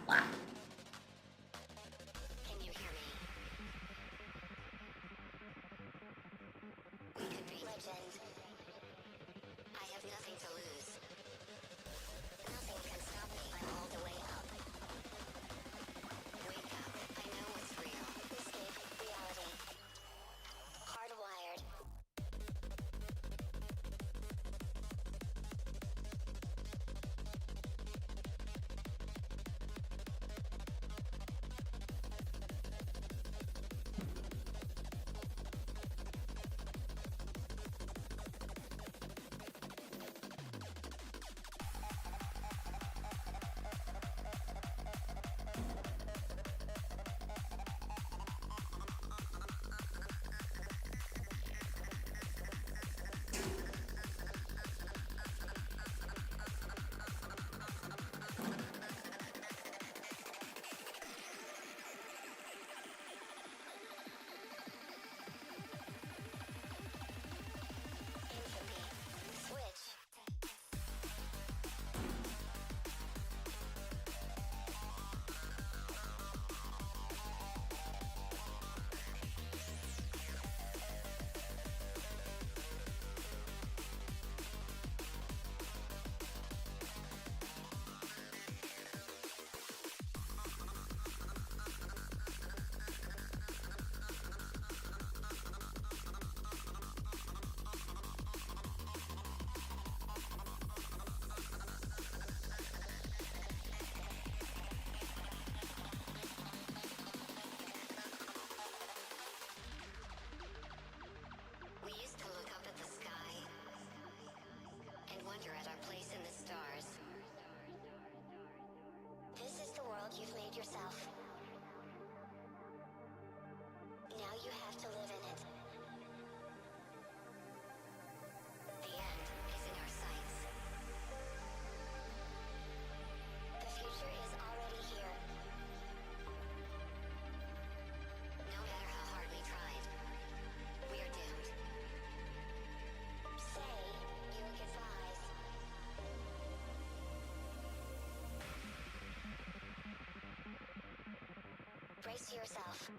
Wow. Can you hear me? We could be legend. I have nothing to lose. Nothing can stop me. I'm all the way up. Wake up. I know what's real. Escape reality. Hardwired. Infamy. Switch. We used to look up at the sky and wonder at our place in the stars. This is the world you've made yourself. Now you have to live in it. The end is in our sights. The future is already here. No matter how hard we tried, we are doomed. Say your goodbyes. Brace yourself.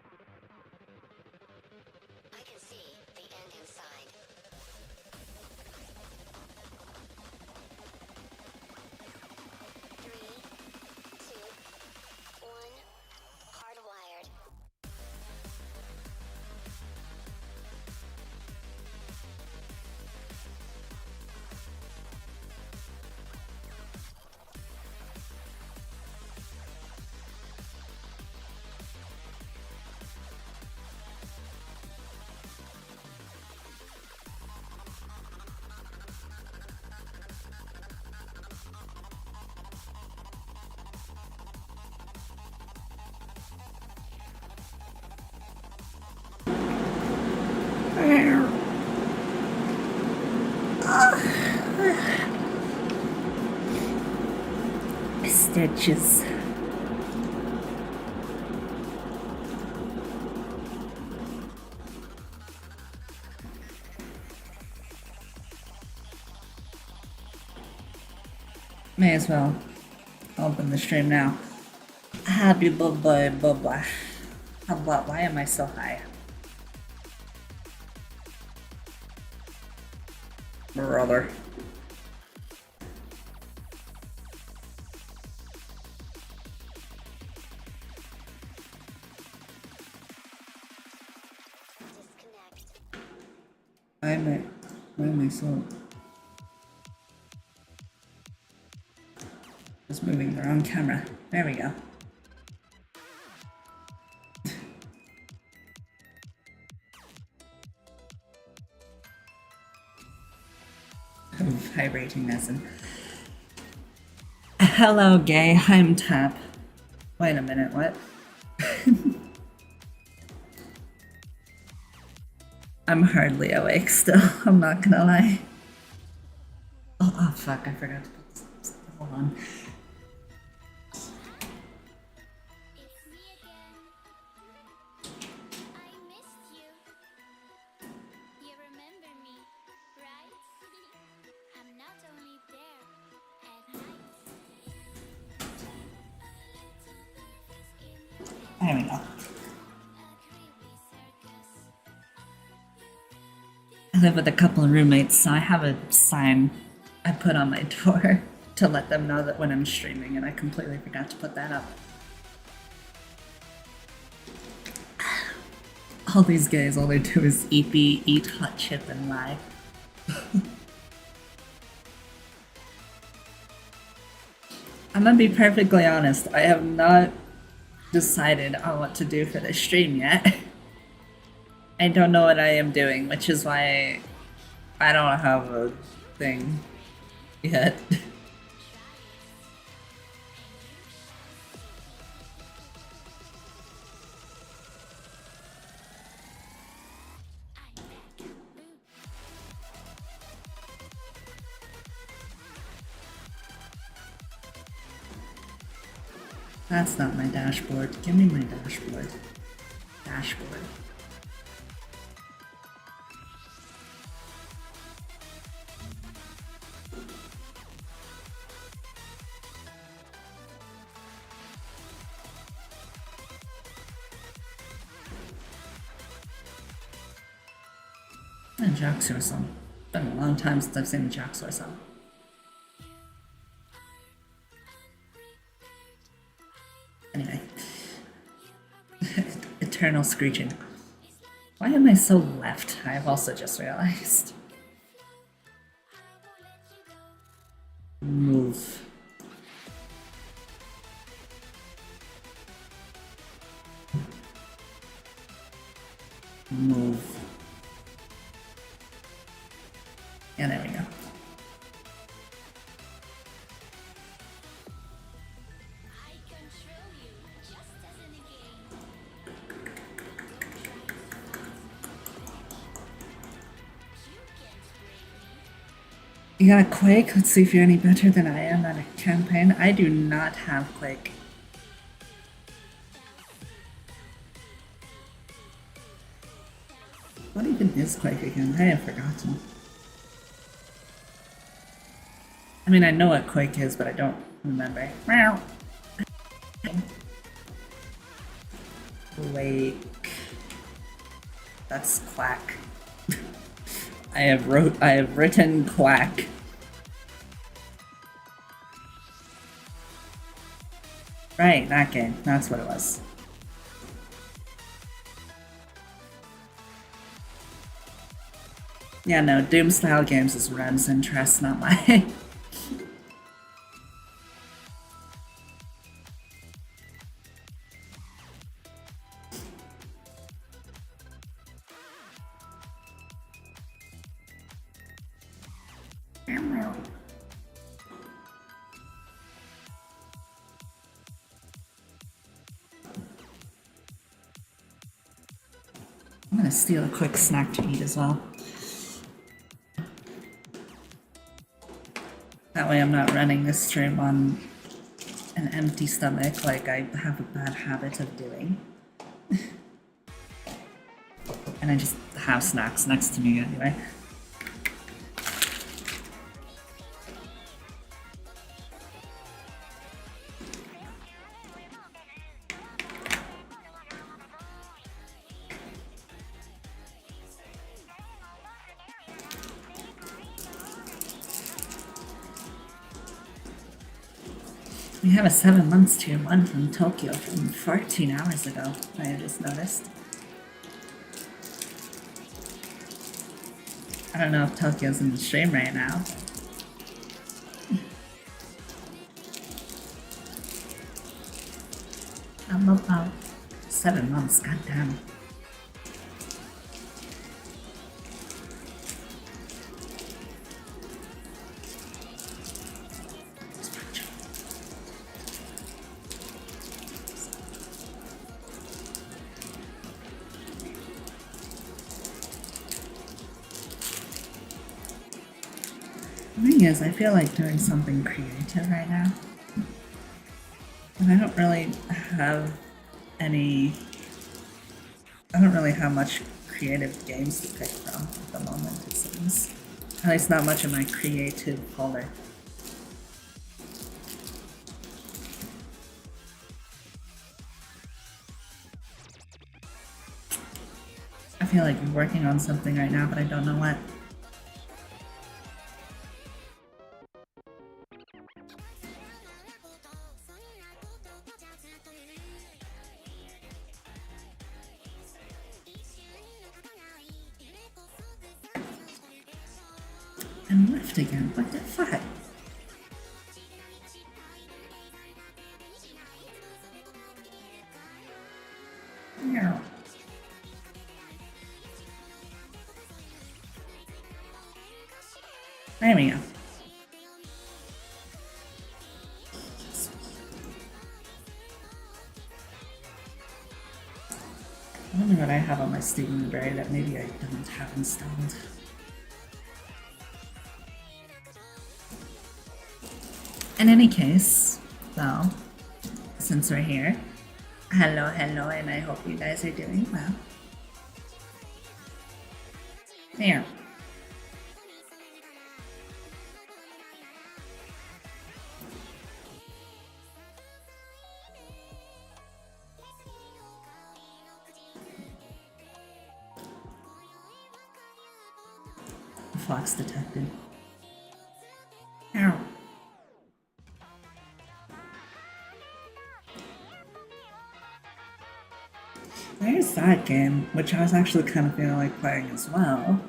I can see the end inside. 3, 2, 1. Hardwired. Stitches. May as well open the stream now. Happy bye bye. Why am I so high? Brother. Disconnect. Why am I so... Just moving the wrong camera. There we go. Vibrating as in... Hello, gay. I'm Tap. Wait a minute, what? I'm hardly awake still, I'm not gonna lie. Oh, fuck, I forgot to put this. Hold on. It's me again. I missed you. You remember me, right? I'm not only there at night. A little There we go. I live with a couple of roommates, so I have a sign I put on my door to let them know that when I'm streaming, and I completely forgot to put that up. All these guys, all they do is eat hot chip, and lie. I'm gonna be perfectly honest, I have not decided on what to do for this stream yet. I don't know what I am doing, which is why I don't have a thing yet. That's not my dashboard. Give me my dashboard. Dashboard. And Jaxor song. Been a long time since I've seen a Jaxor song. Anyway. Eternal screeching. Why am I so left? I've also just realized. Move. Move. Yeah, there we go. You got a Quake? Let's see if you're any better than I am at a campaign. I do not have Quake. What even is Quake again? I have forgotten. I mean, I know what Quake is, but I don't remember. Quake. That's Quack. I have written Quack. Right, that game. That's what it was. Yeah, no, Doom style games is Rem's interest, not mine. I'm gonna steal a quick snack to eat as well. That way I'm not running this stream on an empty stomach like I have a bad habit of doing. And I just have snacks next to me anyway. We have a 7 months tier 1 from Tokyo from 14 hours ago, I just noticed. I don't know if Tokyo's in the stream right now. I'm about 7 months, goddamn. The thing is, I feel like doing something creative right now. And I don't really have any... I don't really have much creative games to pick from at the moment, it seems. At least not much in my creative folder. feel like you're working on something right now, but I don't know what. And left again. What the fuck? Yeah. There we go. I wonder what I have on my Steam library that maybe I don't have installed. In any case, though, since we're here, hello, and I hope you guys are doing well. There. Fox detected. Ow. There's that game, which I was actually kind of feeling like playing as well.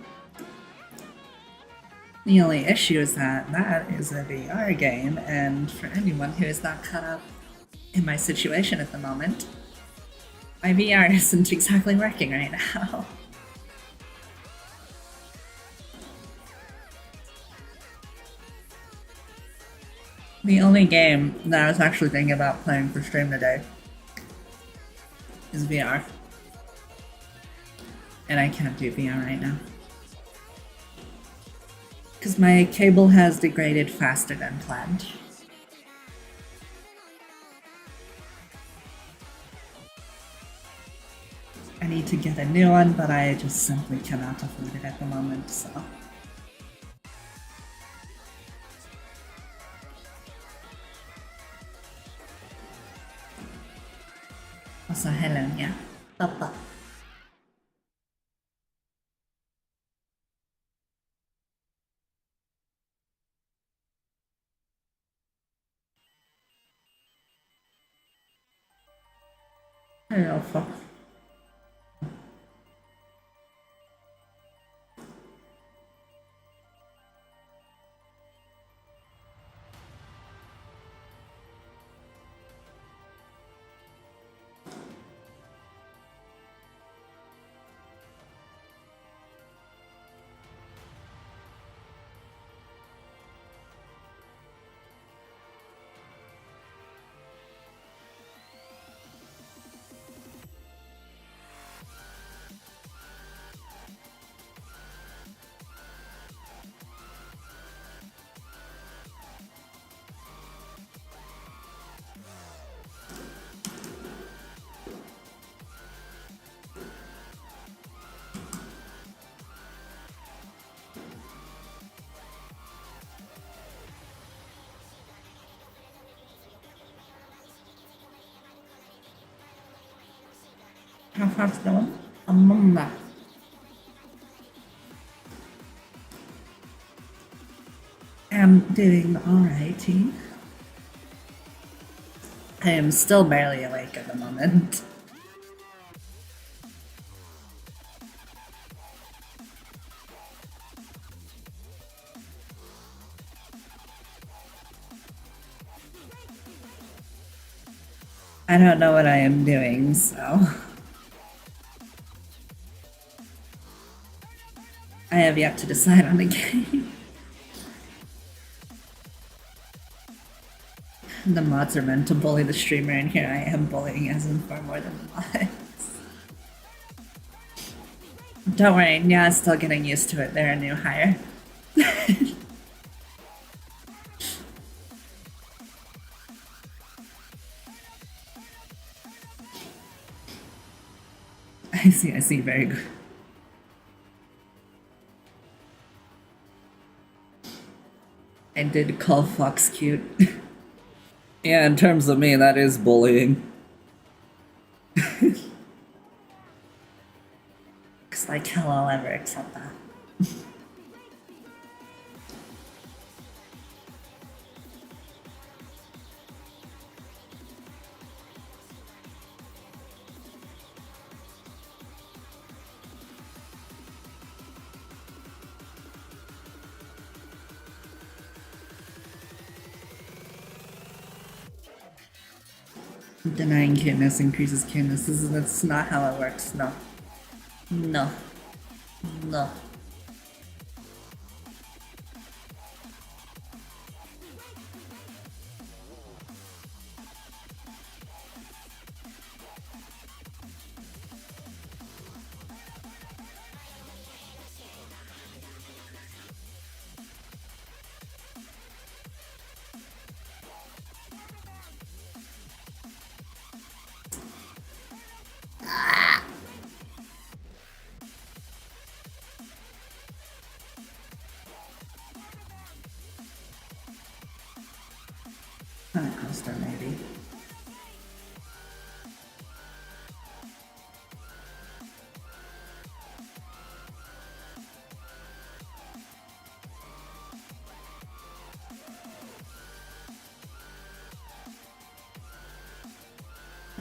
The only issue is that that is a VR game, and for anyone who is not caught up in my situation at the moment, my VR isn't exactly working right now. The only game that I was actually thinking about playing for stream today is VR. And I can't do VR right now. Because my cable has degraded faster than planned. I need to get a new one, but I just simply cannot afford it at the moment, so. Also, hello, yeah. Papa. Hello, Fox. How far's going? Amanda. I'm doing alrighty. I am still barely awake at the moment. I don't know what I am doing, so. I have yet to decide on the game. The mods are meant to bully the streamer, and here I am bullying as in far more than the mods. Don't worry, Nya's still getting used to it. They're a new hire. I see, very good. I did call Fox cute. Yeah, in terms of me, that is bullying. Because like hell I'll ever accept that. Denying cuteness increases cuteness. That's not how it works. No. No. No. Planet Coaster, maybe.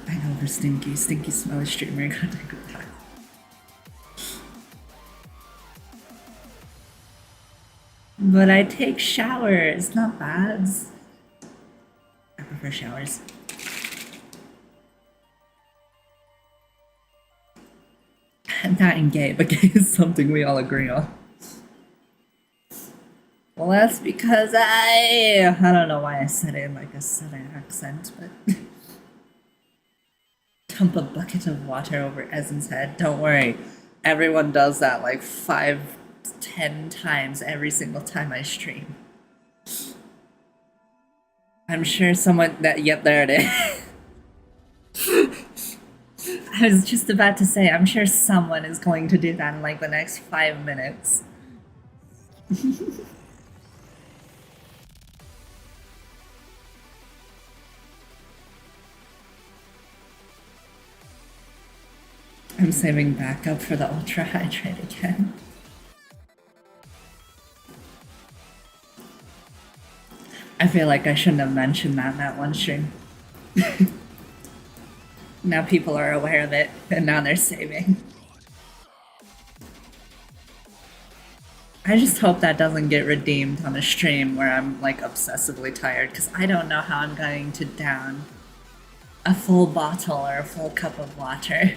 I know we're stinky, smelly streamer. Gotta take it back. But I take showers, not baths. I prefer showers. Not in gay, but gay is something we all agree on. Well, that's because I don't know why I said it in like a southern accent, but dump a bucket of water over Ezen's head. Don't worry, everyone does that like 5-10 times every single time I stream. I'm sure someone that, yep, there it is. I was just about to say, I'm sure someone is going to do that in like the next 5 minutes. I'm saving backup for the ultra hydrate again. I feel like I shouldn't have mentioned that in that one stream. Now people are aware of it, and now they're saving. I just hope that doesn't get redeemed on a stream where I'm like obsessively tired, because I don't know how I'm going to down a full bottle or a full cup of water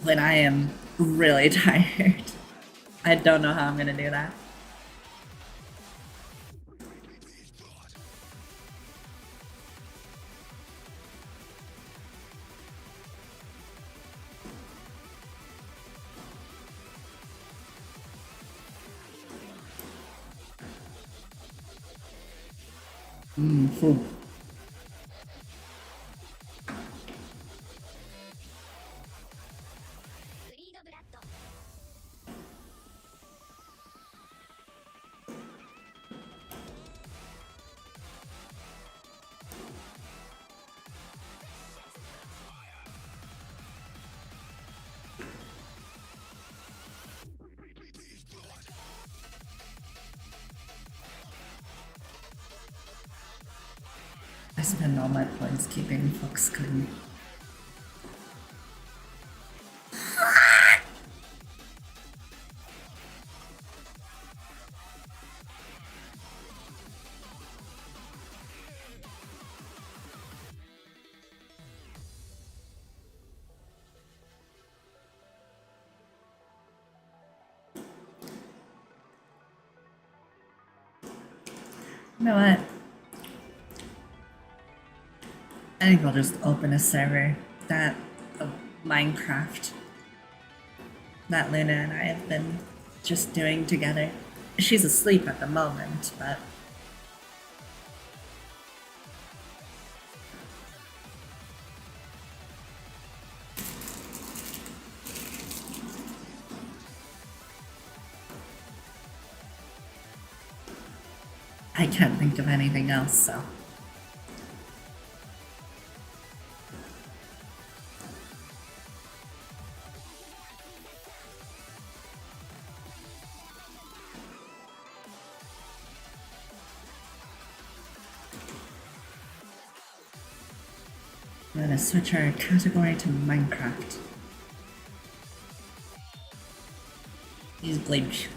when I am really tired. I don't know how I'm gonna do that. Full. I spend all my points keeping Fox clean. You know what? I think I'll just open a server that of Minecraft that Luna and I have been just doing together. She's asleep at the moment, but I can't think of anything else, so. I'm gonna switch our category to Minecraft. Use glitch.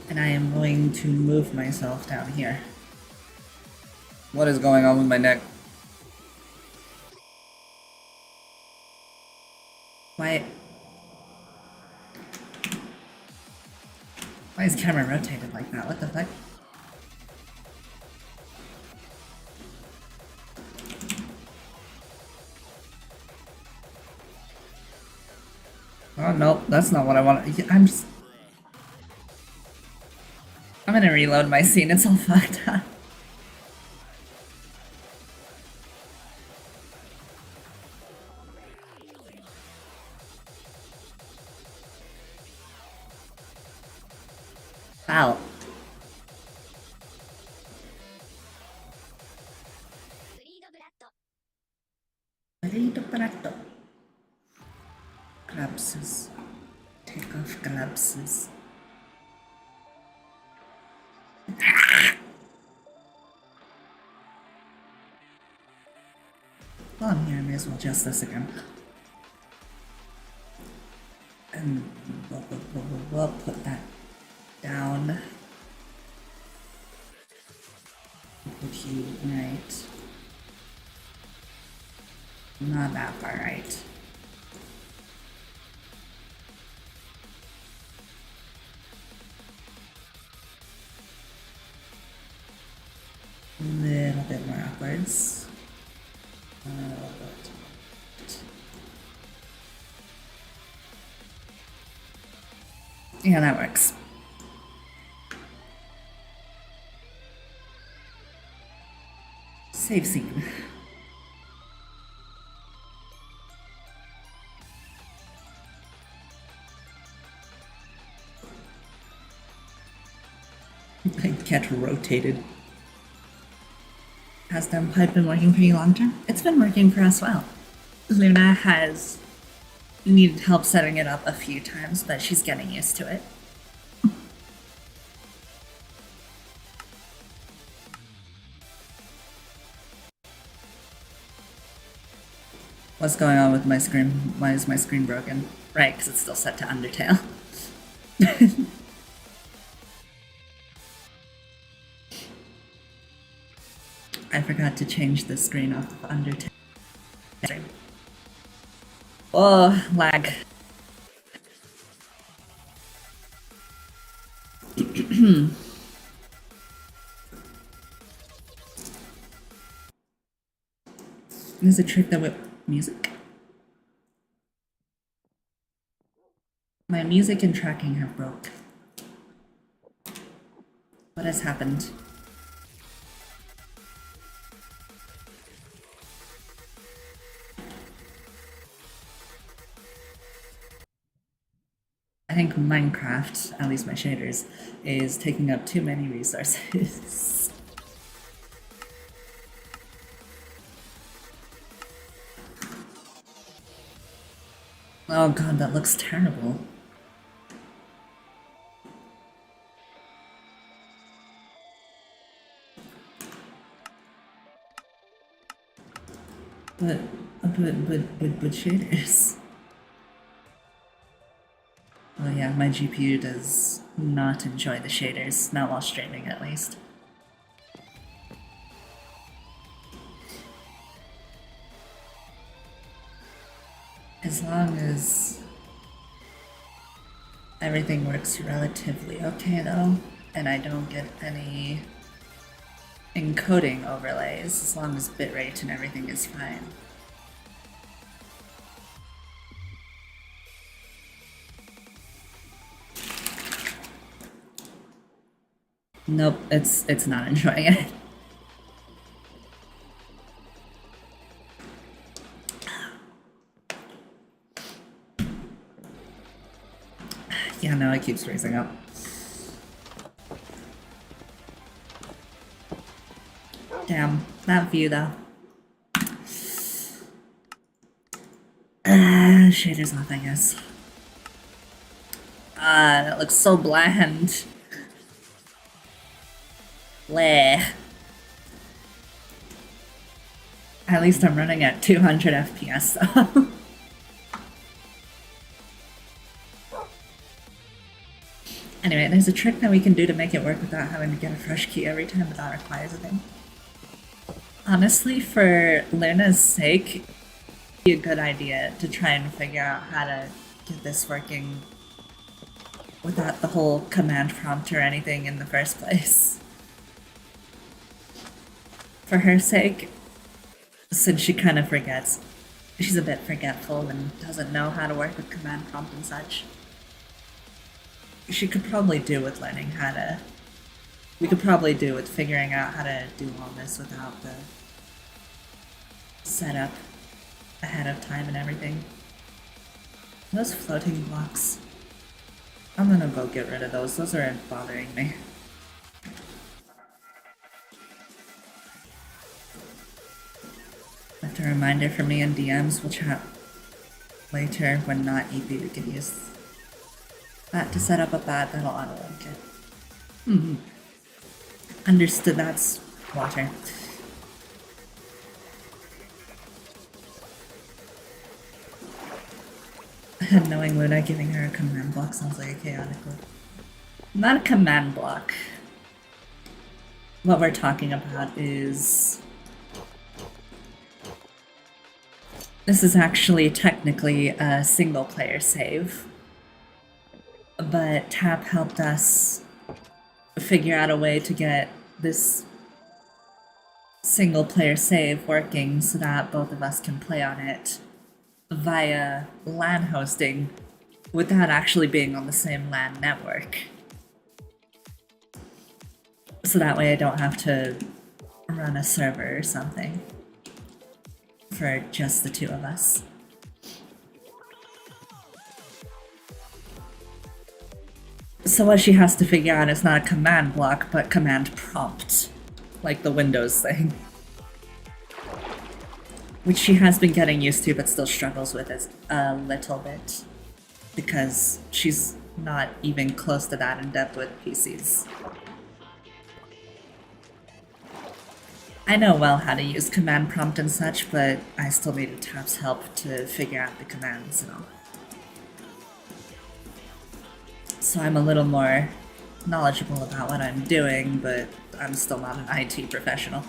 And I am going to move myself down here. What is going on with my neck? Why is camera rotated like that? What the fuck? Oh no, that's not what I want. I'm gonna reload my scene, it's all fucked up. Wow. Burrito prato. Glabses. Take off glabses. While I'm here, I may as well adjust this again. And we'll put that down. Put you right. Not that far right. A little bit more upwards. A little bit. Yeah, that works. Save scene. I get rotated. Has Downpipe been working pretty long term? It's been working for us well. Luna has needed help setting it up a few times, but she's getting used to it. What's going on with my screen? Why is my screen broken? Right, because it's still set to Undertale. I forgot to change the screen off of Undertale. Oh, lag. There's a trick that with music. My music and tracking have broke. What has happened? I think Minecraft, at least my shaders, is taking up too many resources. Oh god, that looks terrible. But shaders. Oh yeah, my GPU does not enjoy the shaders, not while streaming at least. As long as everything works relatively okay though, and I don't get any encoding overlays, as long as bitrate and everything is fine. Nope, it's not enjoying it. Yeah, no, it keeps raising up. Damn, that view though. Shaders off, I guess. That looks so bland. Bleh. At least I'm running at 200 FPS though. Anyway, there's a trick that we can do to make it work without having to get a fresh key every time, but that requires a thing. Honestly, for Luna's sake, it'd be a good idea to try and figure out how to get this working without the whole command prompt or anything in the first place. For her sake, since she kind of forgets, she's a bit forgetful and doesn't know how to work with command prompt and such. She could probably do with learning how to. We could probably do with figuring out how to do all this without the setup ahead of time and everything. Those floating blocks. I'm gonna go get rid of those. Those are bothering me. That's a reminder for me in DMs. We'll chat later when not EP. We can use that to set up a bat that'll auto-link it. Understood, that's water. Knowing Luna giving her a command block sounds like a chaotic one. Not a command block. What we're talking about is... This is actually technically a single player save. But Tap helped us figure out a way to get this single player save working so that both of us can play on it via LAN hosting without actually being on the same LAN network. So that way I don't have to run a server or something for just the two of us. So what she has to figure out is not a command block, but command prompt, like the Windows thing. Which she has been getting used to, but still struggles with it a little bit. Because she's not even close to that in depth with PCs. I know well how to use command prompt and such, but I still needed Tap's help to figure out the commands and all. So I'm a little more knowledgeable about what I'm doing, but I'm still not an IT professional.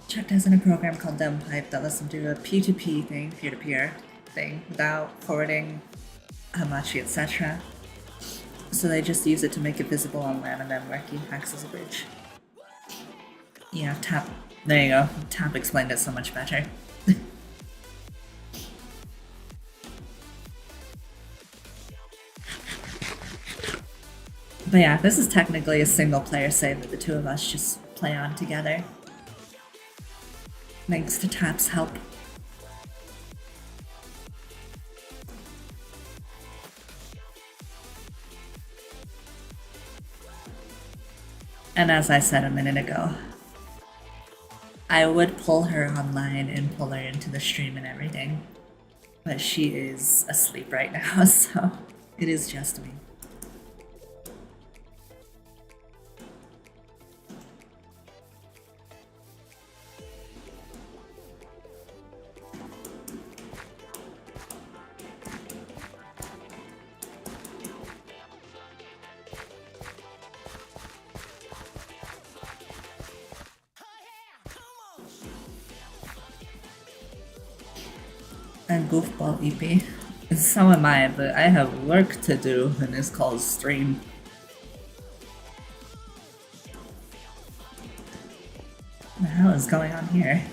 Chuck is in a program called Dumbpipe that lets them do a P2P thing, peer-to-peer thing, without forwarding Hamachi, etc. So they just use it to make it visible on LAN and then Murky acts as a bridge. Yeah, Tap. There you go. Tap explained it so much better. But yeah, this is technically a single player save that the two of us just play on together. Thanks to Tap's help. And as I said a minute ago, I would pull her online and pull her into the stream and everything, but she is asleep right now, so it is just me. And goofball EP. So am I, but I have work to do and it's called stream. What the hell is going on here?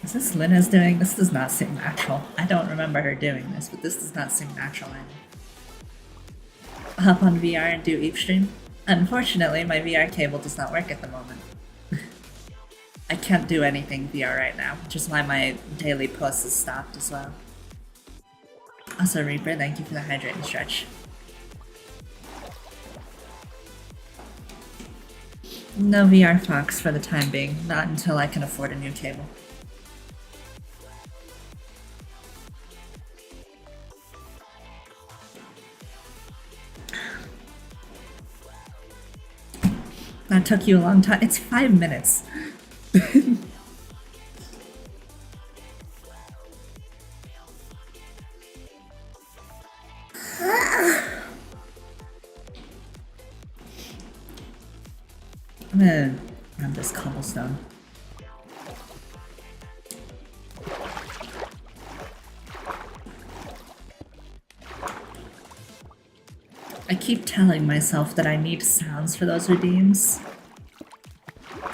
Is this Luna's doing? This does not seem natural. I don't remember her doing this, but this does not seem natural either. Hop on VR and do Eepstream? Unfortunately, my VR cable does not work at the moment. I can't do anything VR right now, which is why my daily post is stopped as well. Also, Reaper, thank you for the hydrating stretch. No VR Fox for the time being, not until I can afford a new cable. That took you a long time. It's 5 minutes. I'm gonna grab this cobblestone. I keep telling myself that I need sounds for those redeems.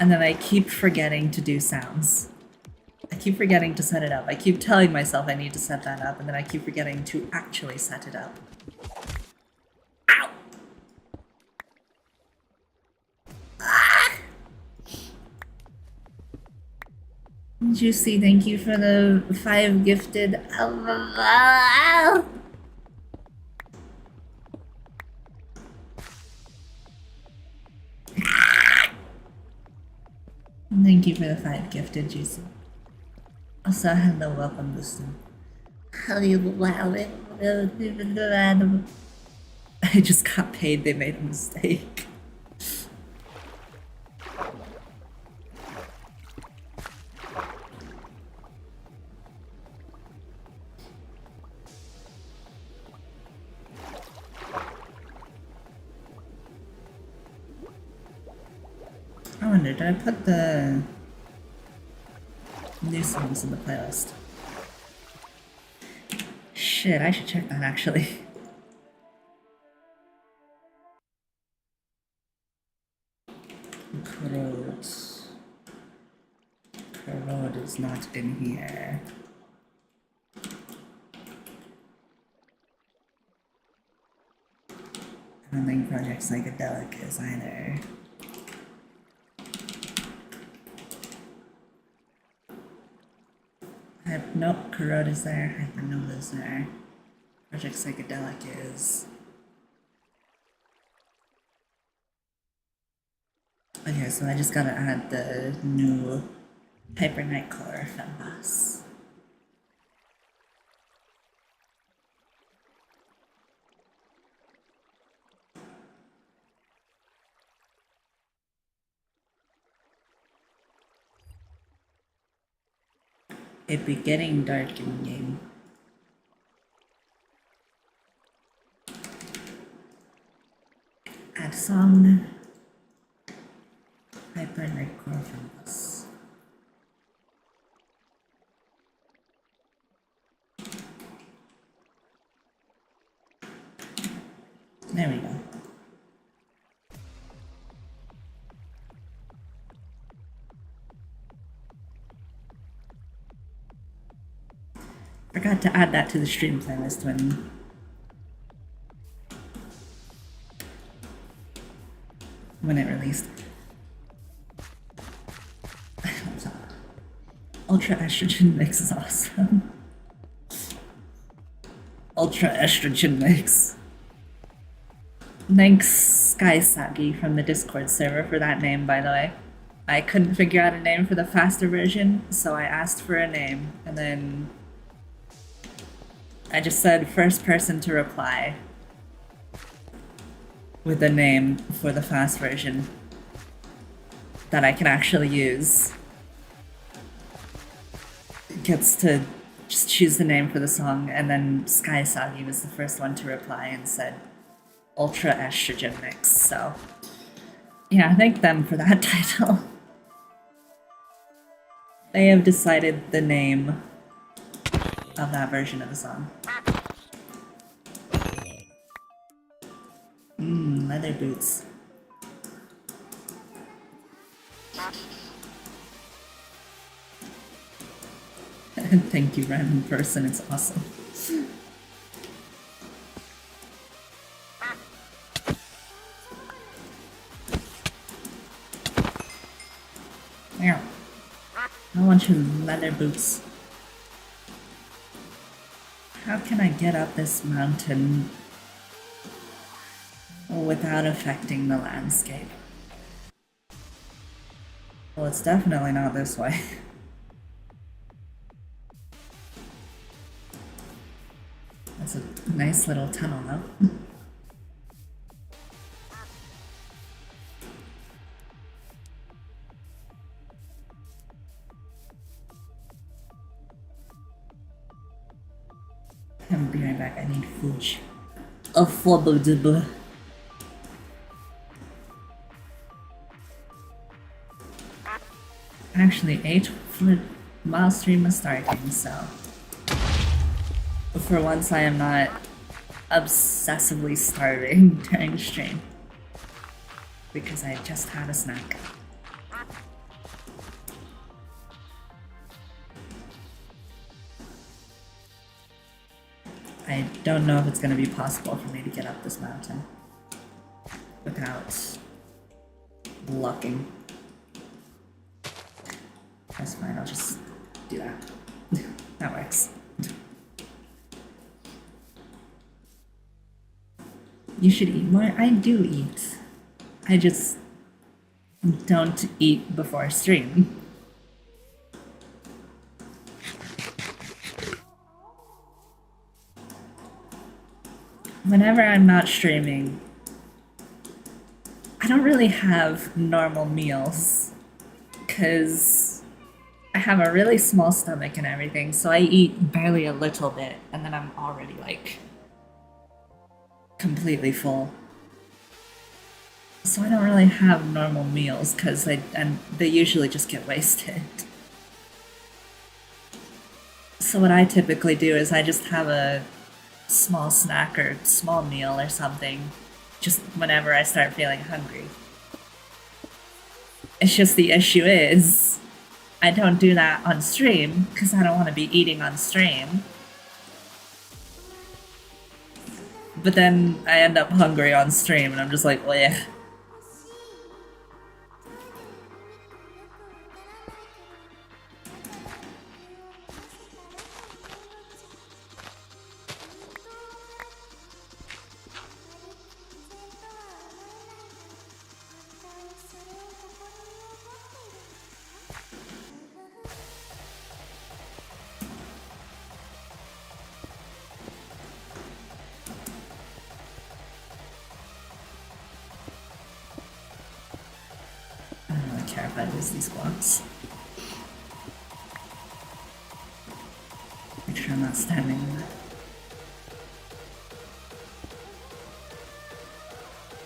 And then I keep forgetting to do sounds. I keep forgetting to set it up. I keep telling myself I need to set that up, and then I keep forgetting to actually set it up. Ow! Ah! Juicy, thank you for the 5 gifted. Thank you for the 5 gifted, Juicy. Also, hello, welcome, Wisdom. I just got paid, they made a mistake. I wonder, did I put the new songs in the playlist? Shit, I should check that actually. Corrode is not in here. I don't think Project Psychedelic is either. Nope, Corrode is there, Hypernova is there. Project Psychedelic is. Okay, so I just gotta add the new Hyper Nightcore Femboss. It be getting dark in game. Add song. Hyper Nightcore Femboss. There we go. Forgot to add that to the stream playlist when it released. Ultra Estrogen Mix is awesome. Ultra Estrogen Mix. Thanks Sky Sagi from the Discord server for that name, by the way. I couldn't figure out a name for the faster version, so I asked for a name, and then I just said first person to reply with a name for the fast version that I can actually use. Gets to just choose the name for the song, and then Sky Sagi was the first one to reply and said Ultra Estrogen Mix, so yeah, thank them for that title. They have decided the name of that version of the song. Leather boots. Thank you, random person, it's awesome. Yeah. I want your leather boots. How can I get up this mountain without affecting the landscape? Well, it's definitely not this way. That's a nice little tunnel, though. need fudge. Affordable. Actually, 8-mile stream is starting, so for once I am not obsessively starving during stream because I just had a snack. I don't know if it's going to be possible for me to get up this mountain without lucking. That's fine, I'll just do that. That works. You should eat more. I do eat. I just don't eat before stream. Whenever I'm not streaming, I don't really have normal meals because I have a really small stomach and everything, so I eat barely a little bit and then I'm already like completely full. So I don't really have normal meals because they usually just get wasted. So what I typically do is I just have a small snack or small meal or something just whenever I start feeling hungry. It's just the issue is I don't do that on stream because I don't want to be eating on stream. But then I end up hungry on stream and I'm just like, well, yeah. I don't really care if I lose these blocks. Make sure I'm not standing in it.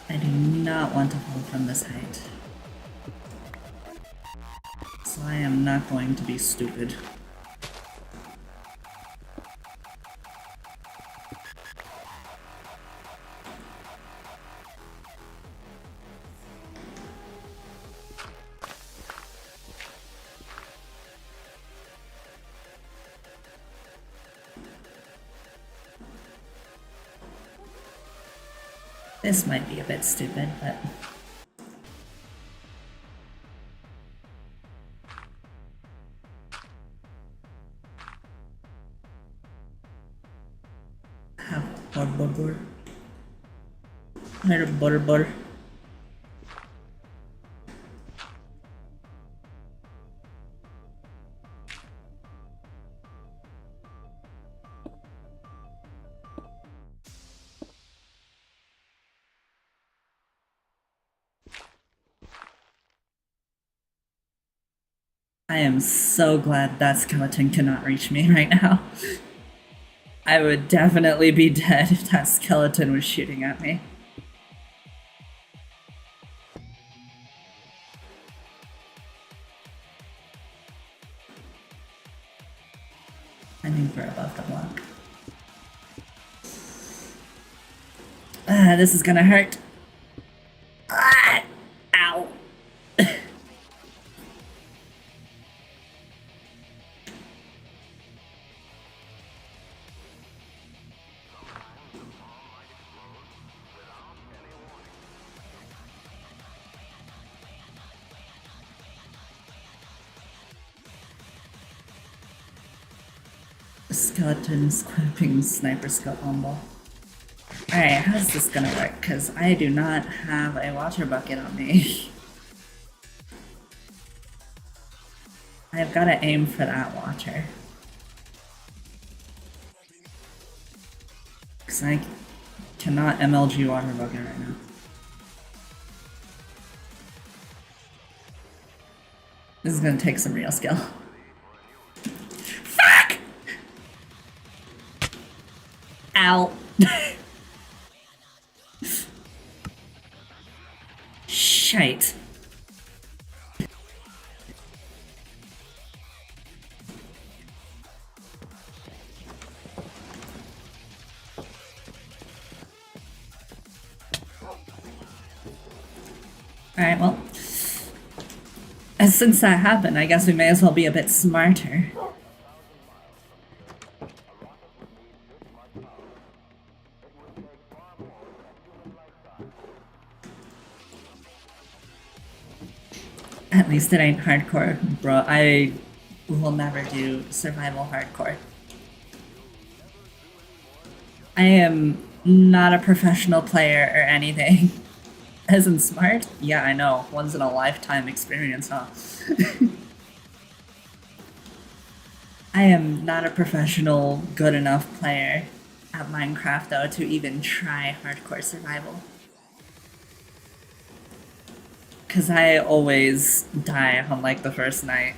I do not want to fall from this height. So I am not going to be stupid. This might be a bit stupid, but... How? Butter. Butter. I am so glad that skeleton cannot reach me right now. I would definitely be dead if that skeleton was shooting at me. I think we're above the block. This is gonna hurt. Ah! Ow. Skeletons equipping sniper scope combo. Alright, how's this gonna work? Because I do not have a water bucket on me. I've gotta aim for that water. Because I cannot MLG water bucket right now. This is gonna take some real skill. Fuck! Ow. Ow. Shite. Alright, well. Since that happened, I guess we may as well be a bit smarter. At least it ain't hardcore, bro. I will never do survival hardcore. I am not a professional player or anything. As in smart? Yeah, I know. Once in a lifetime experience, huh? I am not a professional, good enough player at Minecraft, though, to even try hardcore survival. Because I always die on, like, the first night.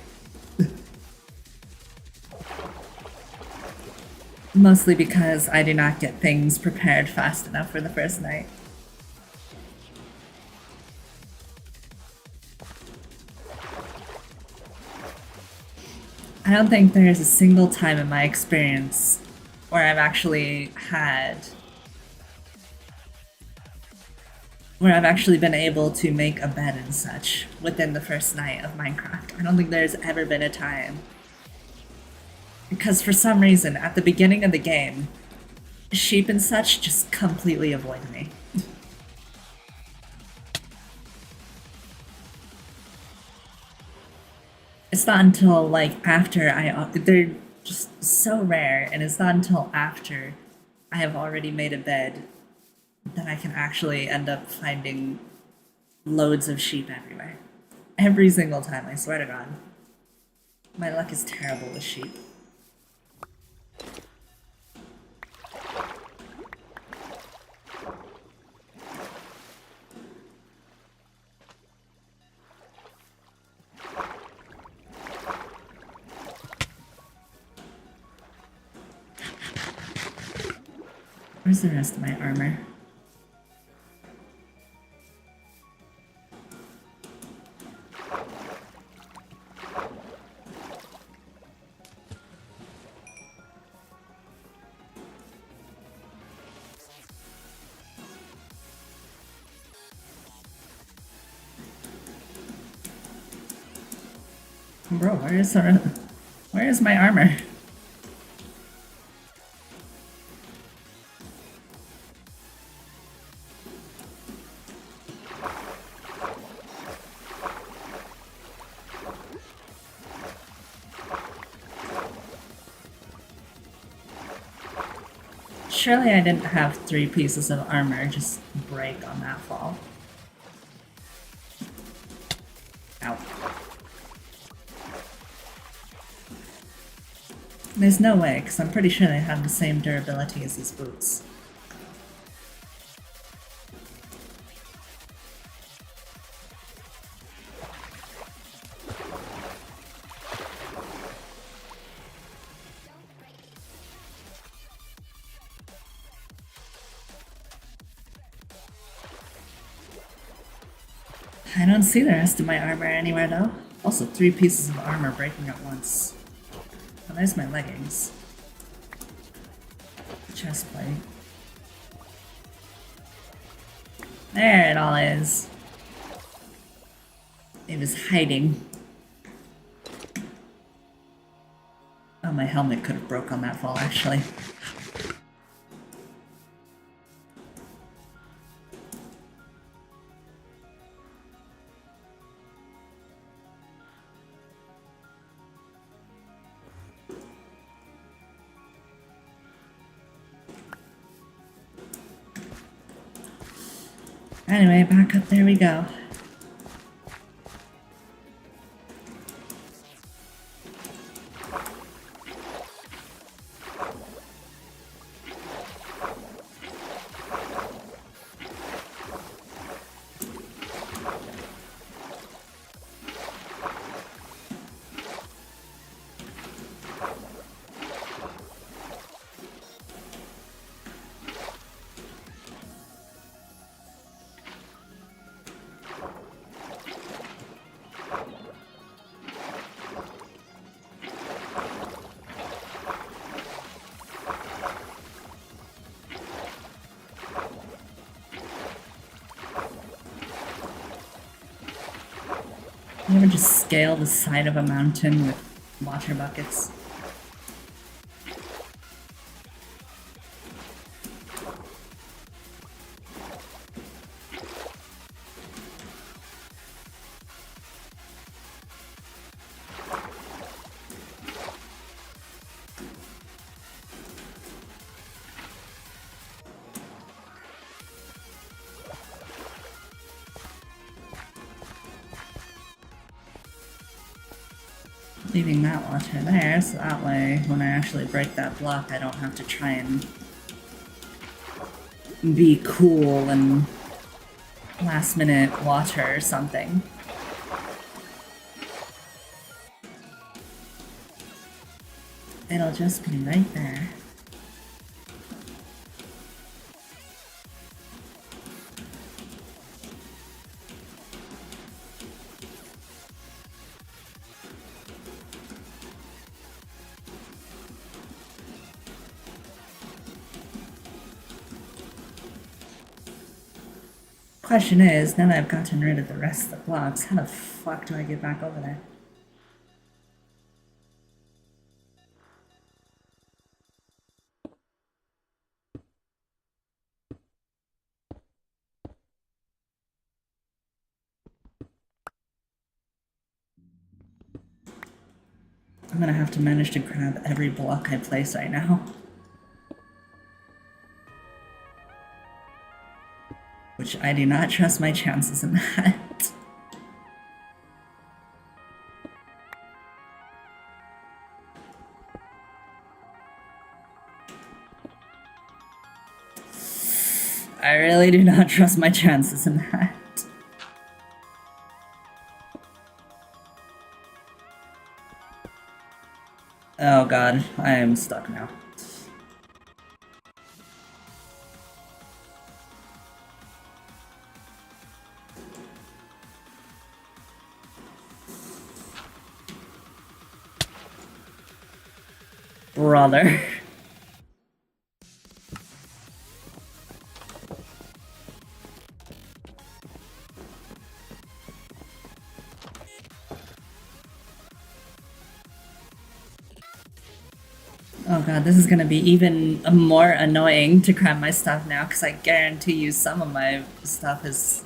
Mostly because I do not get things prepared fast enough for the first night. I don't think there's a single time in my experience where I've actually been able to make a bed and such within the first night of Minecraft. I don't think there's ever been a time. Because for some reason, at the beginning of the game, sheep and such just completely avoid me. It's not until, like, after they're just so rare, and it's not until after I have already made a bed that I can actually end up finding loads of sheep everywhere. Every single time, I swear to God. My luck is terrible with sheep. Where's the rest of my armor? Bro, where is my armor? Surely I didn't have 3 pieces of armor just break on that fall. Ow. There's no way, because I'm pretty sure they have the same durability as these boots. I don't see the rest of my armor anywhere though. Also 3 pieces of armor breaking at once. Oh, there's my leggings. Chestplate. There it all is. It was hiding. Oh, my helmet could have broke on that fall actually. Anyway, back up there we go. You ever just scale the side of a mountain with water buckets? Leaving that water there, so that way when I actually break that block I don't have to try and be cool and last minute water or something. It'll just be right there. Question is, now that I've gotten rid of the rest of the blocks, how the fuck do I get back over there? I'm gonna have to manage to grab every block I place right now. Which I do not trust my chances in that. I really do not trust my chances in that. Oh god, I am stuck now. Brother. Oh god, this is gonna be even more annoying to grab my stuff now, because I guarantee you some of my stuff is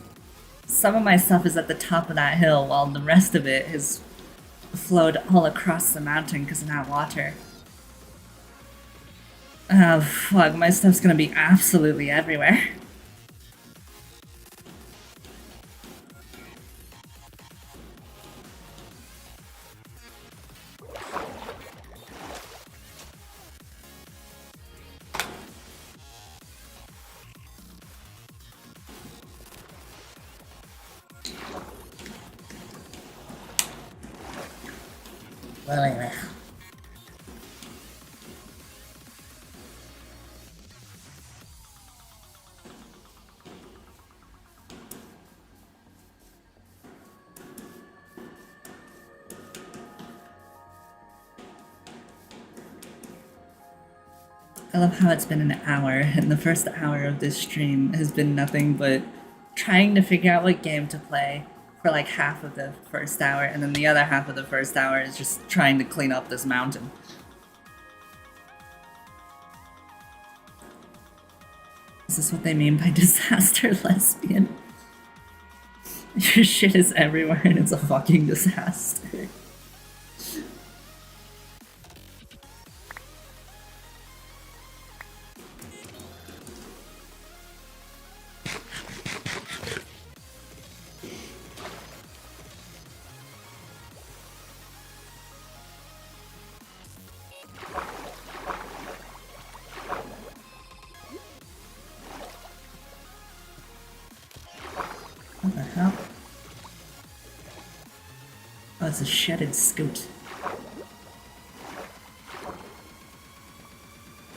at the top of that hill, while the rest of it has flowed all across the mountain because of that water. Oh fuck, my stuff's gonna be absolutely everywhere. Well, anyway. I love how it's been an hour, and the first hour of this stream has been nothing but trying to figure out what game to play for like half of the first hour, and then the other half of the first hour is just trying to clean up this mountain. Is this what they mean by disaster lesbian? Your shit is everywhere and it's a fucking disaster. What the hell? Oh, it's a shedded scoot.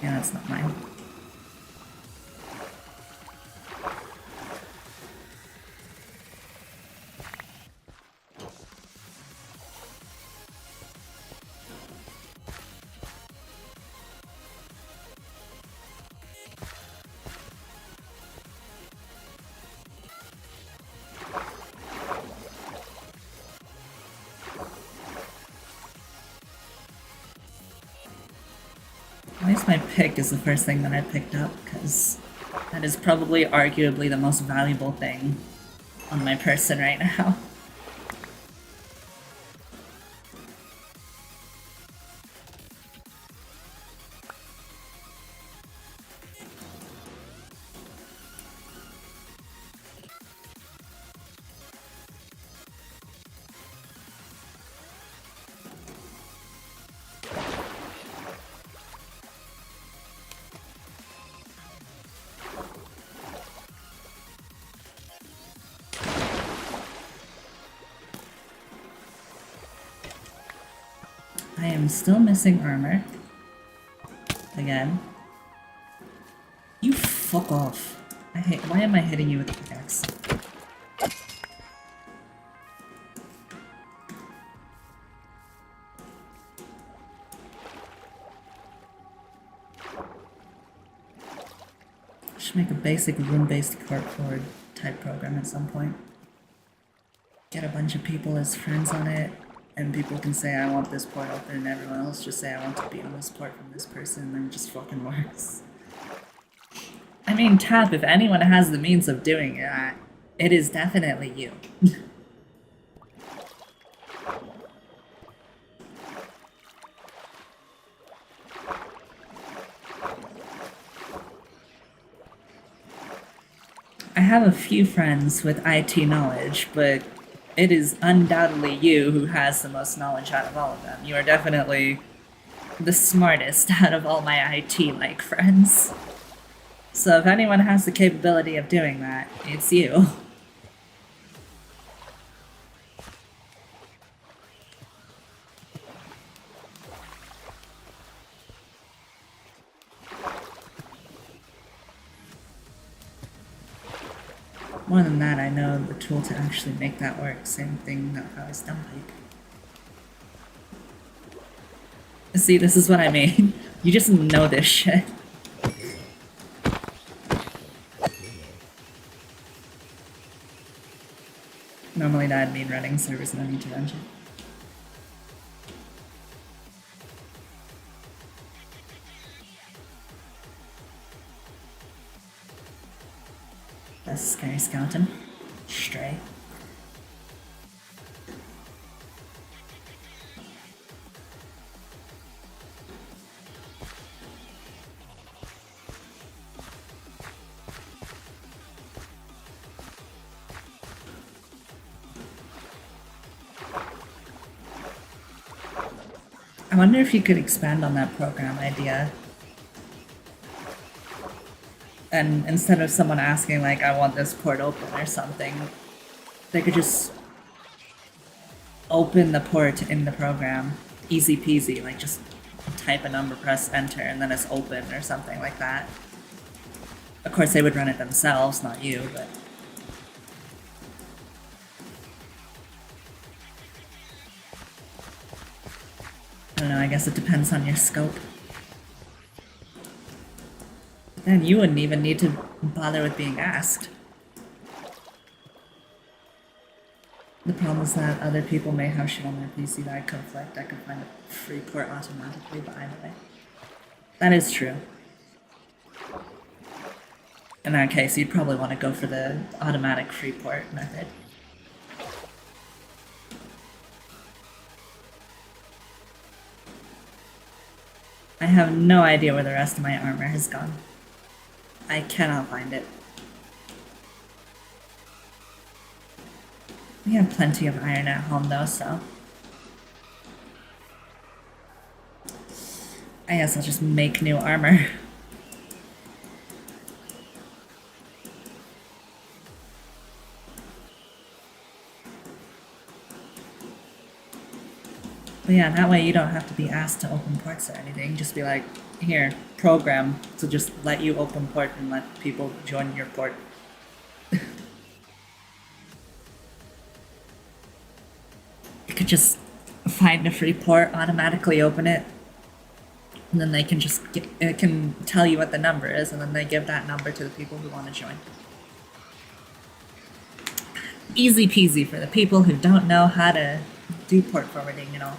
Yeah, that's not mine. Lost My Pick is the first thing that I picked up, because that is probably arguably the most valuable thing on my person right now. I am still missing armor. Again. You fuck off. I hate- why am I hitting you with the pickaxe? Should make a basic room-based corp forward type program at some point. Get a bunch of people as friends on it, and people can say I want this port open, and everyone else just say I want to be on this port from this person, and then it just fucking works. I mean, Tap, if anyone has the means of doing it, it is definitely you. I have a few friends with IT knowledge, but it is undoubtedly you who has the most knowledge out of all of them. You are definitely the smartest out of all my IT-like friends. So if anyone has the capability of doing that, it's you. More than that, I know the tool to actually make that work. Same thing that I was done pipe. See, this is what I mean. You just know this shit. Normally that'd mean running servers in any intervention. That's a scary skeleton. Stray. I wonder if you could expand on that program idea. And instead of someone asking, like, I want this port open or something, they could just open the port in the program. Easy peasy, like just type a number, press enter, and then it's open or something like that. Of course, they would run it themselves, not you, but... I don't know, I guess it depends on your scope. Then you wouldn't even need to bother with being asked. The problem is that other people may have shit on their PC that conflict. I could find a free port automatically, but either way. That is true. In that case, you'd probably want to go for the automatic free port method. I have no idea where the rest of my armor has gone. I cannot find it. We have plenty of iron at home though, so... I guess I'll just make new armor. But yeah, that way you don't have to be asked to open ports or anything. Just be like, here, program to just let you open port and let people join your port. You could just find a free port, automatically open it, and then they can just it can tell you what the number is, and then they give that number to the people who want to join. Easy peasy for the people who don't know how to do port forwarding, you know.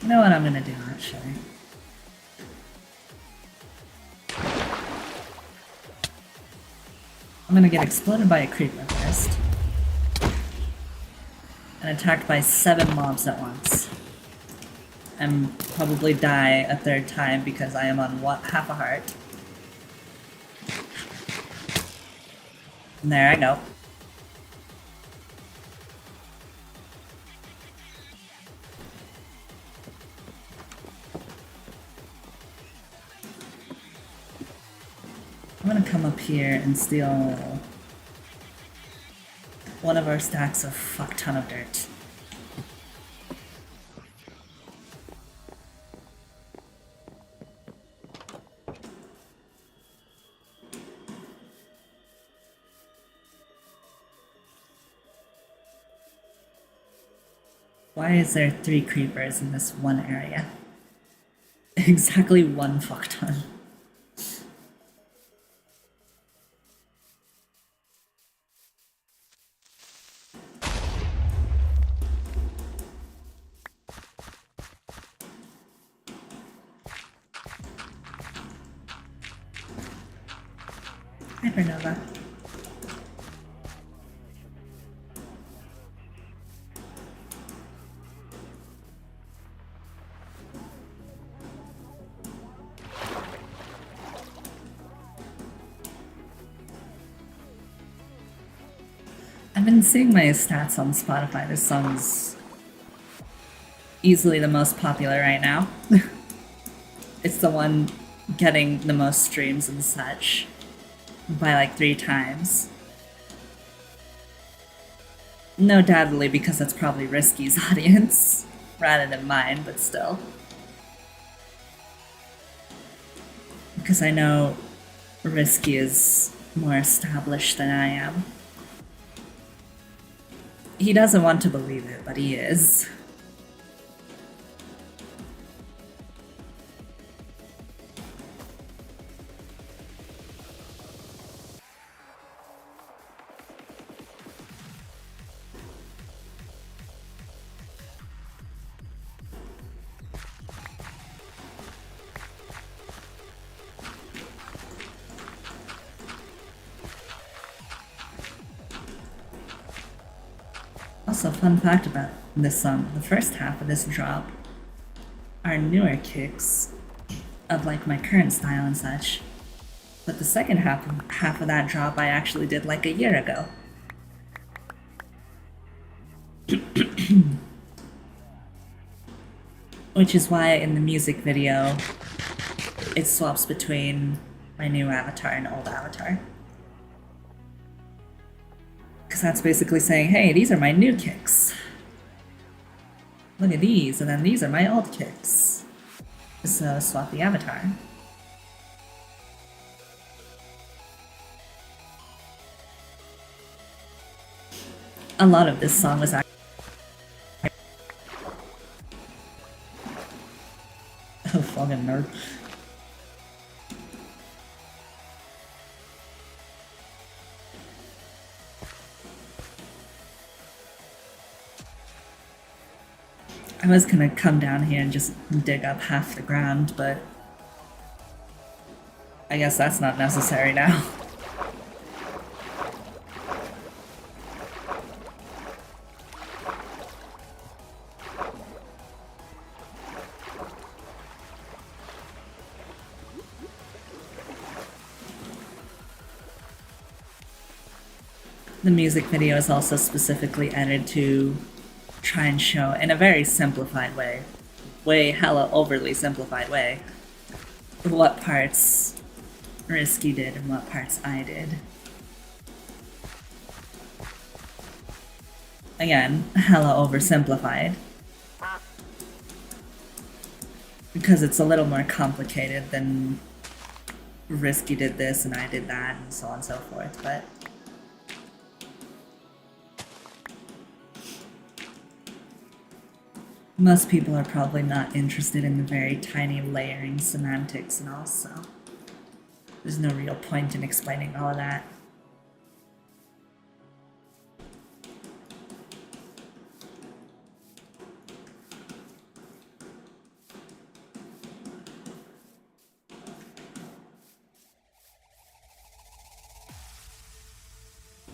You know what I'm gonna do, actually? I'm gonna get exploded by a creeper first. And attacked by 7 mobs at once. And probably die a 3rd time because I am on half a heart. And there I go. I'm gonna come up here and steal one of our stacks of fuck ton of dirt. Why is there 3 creepers in this one area? Exactly 1 fuck ton. Hypernova. I've been seeing my stats on Spotify. This song's easily the most popular right now. It's the one getting the most streams and such by like 3 times. No doubtedly because that's probably Risky's audience rather than mine, but still. Because I know Risky is more established than I am. He doesn't want to believe it, but he is. Also, fun fact about this song, the first half of this drop are newer kicks of like my current style and such. But the second half of that drop I actually did like a year ago. Which is why in the music video it swaps between my new avatar and old avatar. Because that's basically saying, hey, these are my new kicks. Look at these, and then these are my old kicks. Just swap the avatar. A lot of this song was actually... Oh, fucking nerd. I was gonna come down here and just dig up half the ground, but I guess that's not necessary now. The music video is also specifically edited to try and show, in a very simplified way hella overly simplified way, what parts Risky did and what parts I did. Again, hella oversimplified. Because it's a little more complicated than Risky did this and I did that and so on and so forth, but most people are probably not interested in the very tiny layering semantics and all, so there's no real point in explaining all of that.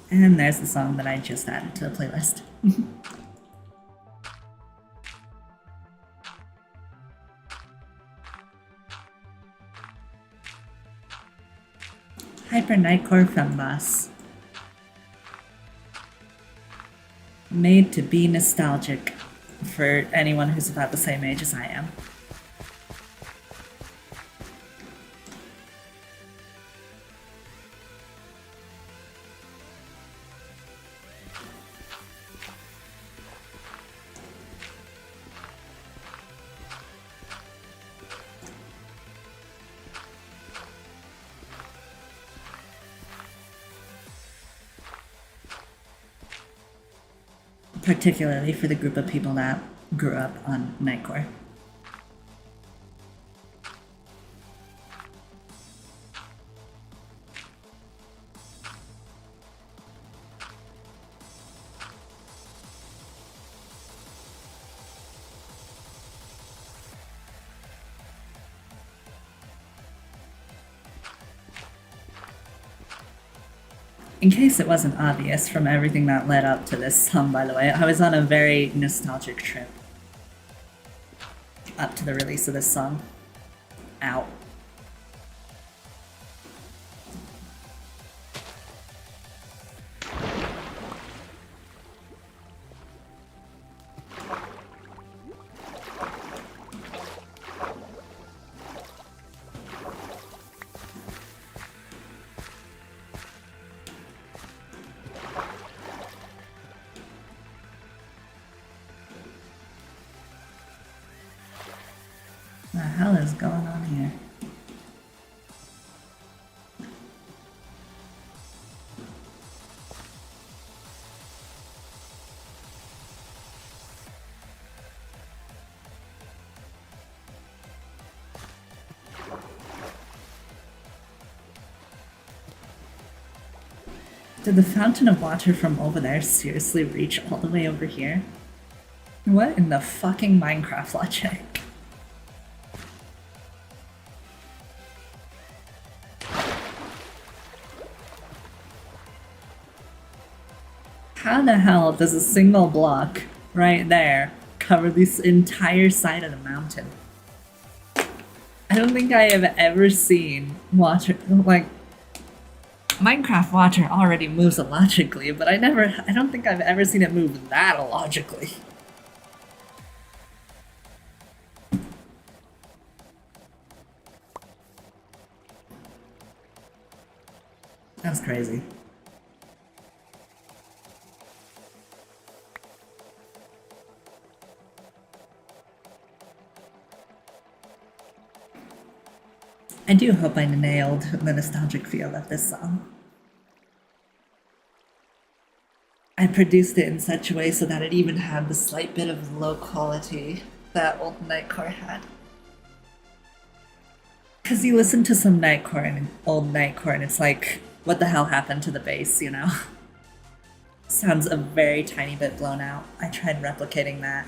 And there's the song that I just added to the playlist. Hyper Nightcore Femboss. Made to be nostalgic for anyone who's about the same age as I am. Particularly for the group of people that grew up on Nightcore. In case it wasn't obvious from everything that led up to this song, by the way, I was on a very nostalgic trip up to the release of this song. Out. What the hell is going on here? Did the fountain of water from over there seriously reach all the way over here? What in the fucking Minecraft logic? How the hell does a single block right there cover this entire side of the mountain? I don't think I have ever seen water, like, Minecraft water already moves illogically, but I don't think I've ever seen it move that illogically. That's crazy. I do hope I nailed the nostalgic feel of this song. I produced it in such a way so that it even had the slight bit of low quality that old Nightcore had. Because you listen to some Nightcore and old Nightcore and it's like, what the hell happened to the bass, you know? Sounds a very tiny bit blown out. I tried replicating that.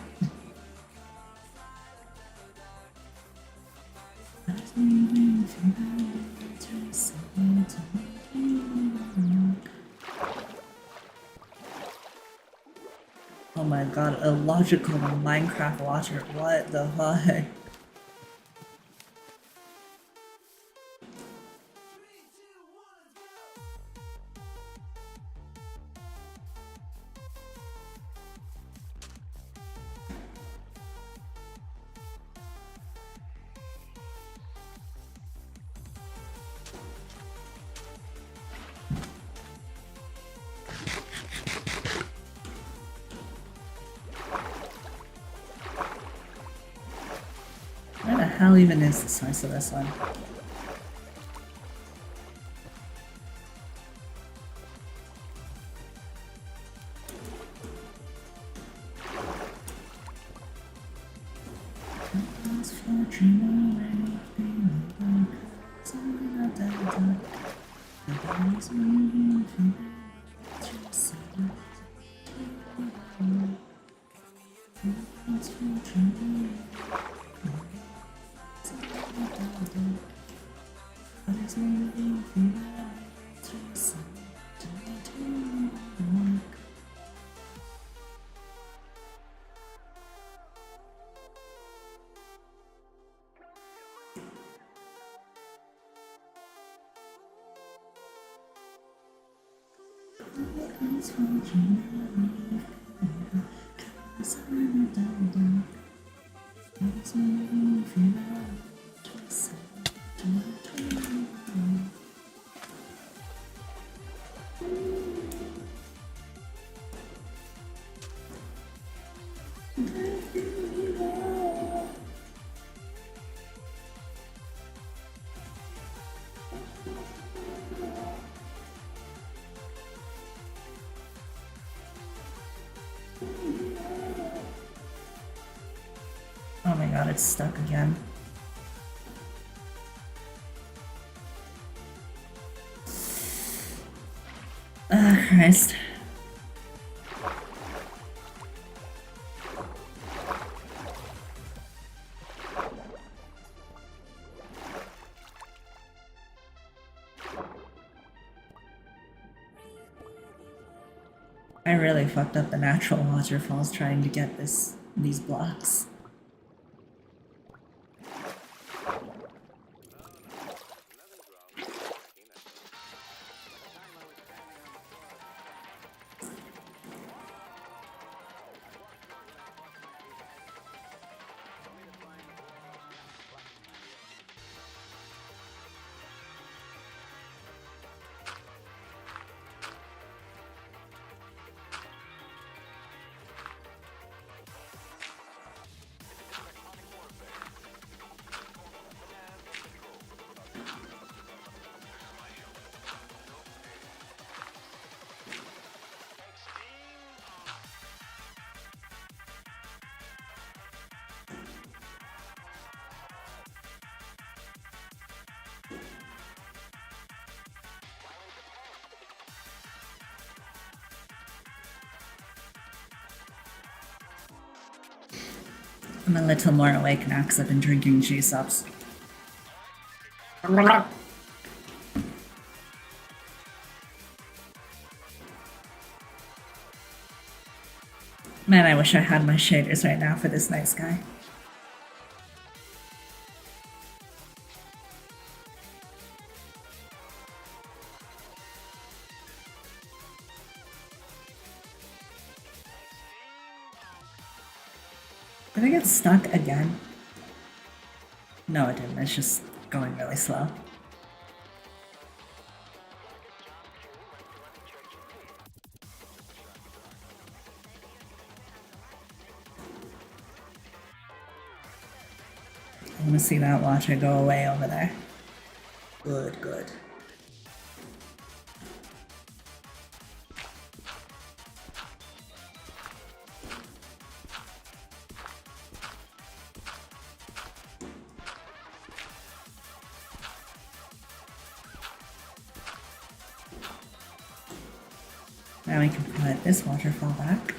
Oh my god, illogical Minecraft water. What the fuck? Where the hell even is the source of this one? Oh my god, it's stuck again. Ah, Christ. I really fucked up the natural waterfalls trying to get these blocks. I'm a little more awake now because I've been drinking G-Subs. Man, I wish I had my shaders right now for this night sky. Did I get stuck again? No, it didn't. It's just going really slow. I want to see that water go away over there. Good, good. Now we can put this waterfall back.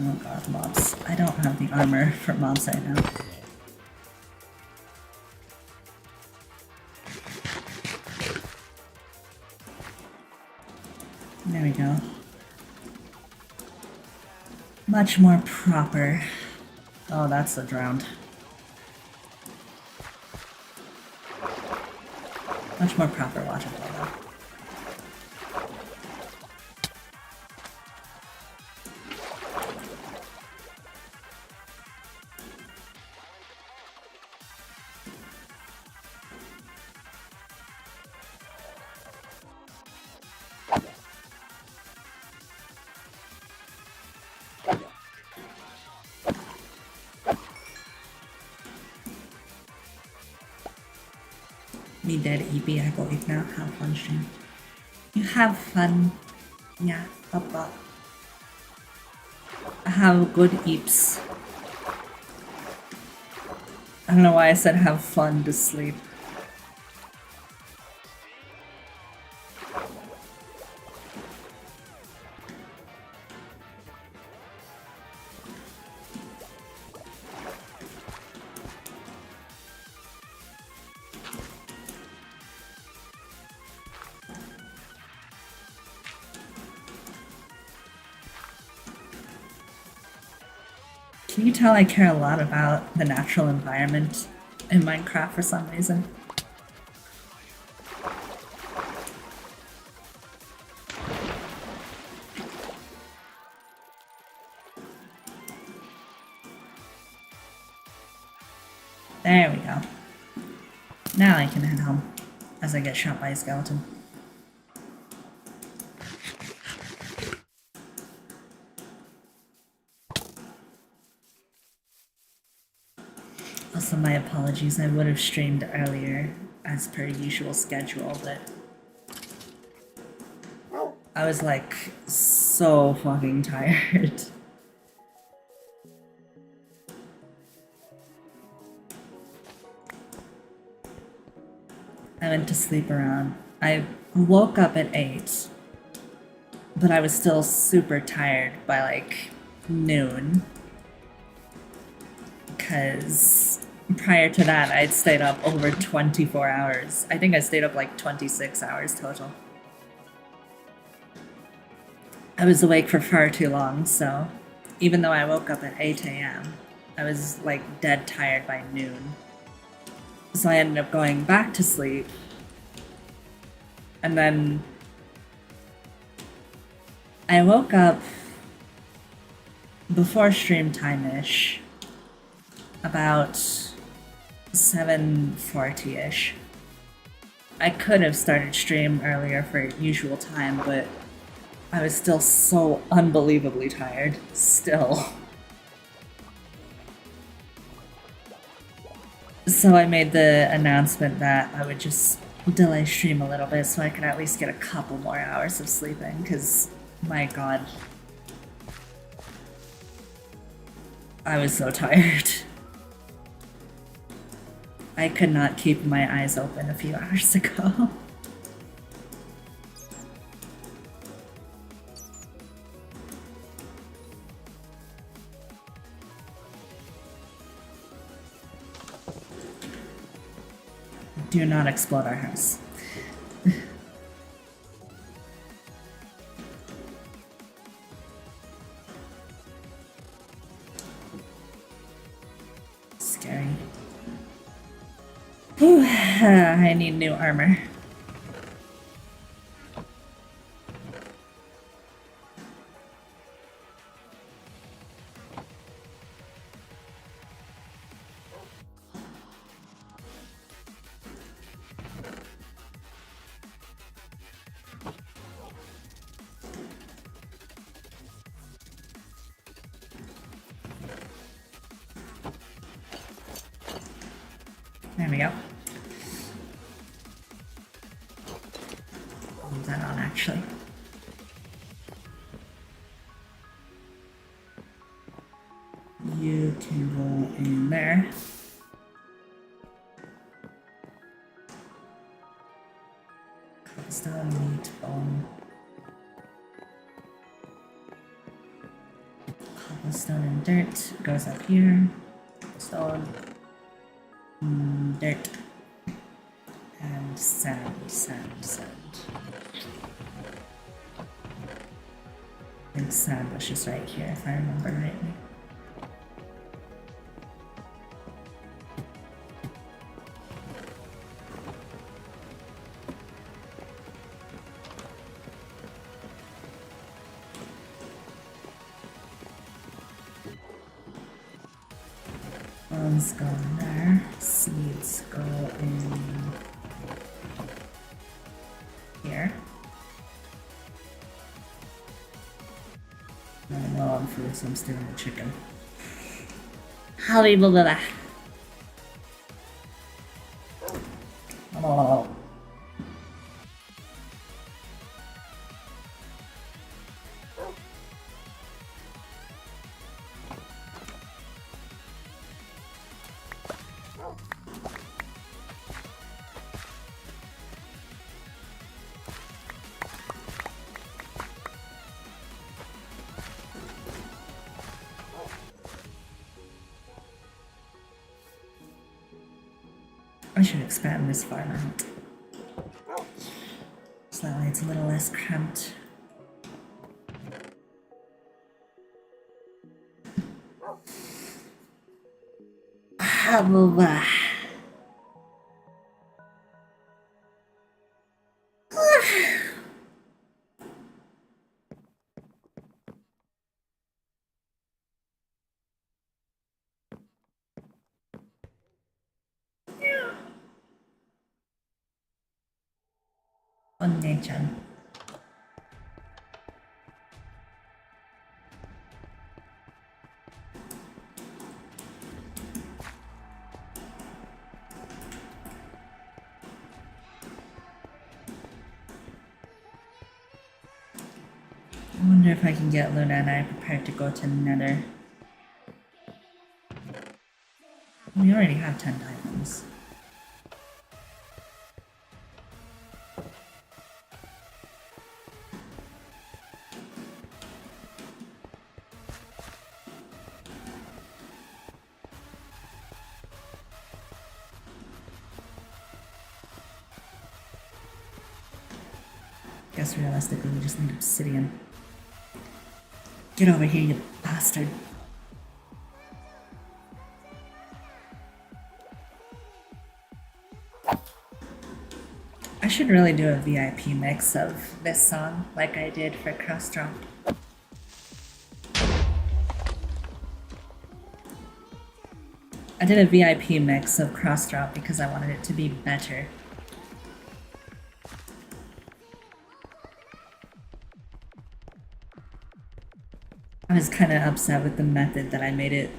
Oh god, mobs. I don't have the armor for mobs right now. There we go. Much more proper. Oh, that's the drowned. Much more proper waterfall though. Me dead EP, I believe now. Have fun stream. You have fun. Yeah, papa. Have good eeps. I don't know why I said have fun to sleep. Can you tell I care a lot about the natural environment in Minecraft for some reason? There we go. Now I can head home as I get shot by a skeleton. Also, my apologies, I would have streamed earlier as per usual schedule, but I was like so fucking tired. I went to sleep around. I woke up at 8, but I was still super tired by like noon. Because prior to that, I'd stayed up over 24 hours. I think I stayed up like 26 hours total. I was awake for far too long, so even though I woke up at 8 a.m., I was like dead tired by noon. So I ended up going back to sleep. And then I woke up before stream time-ish, about 7:40-ish. I could have started stream earlier for usual time, but I was still so unbelievably tired. Still. So I made the announcement that I would just delay stream a little bit so I could at least get a couple more hours of sleeping, because, my god. I was so tired. I could not keep my eyes open a few hours ago. Do not explode our house. Scary. Whew, I need new armor. There we go. Leave that on, actually. You can go in there. Cobblestone, meat, bone. Cobblestone and dirt goes up here. Stone. Dirt. And sand, sand, sand. I think sand was just right here, if I remember rightly. Bones go in there. Seeds go in here. I'm low on food, so I'm stealing the chicken. Hallelujah. Oh. I should expand this far out. So that way it's a little less cramped. blah, blah. 언니-chan. I wonder if I can get Luna and I prepared to go to Nether. We already have 10 diamonds. Guess realistically we just need obsidian. Get over here, you bastard. I should really do a VIP mix of this song like I did for Crossdrop. I did a VIP mix of Crossdrop because I wanted it to be better. I was kind of upset with the method that I made it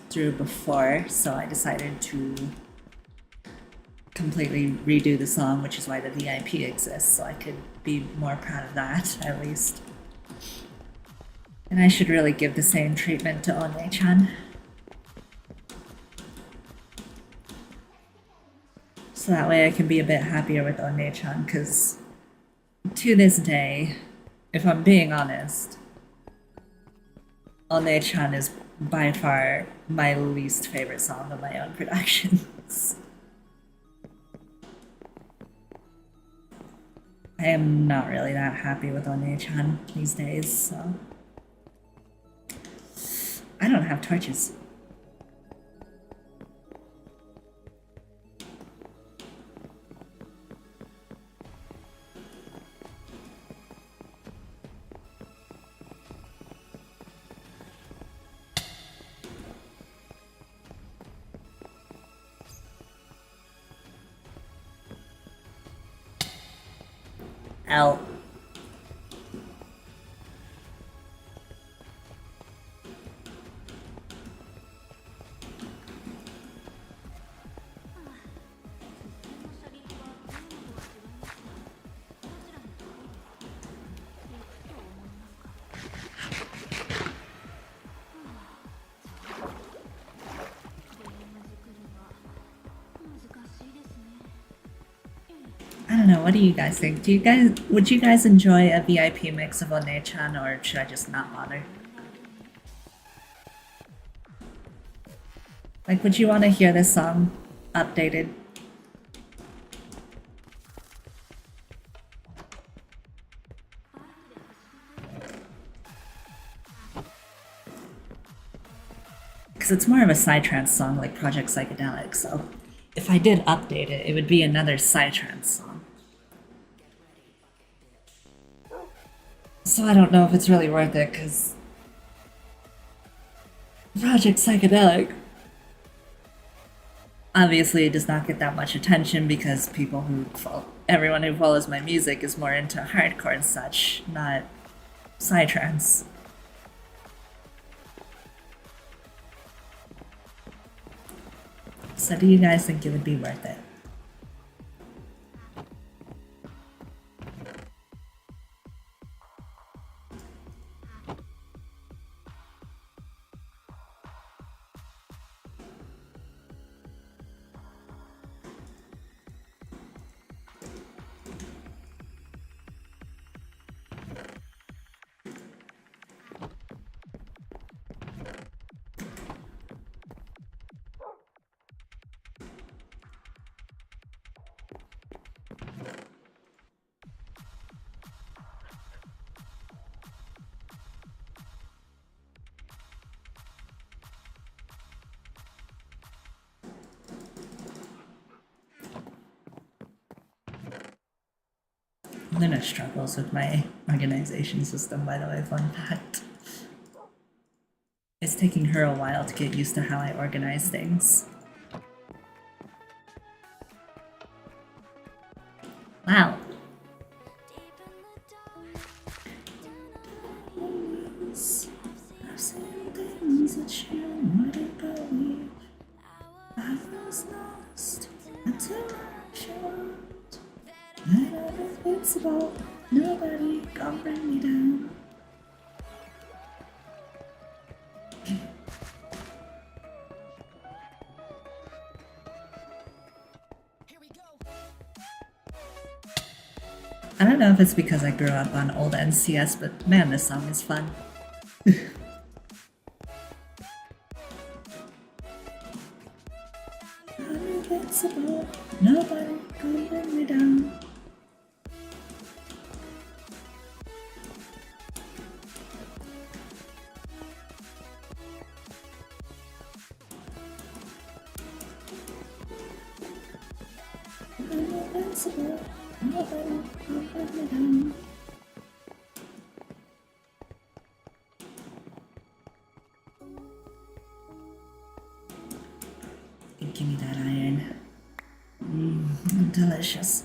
through before, so I decided to completely redo the song, which is why the VIP exists, so I could be more proud of that, at least. And I should really give the same treatment to Onye-chan. So that way I can be a bit happier with Onye-chan, because to this day, if I'm being honest, Onye-chan is by far my least favorite song of my own productions. I am not really that happy with Onye-chan these days, so... I don't have torches. L. I don't know, what do you guys think? Would you guys enjoy a VIP mix of Onye-chan, or should I just not bother? Like, would you want to hear this song updated? Because it's more of a Psytrance song like Project Psychedelic, so if I did update it, it would be another Psytrance song. So I don't know if it's really worth it, because Project Psychedelic obviously does not get that much attention because everyone who follows my music is more into hardcore and such, not Psytrance. So do you guys think it would be worth it? Luna struggles with my organization system, by the way, fun fact. It's taking her a while to get used to how I organize things. Wow. I've seen things that you wouldn't believe. I was lost until I showed that I'm invincible. Nobody can bring me down. I don't know if it's because I grew up on old NCS, but man, this song is fun. I'm invincible, nobody can bring me down. I'm invincible, nobody can bring me down. Give me that iron. Delicious.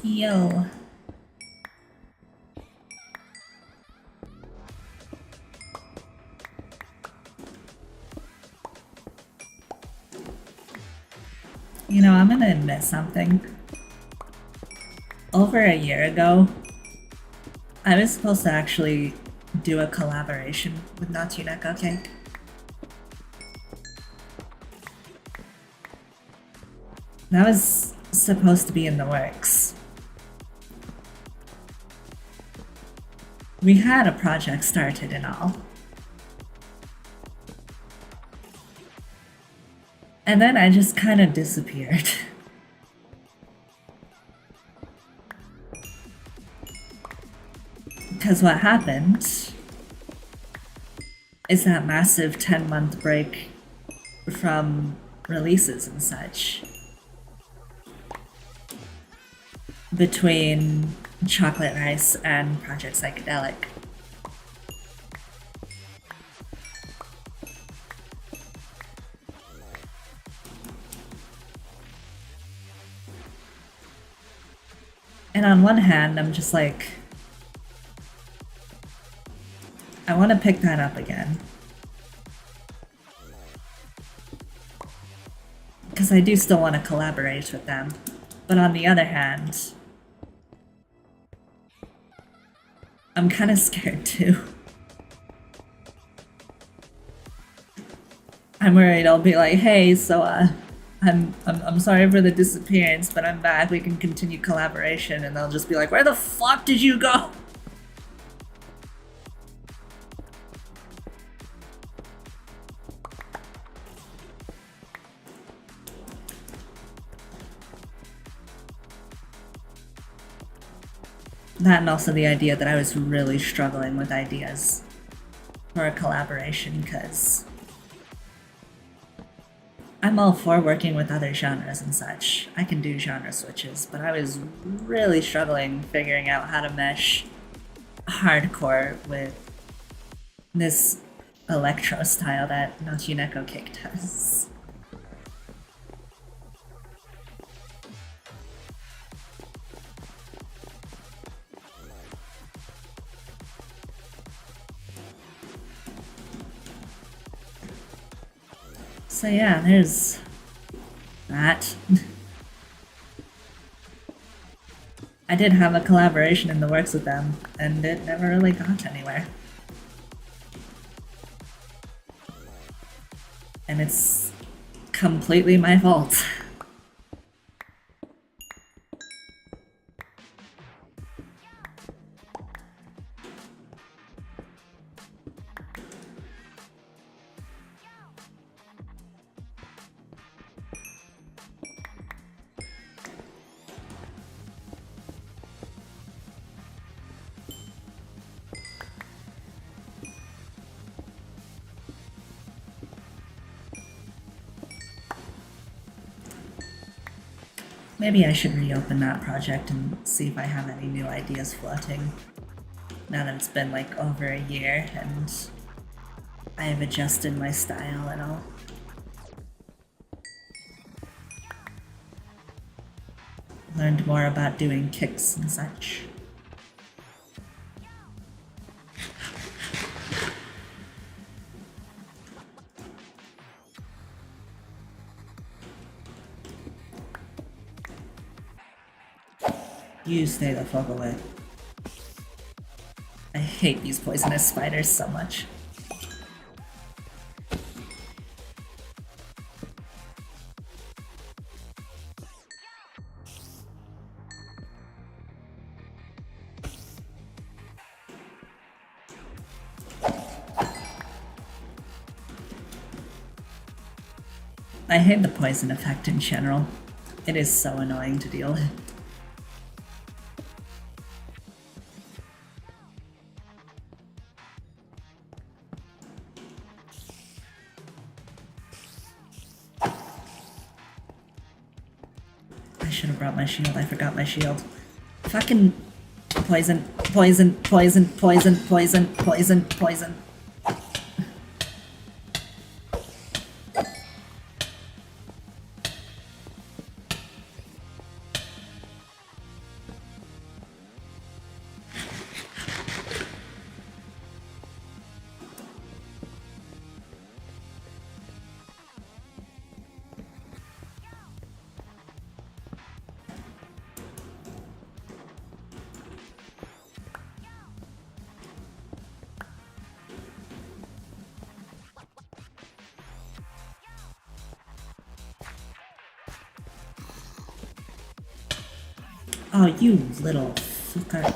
Yo. You know, I'm gonna admit something. Over a year ago, I was supposed to actually do a collaboration with Natuna Cupcake. That was supposed to be in the works. We had a project started and all. And then I just kind of disappeared. Because what happened is that massive 10-month break from releases and such between Chocolate Rice and Project Psychedelic. And on one hand, I'm just like, I want to pick that up again. Because I do still want to collaborate with them. But on the other hand, I'm kind of scared too. I'm worried I'll be like, hey, so I'm sorry for the disappearance, but I'm back. We can continue collaboration, and they'll just be like, where the fuck did you go? That and also the idea that I was really struggling with ideas for a collaboration because I'm all for working with other genres and such. I can do genre switches, but I was really struggling figuring out how to mesh hardcore with this electro style that Nachineko Kick does. So yeah, there's that. I did have a collaboration in the works with them, and it never really got anywhere. And it's completely my fault. Maybe I should reopen that project and see if I have any new ideas floating. Now that it's been like over a year and I have adjusted my style and all. Learned more about doing kicks and such. You stay the fuck away. I hate these poisonous spiders so much. I hate the poison effect in general. It is so annoying to deal with. I should have brought my shield. I forgot my shield. Fucking poison, poison, poison, poison, poison, poison, poison. Oh, you little fucker.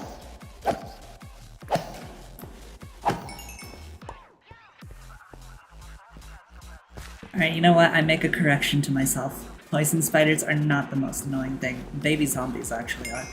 Alright, you know what? I make a correction to myself. Poison spiders are not the most annoying thing. Baby zombies actually are.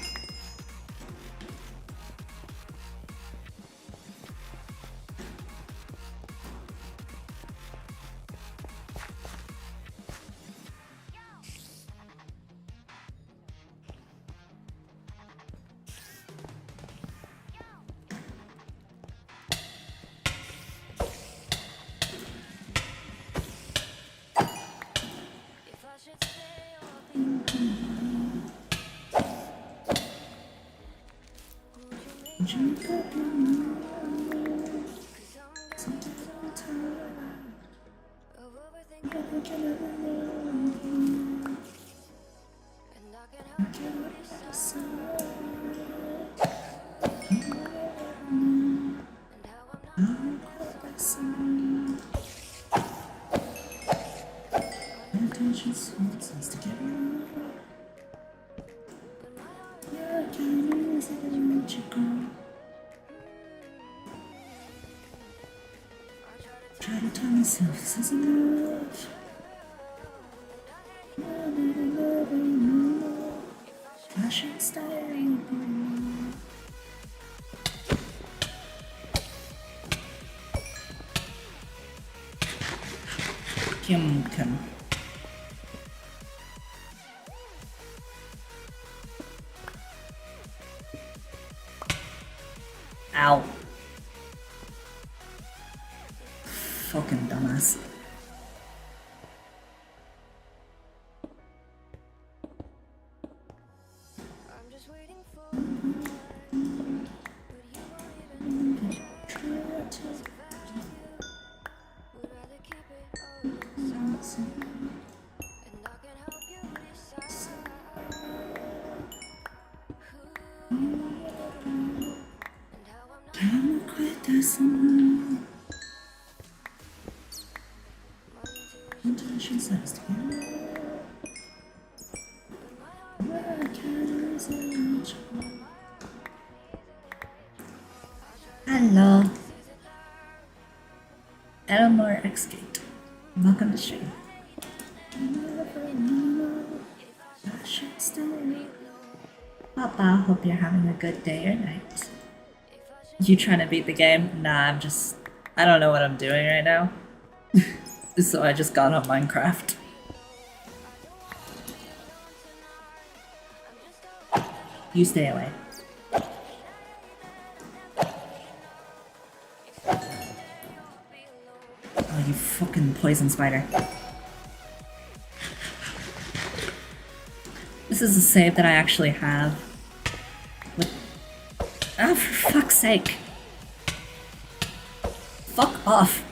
Try to tell myself this isn't enough. I should stay. Pumpkin. Ow. Fucking dumbass. I'm just waiting for more, but you won't even try. Would rather keep it all inside, and I can help you decide who and how I'm not I'm not quite that someone. my intuition. Intention says to you. Hello. Elmore X-Gate. Welcome to stream. Papa, hope you're having a good day or night. You trying to beat the game? Nah, I don't know what I'm doing right now. So I just got on Minecraft. You stay away. Oh, you fucking poison spider. This is a save that I actually have. With... Ah, for fuck's sake. Fuck off.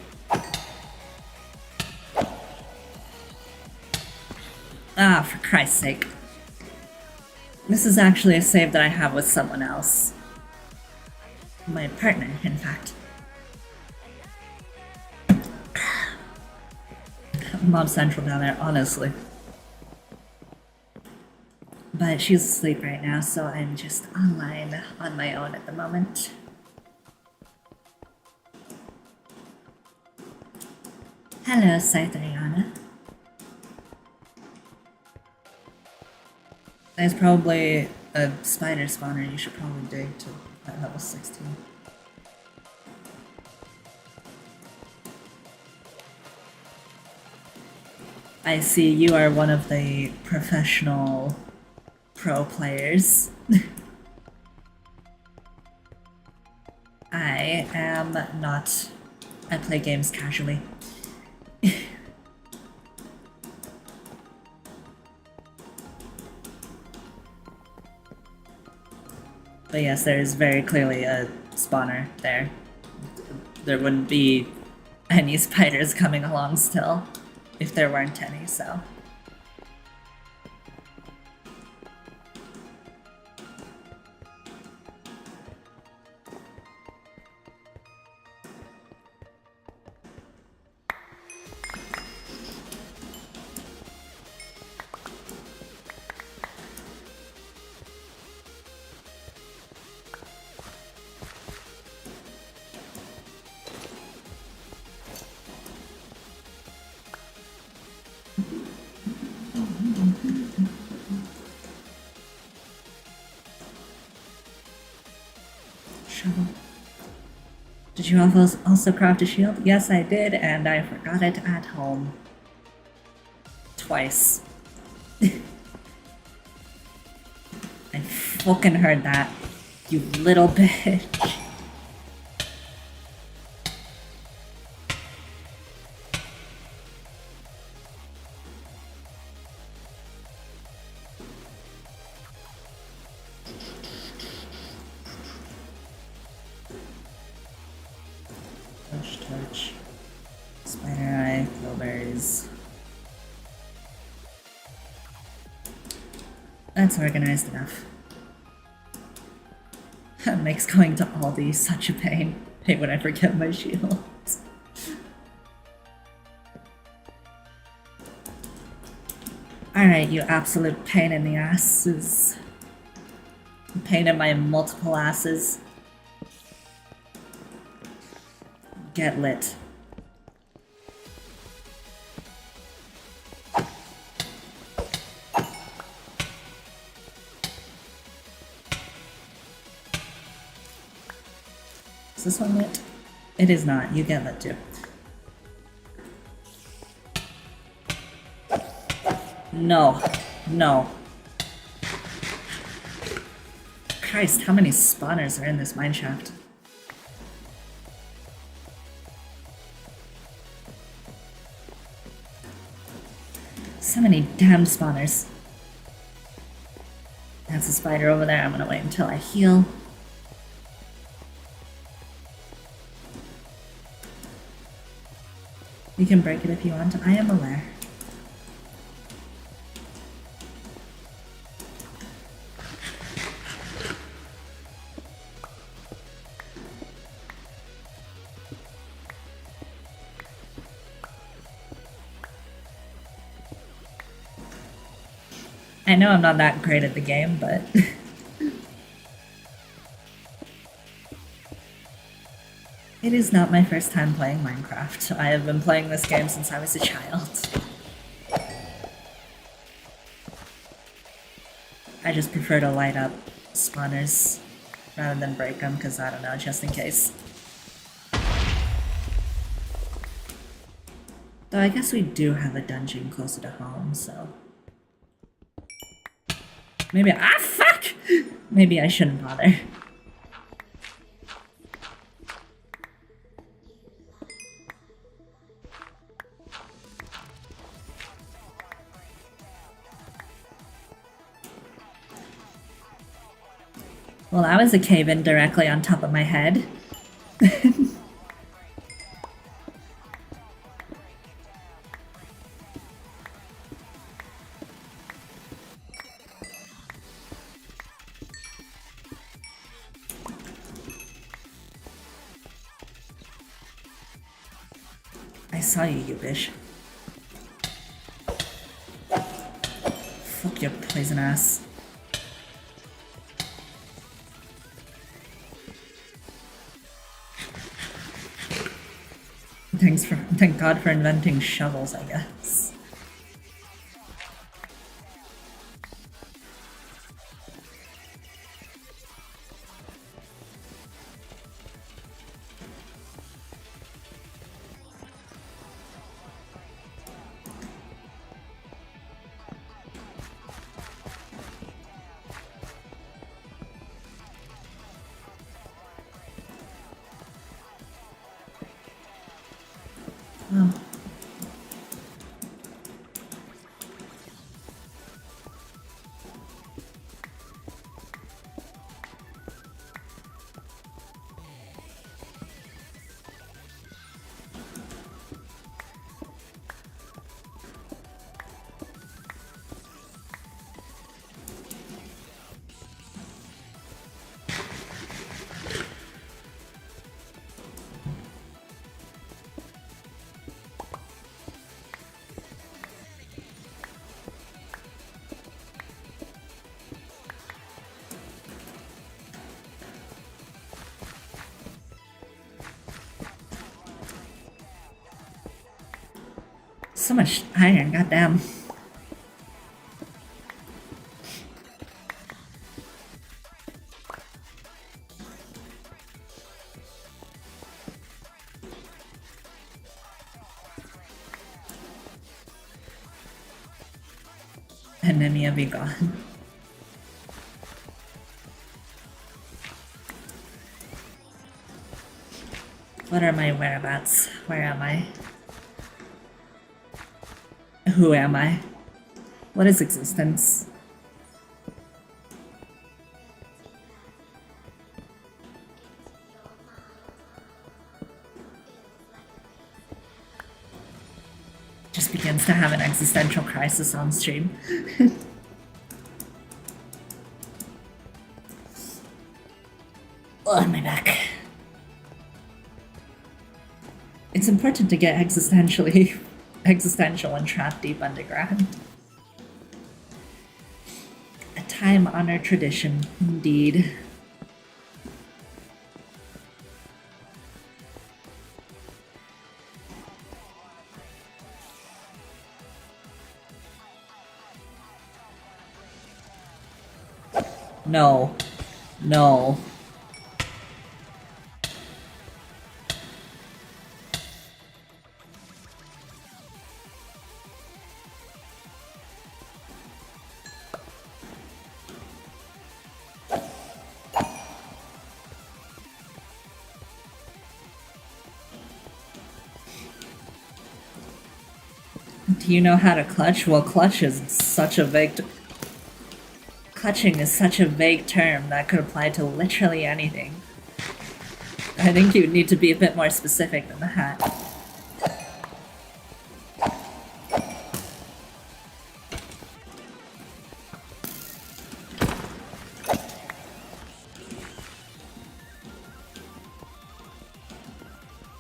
Ah, for Christ's sake. This is actually a save that I have with someone else. My partner, in fact. Mob Central down there, honestly. But she's asleep right now, so I'm just online on my own at the moment. Hello, Saitariana. There's probably a spider spawner you should probably dig to at level 16. I see you are one of the professional pro players. I am not. I play games casually. But yes, there is very clearly a spawner there. There wouldn't be any spiders coming along still if there weren't any, so. Shovel. Did you also craft a shield? Yes, I did, and I forgot it at home. Twice. I fucking heard that, you little bitch. Torch. Spider eye, blueberries. That's organized enough. That makes going to Aldi such a pain. Pain when I forget my shields. Alright, you absolute pain in the asses. Pain in my multiple asses. Get lit. Is this one lit? It is not. You get lit too. No. No. Christ, how many spawners are in this mineshaft? So many damn spawners. That's a spider over there. I'm gonna wait until I heal. You can break it if you want. I am aware. I know I'm not that great at the game, but it is not my first time playing Minecraft. I have been playing this game since I was a child. I just prefer to light up spawners rather than break them, because I don't know, just in case. Though I guess we do have a dungeon closer to home, so... Maybe- ah, fuck! Maybe I shouldn't bother. Well, that was a cave-in directly on top of my head. I saw you, you bitch. Fuck your poison ass. Thank God for inventing shovels, I guess. Oh. So much iron, goddamn. Anemia be gone. What are my whereabouts? Where am I? Who am I? What is existence? Just begins to have an existential crisis on stream. Oh, my back. It's important to get existential and trapped deep underground. A time-honored tradition, indeed. No. No. Do you know how to clutch? Well, clutch is such a vague. Clutching is such a vague term that could apply to literally anything. I think you need to be a bit more specific than that.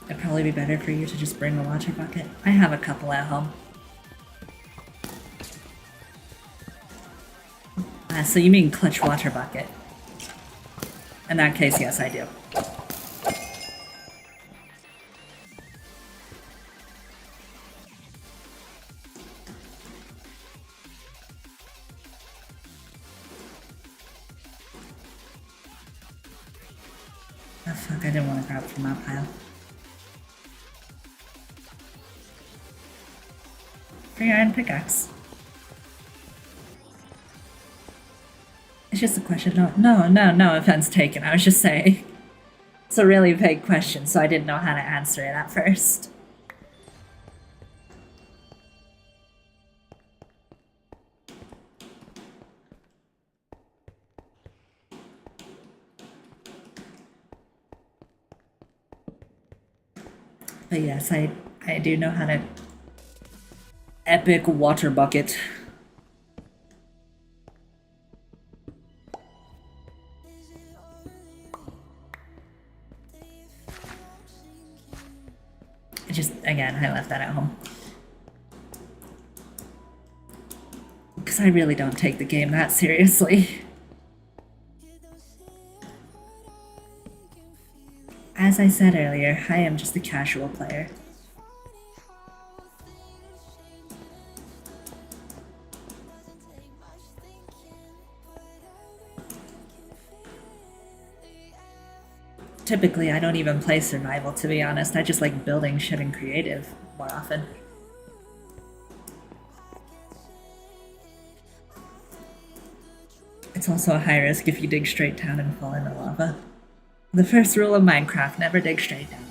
It'd probably be better for you to just bring a water bucket. I have a couple at home. So you mean clutch water bucket? In that case, yes, I do. Oh fuck, I didn't want to grab from that pile. Free iron pickaxe. It's just a question. No offense taken. I was just saying. It's a really vague question, so I didn't know how to answer it at first. But yes, I do know how to epic water bucket. Just, again, I left that at home. Because I really don't take the game that seriously. As I said earlier, I am just a casual player. Typically, I don't even play survival, to be honest. I just like building shit in creative more often. It's also a high risk if you dig straight down and fall into lava. The first rule of Minecraft, never dig straight down.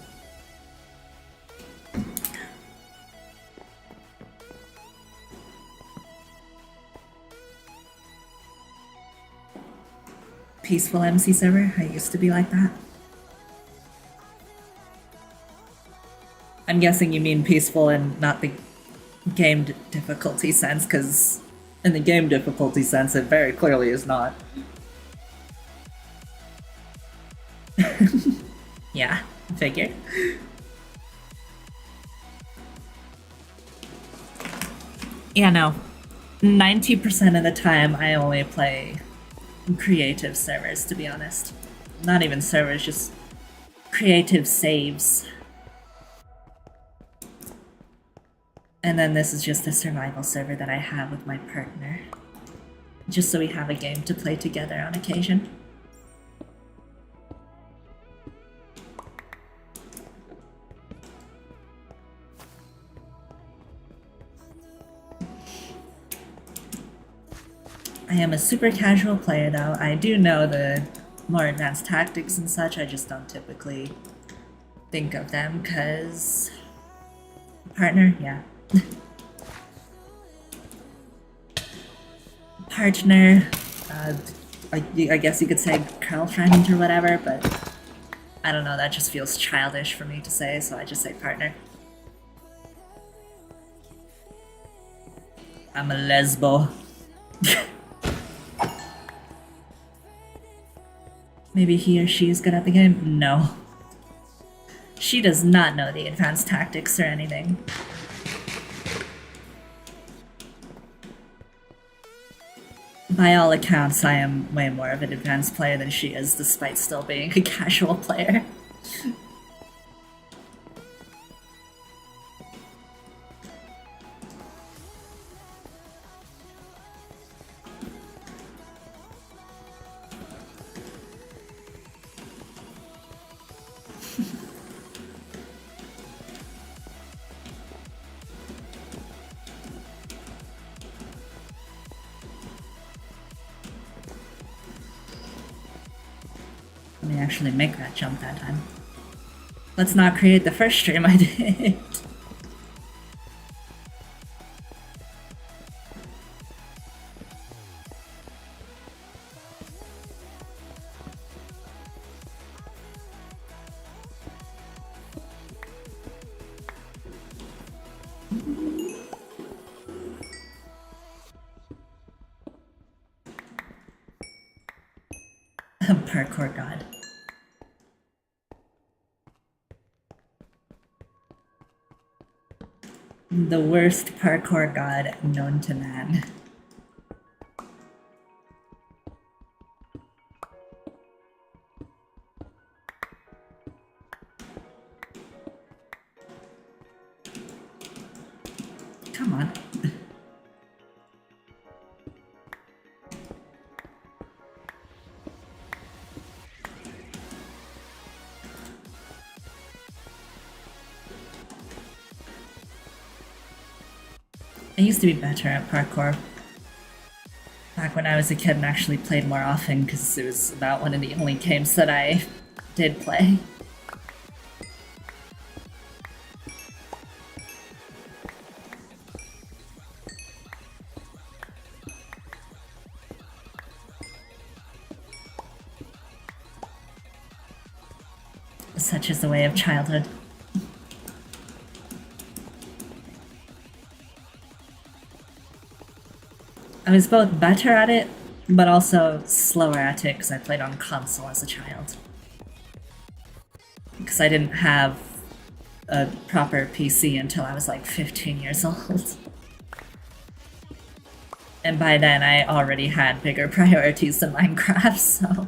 Peaceful MC server, I used to be like that. I'm guessing you mean peaceful and not the game difficulty sense, because in the game difficulty sense, it very clearly is not. Yeah, figure. Yeah, no. 90% of the time, I only play creative servers, to be honest. Not even servers, just creative saves. And then this is just a survival server that I have with my partner. Just so we have a game to play together on occasion. I am a super casual player though. I do know the more advanced tactics and such, I just don't typically think of them because... Partner? Yeah. Partner, I guess you could say girlfriend or whatever, but I don't know, that just feels childish for me to say, so I just say partner. I'm a lesbo. Maybe he or she is good at the game? No. She does not know the advanced tactics or anything. By all accounts, I am way more of an advanced player than she is, despite still being a casual player. Let me actually make that jump that time. Let's not create the first stream I did. parkour god. The worst parkour god known to man. Come on. I used to be better at parkour back when I was a kid and actually played more often because it was about one of the only games that I did play. Such is the way of childhood. I was both better at it, but also slower at it because I played on console as a child. Because I didn't have a proper PC until I was like 15 years old. And by then I already had bigger priorities than Minecraft, so...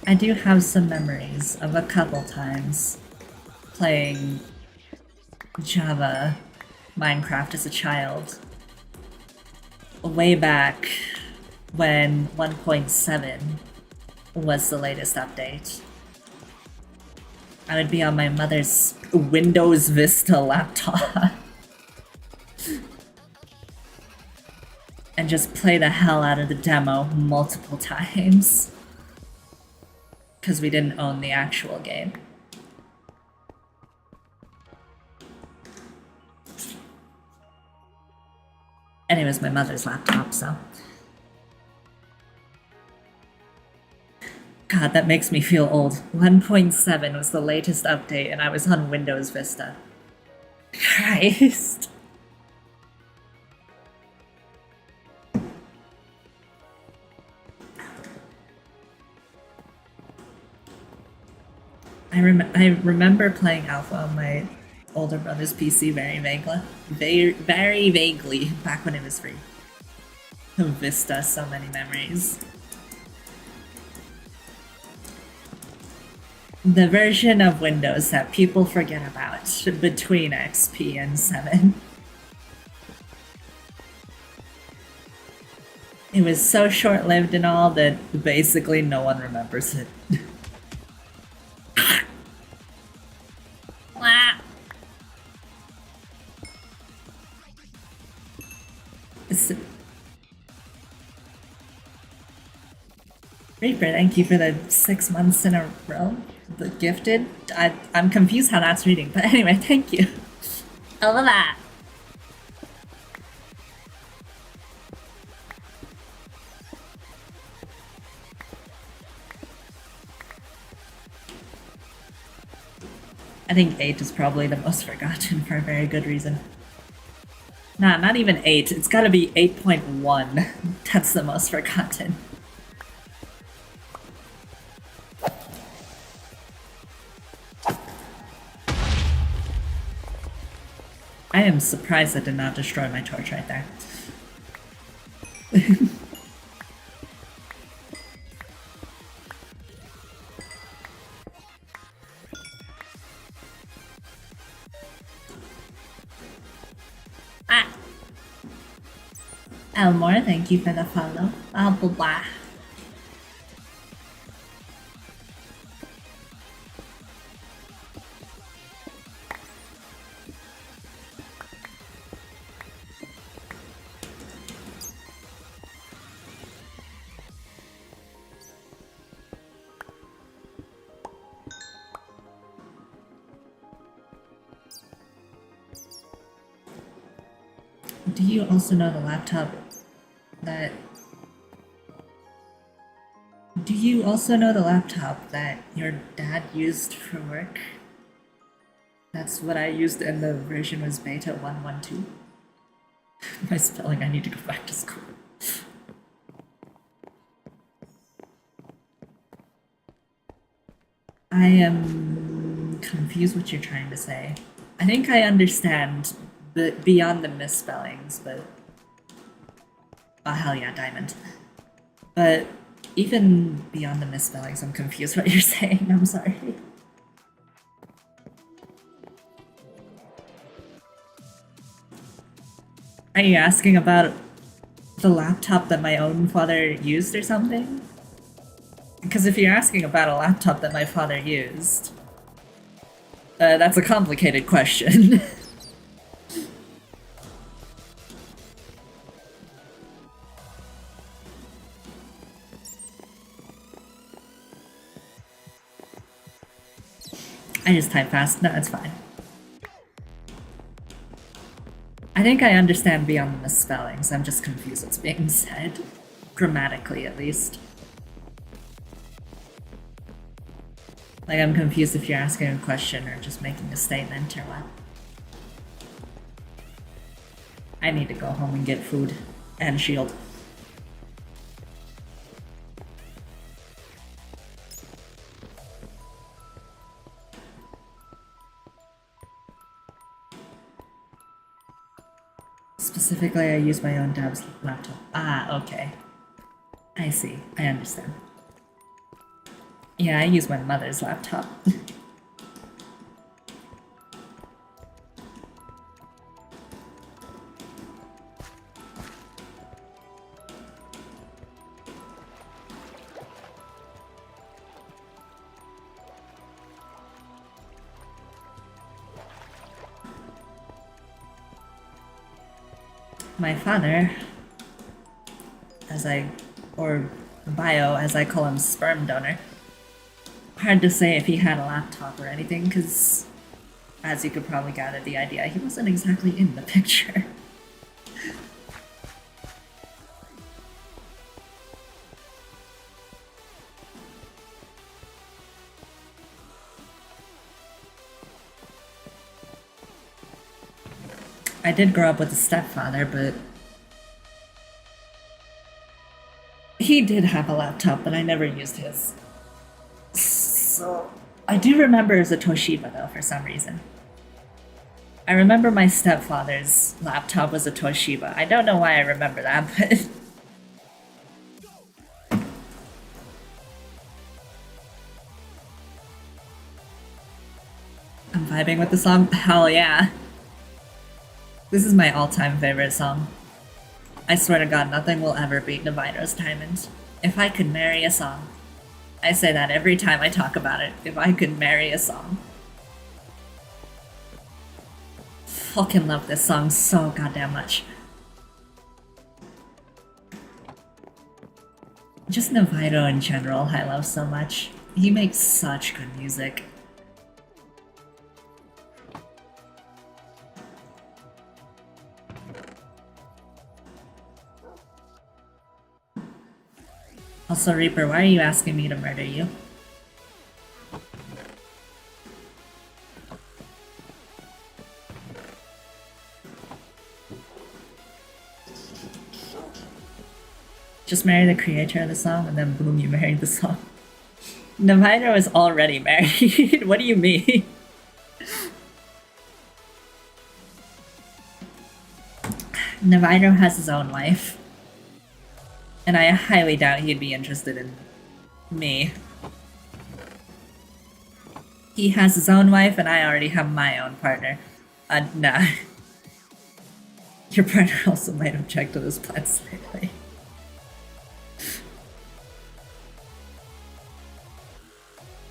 I do have some memories of a couple times playing Java Minecraft as a child. Way back when 1.7 was the latest update. I would be on my mother's Windows Vista laptop and just play the hell out of the demo multiple times. Because we didn't own the actual game. And it was my mother's laptop, so... God, that makes me feel old. 1.7 was the latest update and I was on Windows Vista. Christ. I remember playing Alpha on my older brother's PC very vaguely, back when it was free. Vista, so many memories. The version of Windows that people forget about between XP and 7. It was so short-lived and all that basically no one remembers it. Reaper, thank you for the 6 months in a row. The gifted. I'm confused how that's reading, but anyway, thank you. I love that. I think 8 is probably the most forgotten for a very good reason. Nah, not even 8. It's gotta be 8.1. That's the most forgotten. I am surprised I did not destroy my torch right there. Elmore, thank you for the follow. Blah blah blah. Do you also know the laptop that... Do you also know the laptop that your dad used for work? That's what I used and the version was beta 112. My spelling, I need to go back to school. I am confused what you're trying to say. I think I understand beyond the misspellings, but... Oh hell yeah, Diamond. But even beyond the misspellings, I'm confused what you're saying, I'm sorry. Are you asking about the laptop that my own father used or something? Because if you're asking about a laptop that my father used, that's a complicated question. I just type fast. No, it's fine. I think I understand beyond the misspellings. I'm just confused what's being said. Grammatically, at least. Like, I'm confused if you're asking a question or just making a statement or what. I need to go home and get food and shield. Specifically, I use my own dad's laptop. Ah, okay. I see. I understand. Yeah, I use my mother's laptop. My father, or bio, as I call him, sperm donor. Hard to say if he had a laptop or anything, because, as you could probably gather the idea, he wasn't exactly in the picture. I did grow up with a stepfather, but he did have a laptop, but I never used his. So, I do remember it was a Toshiba though, for some reason. I remember my stepfather's laptop was a Toshiba. I don't know why I remember that, but... I'm vibing with the song? Hell yeah. This is my all-time favorite song. I swear to God, nothing will ever beat Divido's Diamond. If I could marry a song. I say that every time I talk about it. If I could marry a song. Fucking love this song so goddamn much. Just Divido in general, I love so much. He makes such good music. Also, Reaper, why are you asking me to murder you? Just marry the creator of the song and then boom, you married the song. Divido is already married. What do you mean? Divido has his own life. And I highly doubt he'd be interested in me. He has his own wife and I already have my own partner. Nah. Your partner also might object to this plan slightly.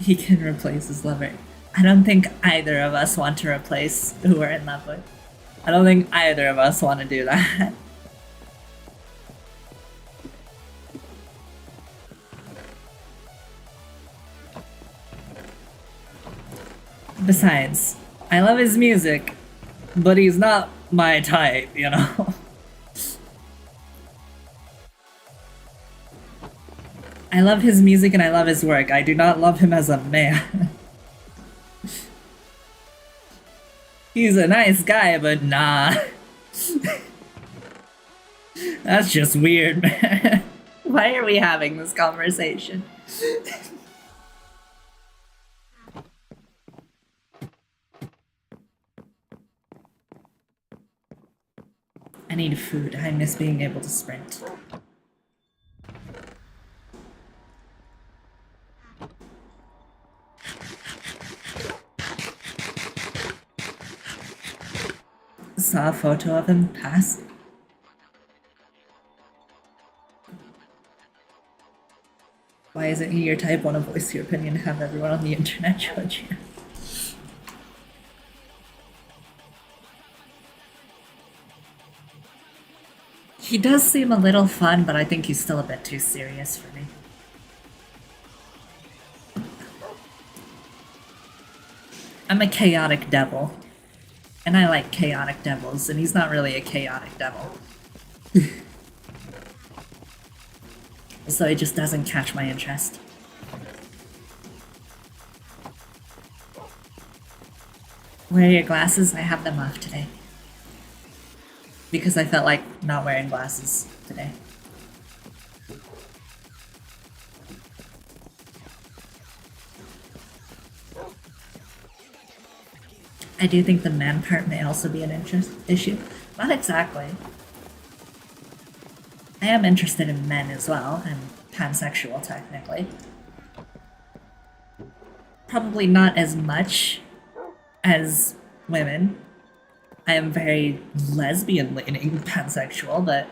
He can replace his lover. I don't think either of us want to replace who we're in love with. I don't think either of us want to do that. Besides, I love his music, but he's not my type, you know? I love his music and I love his work. I do not love him as a man. He's a nice guy, but nah. That's just weird, man. Why are we having this conversation? I need food. I miss being able to sprint. Saw a photo of him pass. Why isn't he your type? Want to voice your opinion? Have everyone on the internet judge you. He does seem a little fun, but I think he's still a bit too serious for me. I'm a chaotic devil. And I like chaotic devils, and he's not really a chaotic devil. So it just doesn't catch my interest. Where are your glasses? I have them off today. Because I felt like not wearing glasses today. I do think the man part may also be an issue. Not exactly. I am interested in men as well. I'm pansexual, technically. Probably not as much as women. I am very lesbian-leaning pansexual, but...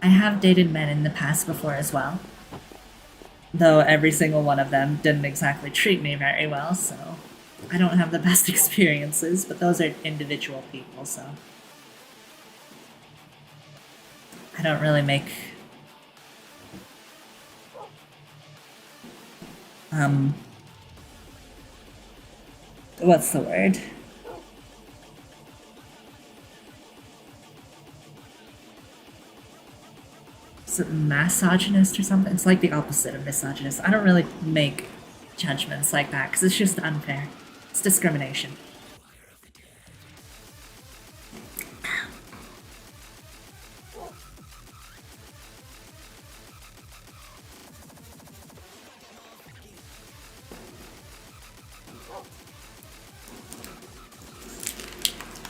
I have dated men in the past before as well. Though every single one of them didn't exactly treat me very well, so I don't have the best experiences, but those are individual people, so I don't really make what's the word? Is it misogynist or something? It's like the opposite of misogynist. I don't really make judgments like that because it's just unfair. It's discrimination.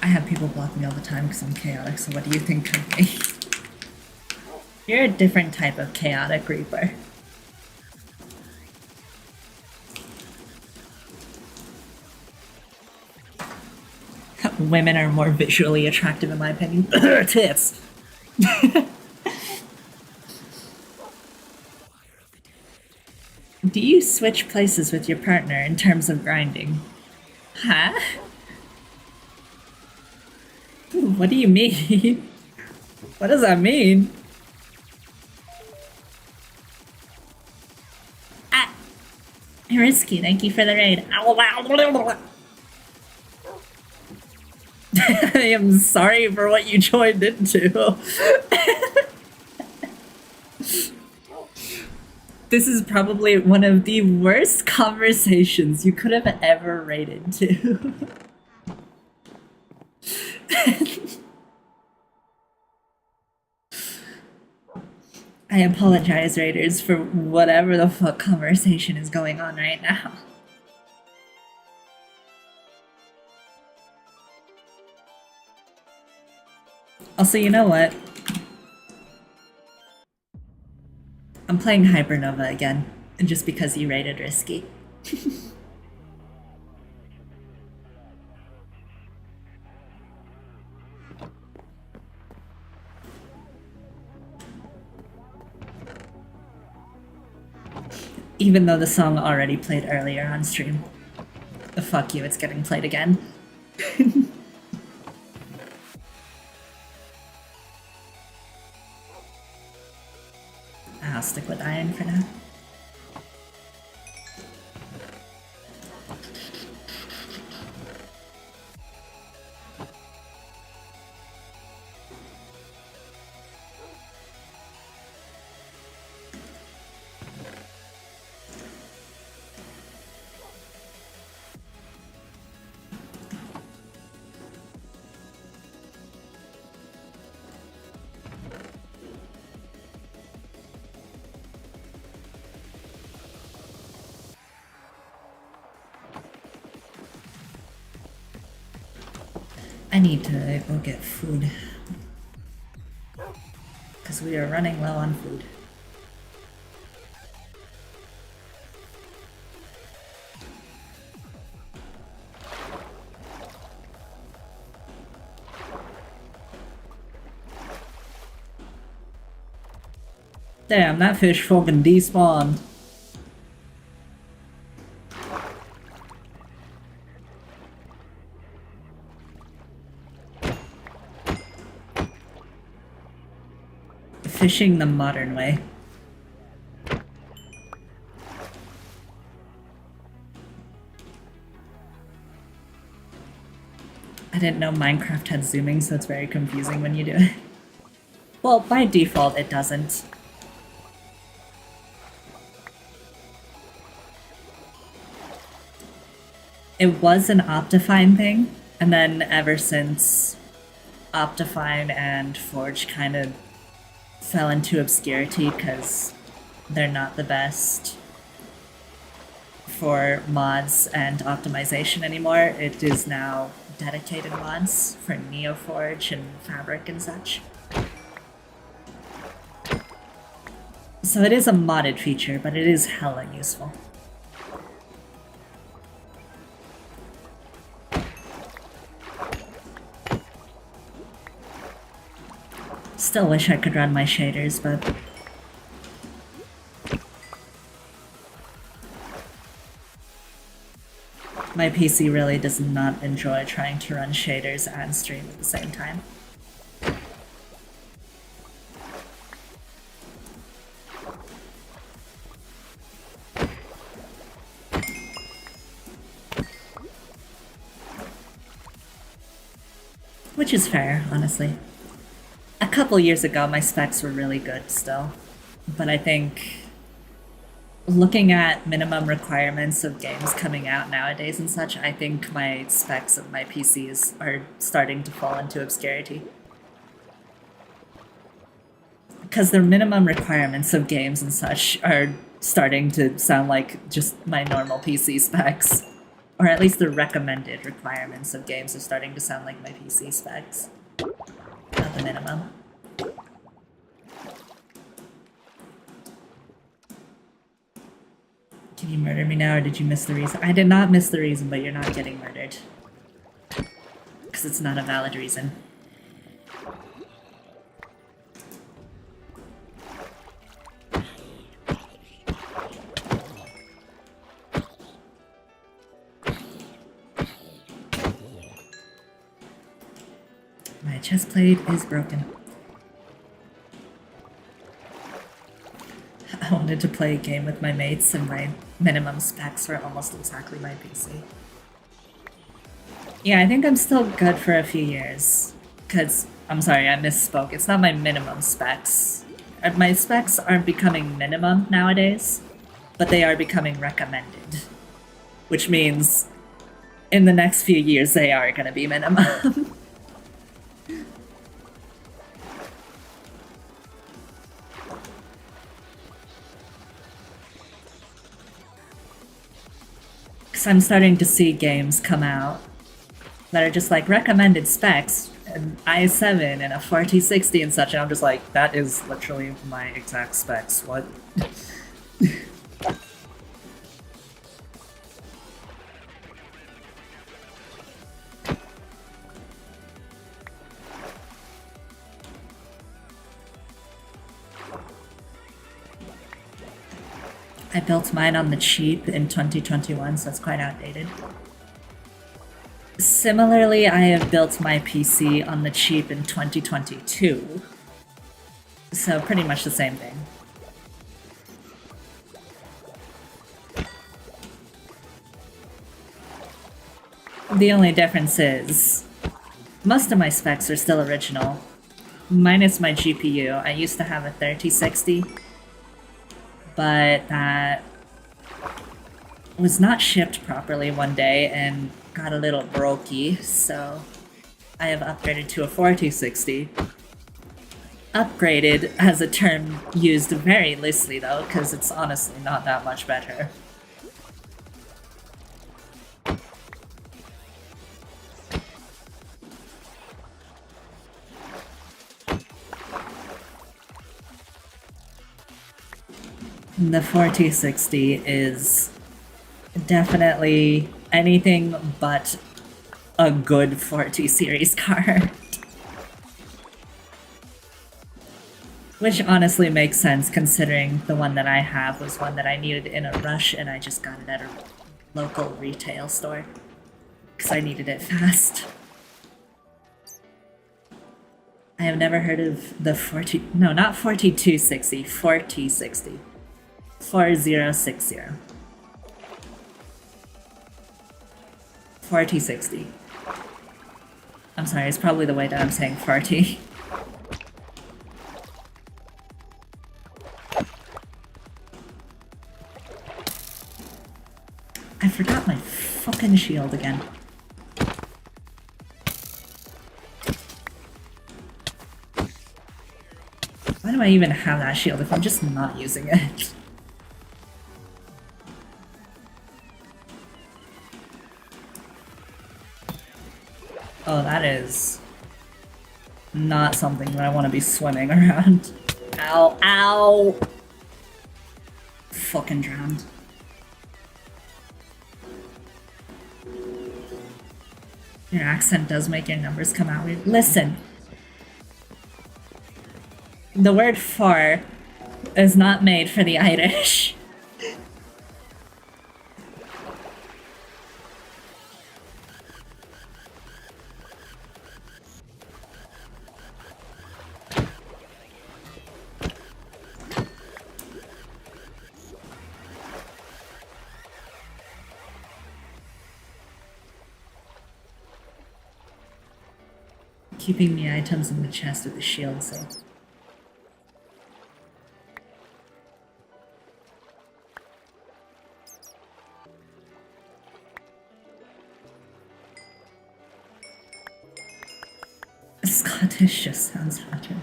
I have people block me all the time because I'm chaotic, so what do you think of me? You're a different type of chaotic reaper. Women are more visually attractive in my opinion. Tits! Do you switch places with your partner in terms of grinding? Huh? What do you mean? What does that mean? Ah! Risky, thank you for the raid. I am sorry for what you joined into. This is probably one of the worst conversations you could have ever raided to. I apologize, Raiders, for whatever the fuck conversation is going on right now. Also, you know what? I'm playing Hypernova again, and just because you rated Risky. Even though the song already played earlier on stream. Fuck you, it's getting played again. I'll stick with Iron for now. I need to go get food. Because we are running low on food. Damn, that fish fucking despawned. Fishing the modern way. I didn't know Minecraft had zooming, so it's very confusing when you do it. Well, by default, it doesn't. It was an Optifine thing, and then ever since Optifine and Forge kind of fell into obscurity because they're not the best for mods and optimization anymore, it is now dedicated mods for NeoForge and Fabric and such. So it is a modded feature, but it is hella useful. Still wish I could run my shaders, but my PC really does not enjoy trying to run shaders and stream at the same time. Which is fair, honestly. A couple years ago, my specs were really good still, but I think looking at minimum requirements of games coming out nowadays and such, I think my specs of my PCs are starting to fall into obscurity. Because the minimum requirements of games and such are starting to sound like just my normal PC specs. Or at least the recommended requirements of games are starting to sound like my PC specs. Not the minimum. Can you murder me now, or did you miss the reason? I did not miss the reason, but you're not getting murdered. Because it's not a valid reason. My chest plate is broken. I wanted to play a game with my mates, and my minimum specs were almost exactly my PC. Yeah, I think I'm still good for a few years. Because, I'm sorry, I misspoke. It's not my minimum specs. My specs aren't becoming minimum nowadays, but they are becoming recommended. Which means, in the next few years, they are gonna be minimum. I'm starting to see games come out that are just like recommended specs, an i7 and a 4060 and such, and I'm just like, that is literally my exact specs, what? I built mine on the cheap in 2021, so it's quite outdated. Similarly, I have built my PC on the cheap in 2022. So pretty much the same thing. The only difference is, most of my specs are still original, minus my GPU. I used to have a 3060. But that was not shipped properly one day and got a little brokey, so I have upgraded to a 4060. Upgraded as a term used very loosely though, because it's honestly not that much better. The 4060 is definitely anything but a good 40 series card. Which honestly makes sense considering the one that I have was one that I needed in a rush and I just got it at a local retail store. Because I needed it fast. I have never heard of the 40... No, not 4260. 4060. 4060. 4060. I'm sorry, it's probably the way that I'm saying 40. I forgot my fucking shield again. Why do I even have that shield if I'm just not using it? Oh, that is not something that I want to be swimming around. Ow, ow! Fucking drowned. Your accent does make your numbers come out weird. Listen. The word for is not made for the Irish. Keeping the items in the chest with the shield safe. Scottish just sounds better.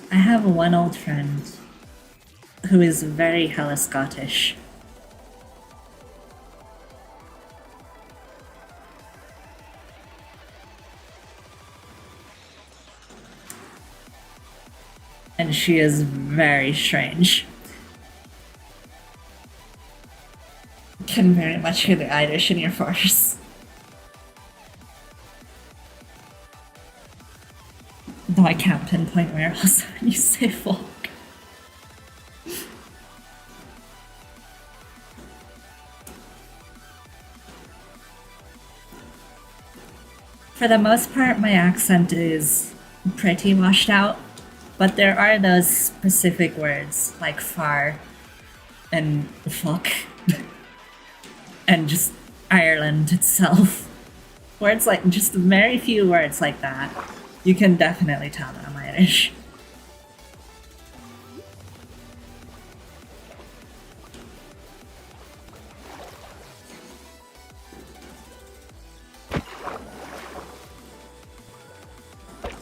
I have one old friend who is very hella Scottish. And she is very strange. Can very much hear the Irish in your voice. Though I can't pinpoint where else when you say folk. For the most part, my accent is pretty washed out, but there are those specific words like far and fuck and just Ireland itself. Words like just very few words like that. You can definitely tell that I'm Irish.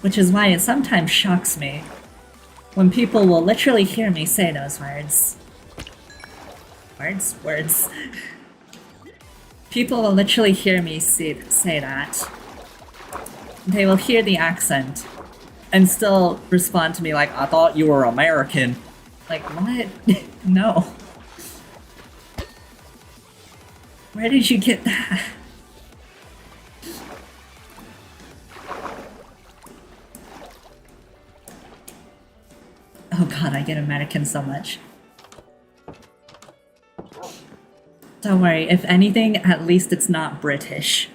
Which is why it sometimes shocks me when people will literally hear me say those words. Words. People will literally hear me say that. They will hear the accent and still respond to me like, I thought you were American. Like, what? No. Where did you get that? Oh god, I get American so much. Don't worry, if anything, at least it's not British.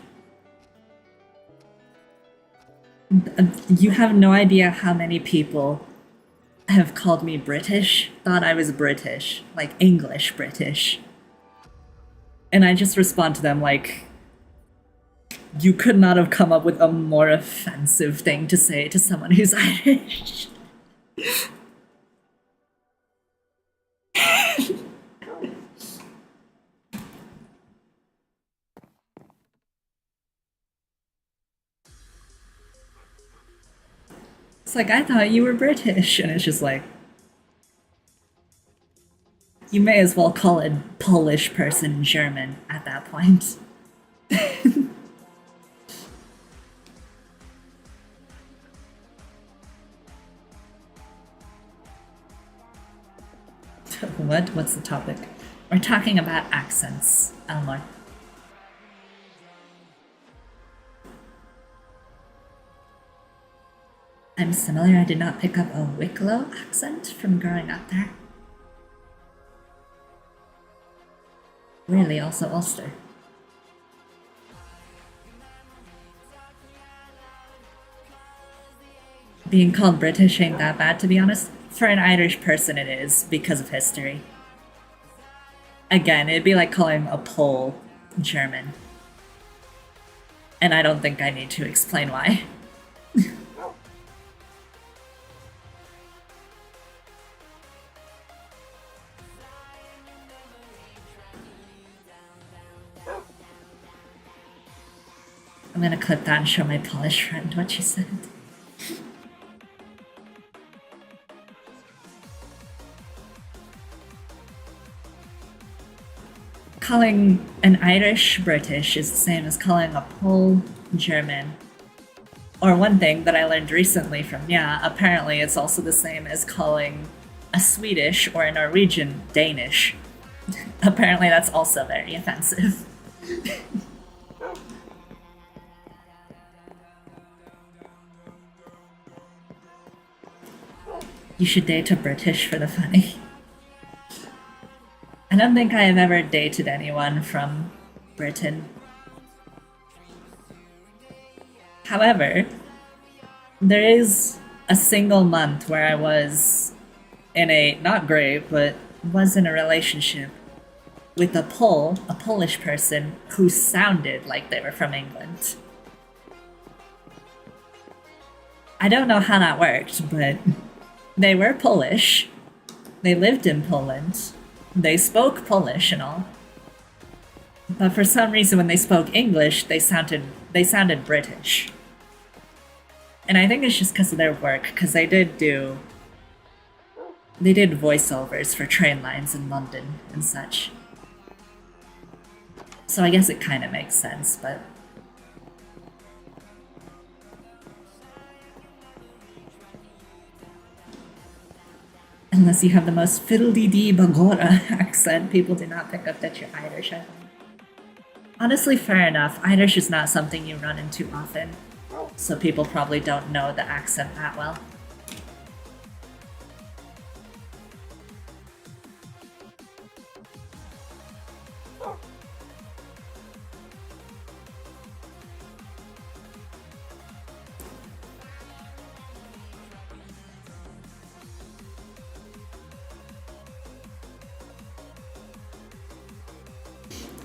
You have no idea how many people have called me British, thought I was British, like English British. And I just respond to them like, you could not have come up with a more offensive thing to say to someone who's Irish. It's like, I thought you were British. And it's just like, You may as well call a Polish person German at that point. What? What's the topic? We're talking about accents, Elmore. I'm similar. I did not pick up a Wicklow accent from growing up there. Really, also Ulster. Being called British ain't that bad, to be honest. For an Irish person, it is, because of history. Again, it'd be like calling a Pole German. And I don't think I need to explain why. I'm gonna clip that and show my Polish friend what she said. Calling an Irish British is the same as calling a Pole German. Or one thing that I learned recently from apparently it's also the same as calling a Swedish or a Norwegian Danish. Apparently that's also very offensive. You should date a British for the funny. I don't think I have ever dated anyone from Britain. However, there is a single month where I was in a, not great, but was in a relationship with a Polish person who sounded like they were from England. I don't know how that worked, but they were Polish. They lived in Poland. They spoke Polish and all. But for some reason when they spoke English, they sounded British. And I think it's just because of their work, because they did voiceovers for train lines in London and such. So I guess it kind of makes sense, but unless you have the most fiddle-dee-dee Bagora accent, people do not pick up that you're Irish, I think. Honestly, fair enough. Irish is not something you run into often, so people probably don't know the accent that well.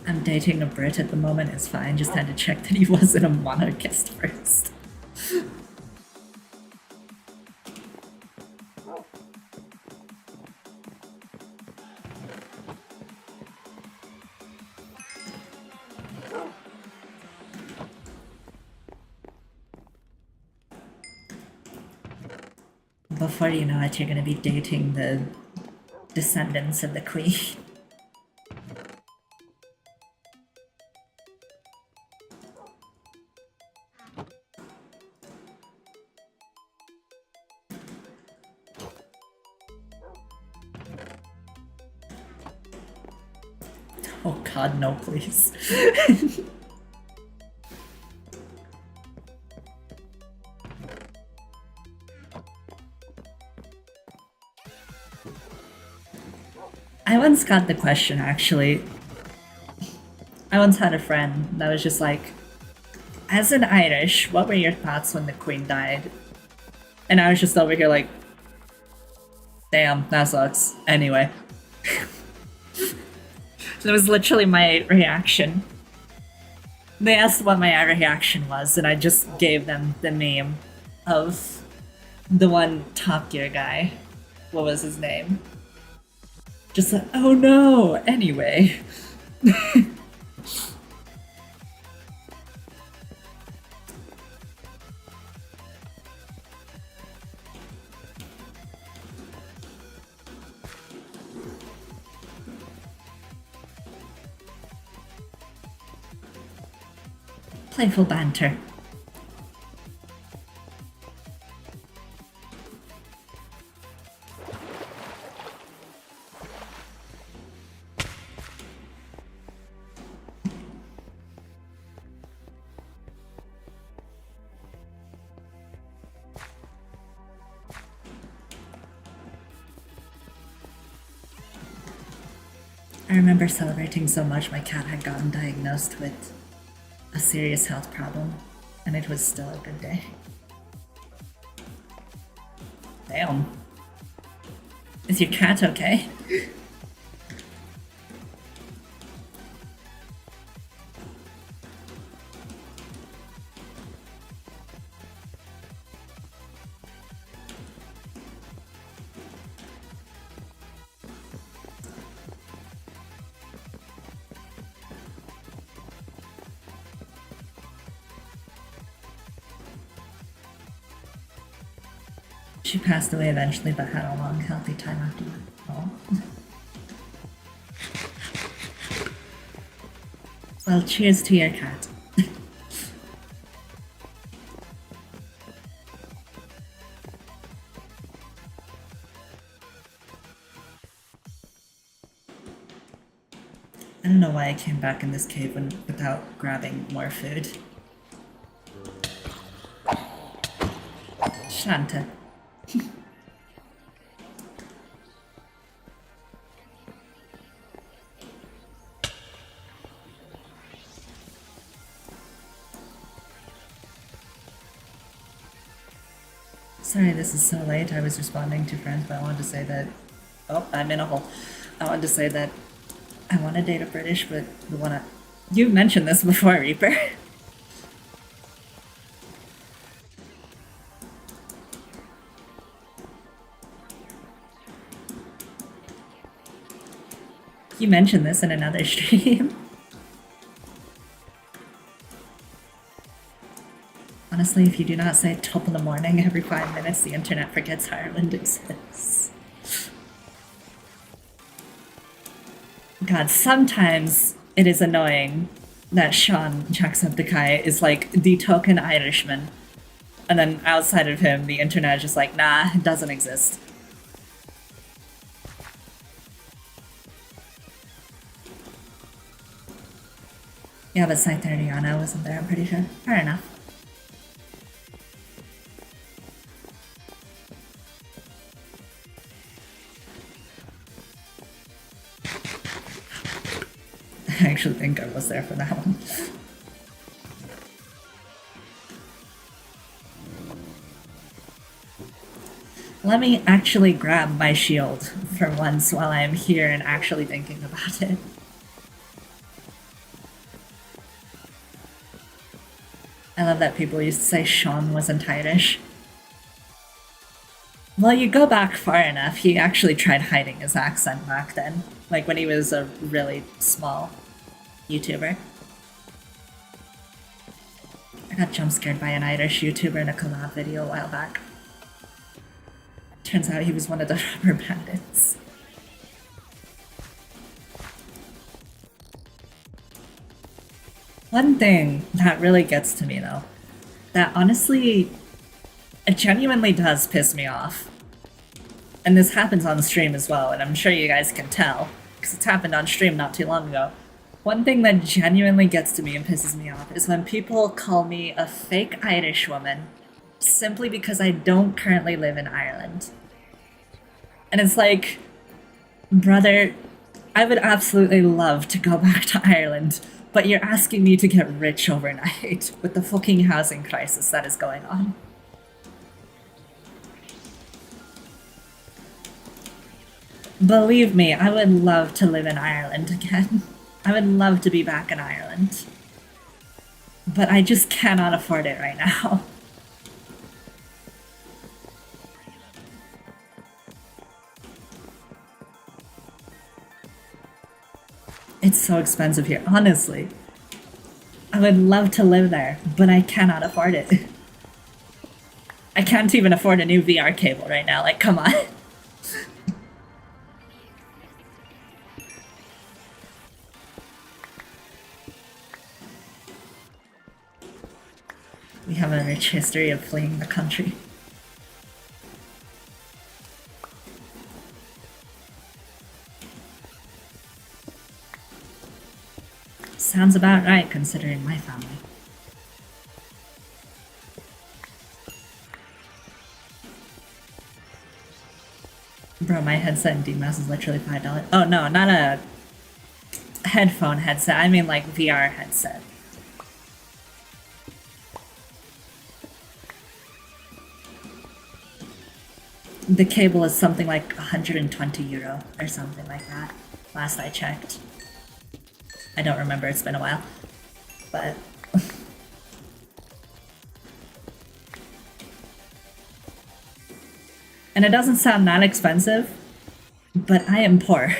I'm dating a Brit at the moment, it's fine. Just had to check that he wasn't a monarchist first. Before you know it, you're gonna be dating the descendants of the Queen. Oh god, no, please. I once got the question, actually. I once had a friend that was just like, as an Irish, what were your thoughts when the Queen died? And I was just over here like, damn, that sucks. Anyway. That was literally my reaction. They asked what my reaction was, and I just gave them the meme of the one Top Gear guy. What was his name? Just like, oh no! Anyway. Playful banter. I remember celebrating so much my cat had gotten diagnosed with a serious health problem, and it was still a good day. Damn. Is your cat okay? She passed away eventually, but had a long, healthy time afterward. Oh. Well, cheers to your cat. I don't know why I came back in this cave without grabbing more food. Shanta. Sorry this is so late. I was responding to friends, but I wanted to say that... Oh, I'm in a hole. I wanted to say that I want to date a British, but the one You've mentioned this before, Reaper. You mentioned this in another stream. Honestly, if you do not say top of the morning every 5 minutes, the internet forgets Ireland exists. God, sometimes it is annoying that Sean Jacksepticeye is like the token Irishman. And then outside of him, the internet is just like, nah, it doesn't exist. Yeah, but Scytheriana wasn't there, I'm pretty sure. Fair enough. I actually think I was there for that one. Let me actually grab my shield for once while I am here and actually thinking about it. I love that people used to say Sean wasn't Irish. Well, you go back far enough, he actually tried hiding his accent back then. Like when he was a really small YouTuber. I got jump scared by an Irish YouTuber in a collab video a while back. Turns out he was one of the rubber bandits. One thing that really gets to me though, that honestly, it genuinely does piss me off. And this happens on stream as well, and I'm sure you guys can tell, because it's happened on stream not too long ago. One thing that genuinely gets to me and pisses me off is when people call me a fake Irish woman simply because I don't currently live in Ireland. And it's like, brother, I would absolutely love to go back to Ireland, but you're asking me to get rich overnight with the fucking housing crisis that is going on. Believe me, I would love to live in Ireland again. I would love to be back in Ireland. But I just cannot afford it right now. It's so expensive here, honestly. I would love to live there, but I cannot afford it. I can't even afford a new VR cable right now, like, come on. have a rich history of fleeing the country. Sounds about right, considering my family. Bro, my headset in DMS is literally $5. Oh no, not a headphone headset. I mean like VR headset. The cable is something like €120 or something like that. Last I checked. I don't remember, it's been a while. But and it doesn't sound that expensive, but I am poor.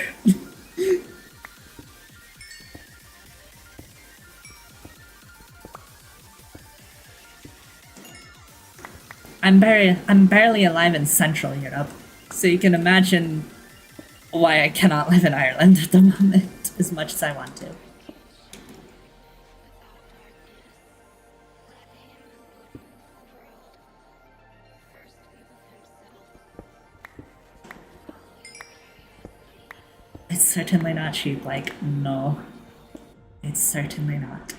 I'm barely alive in Central Europe, so you can imagine why I cannot live in Ireland at the moment as much as I want to. It's certainly not cheap, like, no. It's certainly not.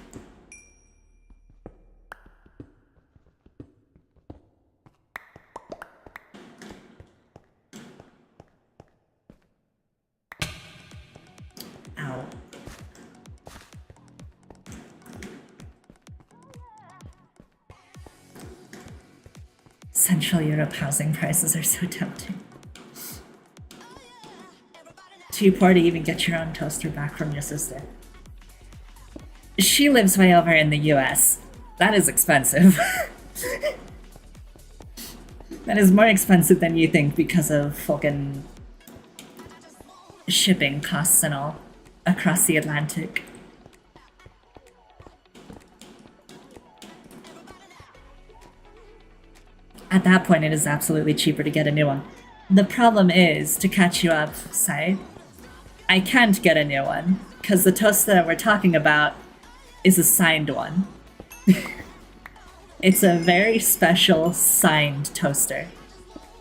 Ow. Central Europe housing prices are so tempting. Too poor to even get your own toaster back from your sister. She lives way over in the US. That is expensive. That is more expensive than you think because of fucking shipping costs and all across the Atlantic. At that point, it is absolutely cheaper to get a new one. The problem is, to catch you up, Sai, I can't get a new one, because the toaster that we're talking about is a signed one. It's a very special signed toaster.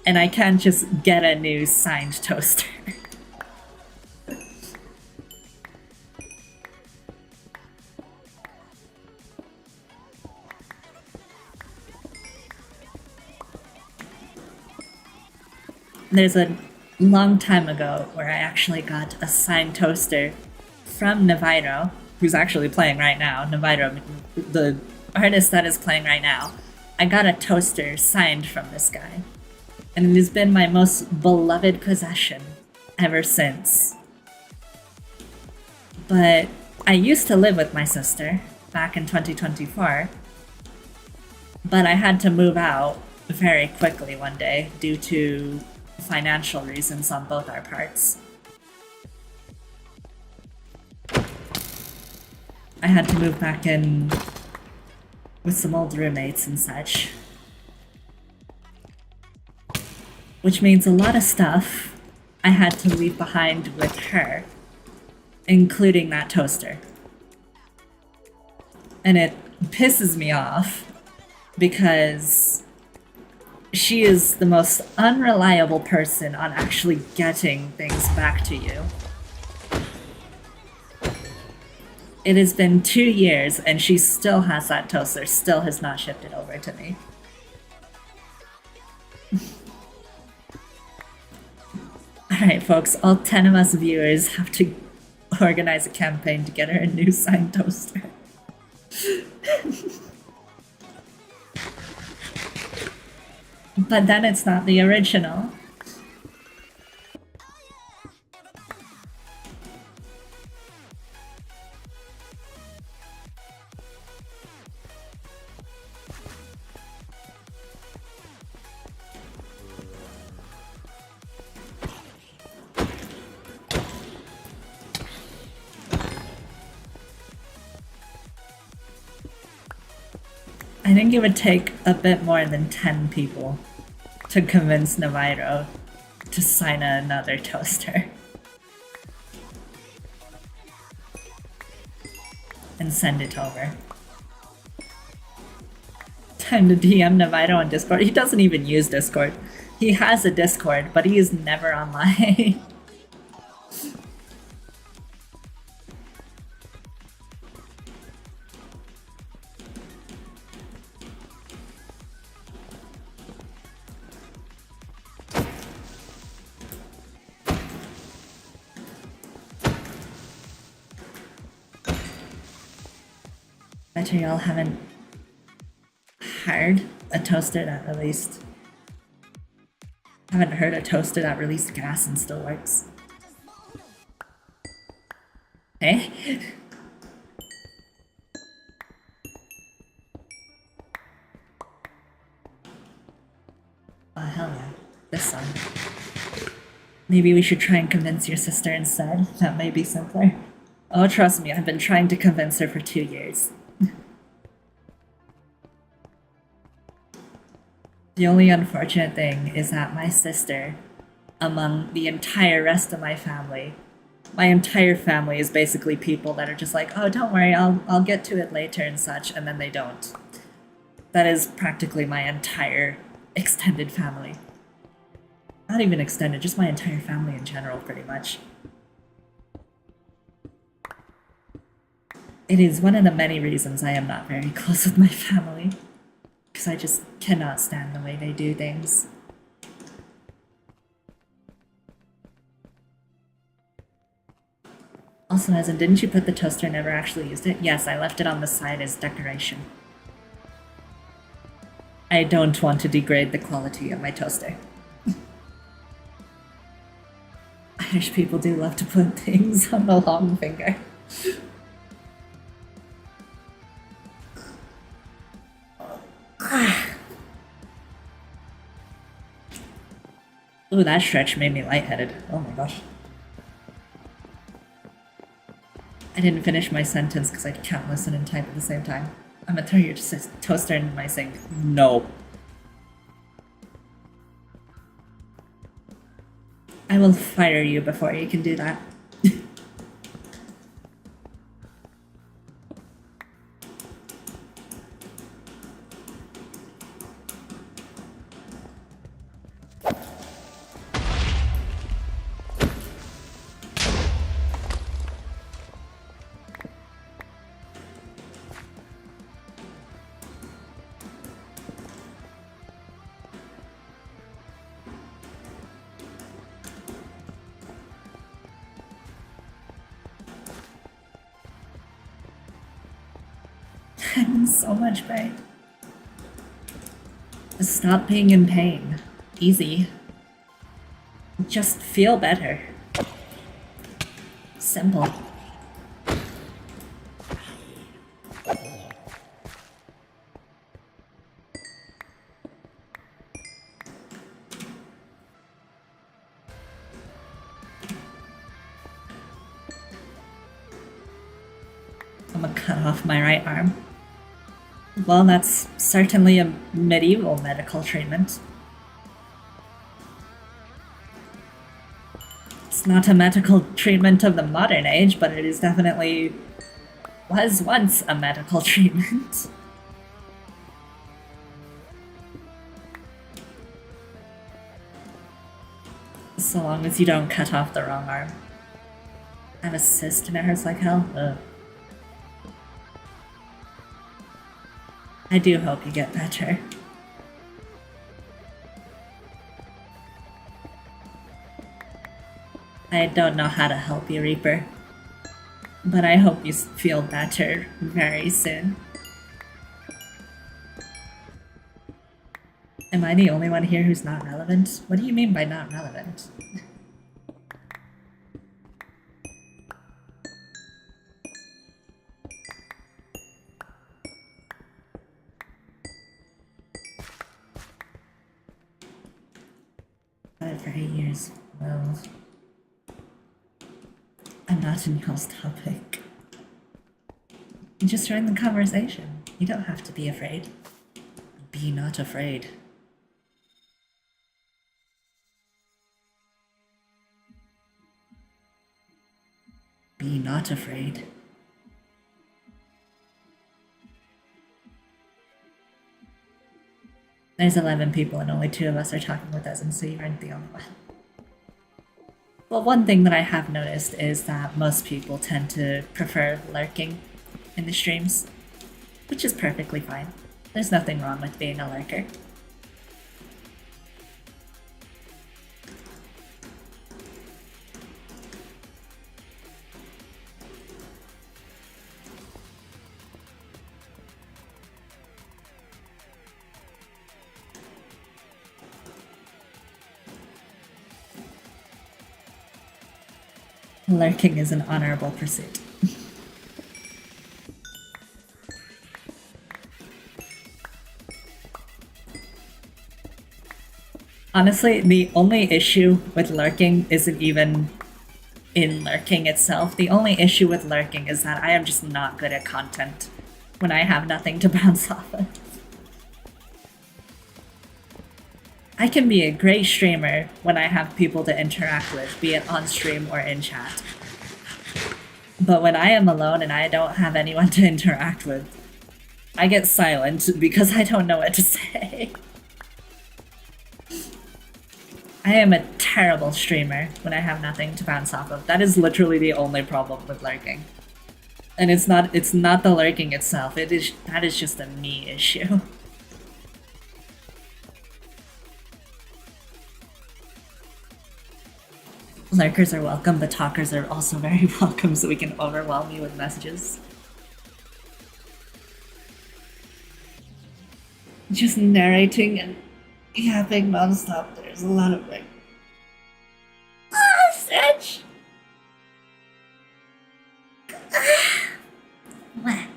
And I can't just get a new signed toaster. There's a long time ago where I actually got a signed toaster from Navairo, who's actually playing right now. Navairo, the artist that is playing right now. I got a toaster signed from this guy. And it has been my most beloved possession ever since. But I used to live with my sister back in 2024. But I had to move out very quickly one day due to financial reasons on both our parts. I had to move back in with some old roommates and such. Which means a lot of stuff I had to leave behind with her, including that toaster. And it pisses me off because she is the most unreliable person on actually getting things back to you. It has been 2 years and she still has that toaster, still has not shipped it over to me. Alright folks, all 10 of us viewers have to organize a campaign to get her a new signed toaster. But then it's not the original. I think it would take a bit more than 10 people to convince Navairo to sign another toaster. And send it over. Time to DM Navito on Discord. He doesn't even use Discord. He has a Discord, but he is never online. Bet y'all haven't heard a toaster that released. Haven't heard a toaster that released gas and still works. Eh? Oh hell yeah. This song. Maybe we should try and convince your sister instead. That may be simpler. Oh, trust me, I've been trying to convince her for 2 years. The only unfortunate thing is that my sister, among the entire rest of my family is basically people that are just like, oh, don't worry, I'll get to it later and such, and then they don't. That is practically my entire extended family. Not even extended, just my entire family in general, pretty much. It is one of the many reasons I am not very close with my family. Because I just cannot stand the way they do things. Also, as in, didn't you put the toaster never actually used it? Yes, I left it on the side as decoration. I don't want to degrade the quality of my toaster. Irish people do love to put things on the long finger. Ooh, that stretch made me lightheaded. Oh my gosh. I didn't finish my sentence because I can't listen and type at the same time. I'm gonna throw your toaster in my sink. No. I will fire you before you can do that. I'm in so much pain. Stop being in pain. Easy. Just feel better. Simple. I'm gonna cut off my right arm. Well, that's certainly a medieval medical treatment. It's not a medical treatment of the modern age, but it is definitely was once a medical treatment. So long as you don't cut off the wrong arm. I have a cyst and it hurts like hell. Ugh. I do hope you get better. I don't know how to help you, Reaper. But I hope you feel better very soon. Am I the only one here who's not relevant? What do you mean by not relevant? For 8 years. Well, I'm not in y'all's topic. Just join the conversation. You don't have to be afraid. Be not afraid. Be not afraid. There's 11 people and only 2 of us are talking with us, and so you aren't the only one. Well, one thing that I have noticed is that most people tend to prefer lurking in the streams, which is perfectly fine. There's nothing wrong with being a lurker. Lurking is an honorable pursuit. Honestly, the only issue with lurking isn't even in lurking itself. The only issue with lurking is that I am just not good at content when I have nothing to bounce off of. I can be a great streamer when I have people to interact with, be it on stream or in chat. But when I am alone and I don't have anyone to interact with, I get silent because I don't know what to say. I am a terrible streamer when I have nothing to bounce off of. That is literally the only problem with lurking. And it's not the lurking itself, that is just a me issue. Lurkers are welcome, but talkers are also very welcome, so we can overwhelm you with messages. Just narrating and yapping non-stop, there's a lot of like... Ah, Stretch! What?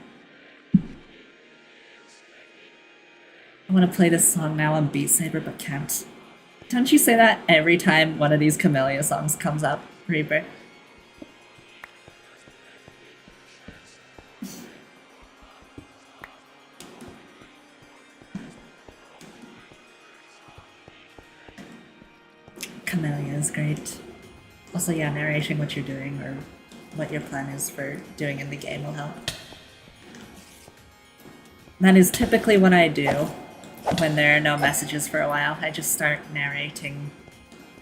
I want to play this song now on Beat Saber, but can't. Don't you say that every time one of these Camellia songs comes up, Reaper? Camellia is great. Also, yeah, narrating what you're doing or what your plan is for doing in the game will help. That is typically what I do when there are no messages for a while. I just start narrating.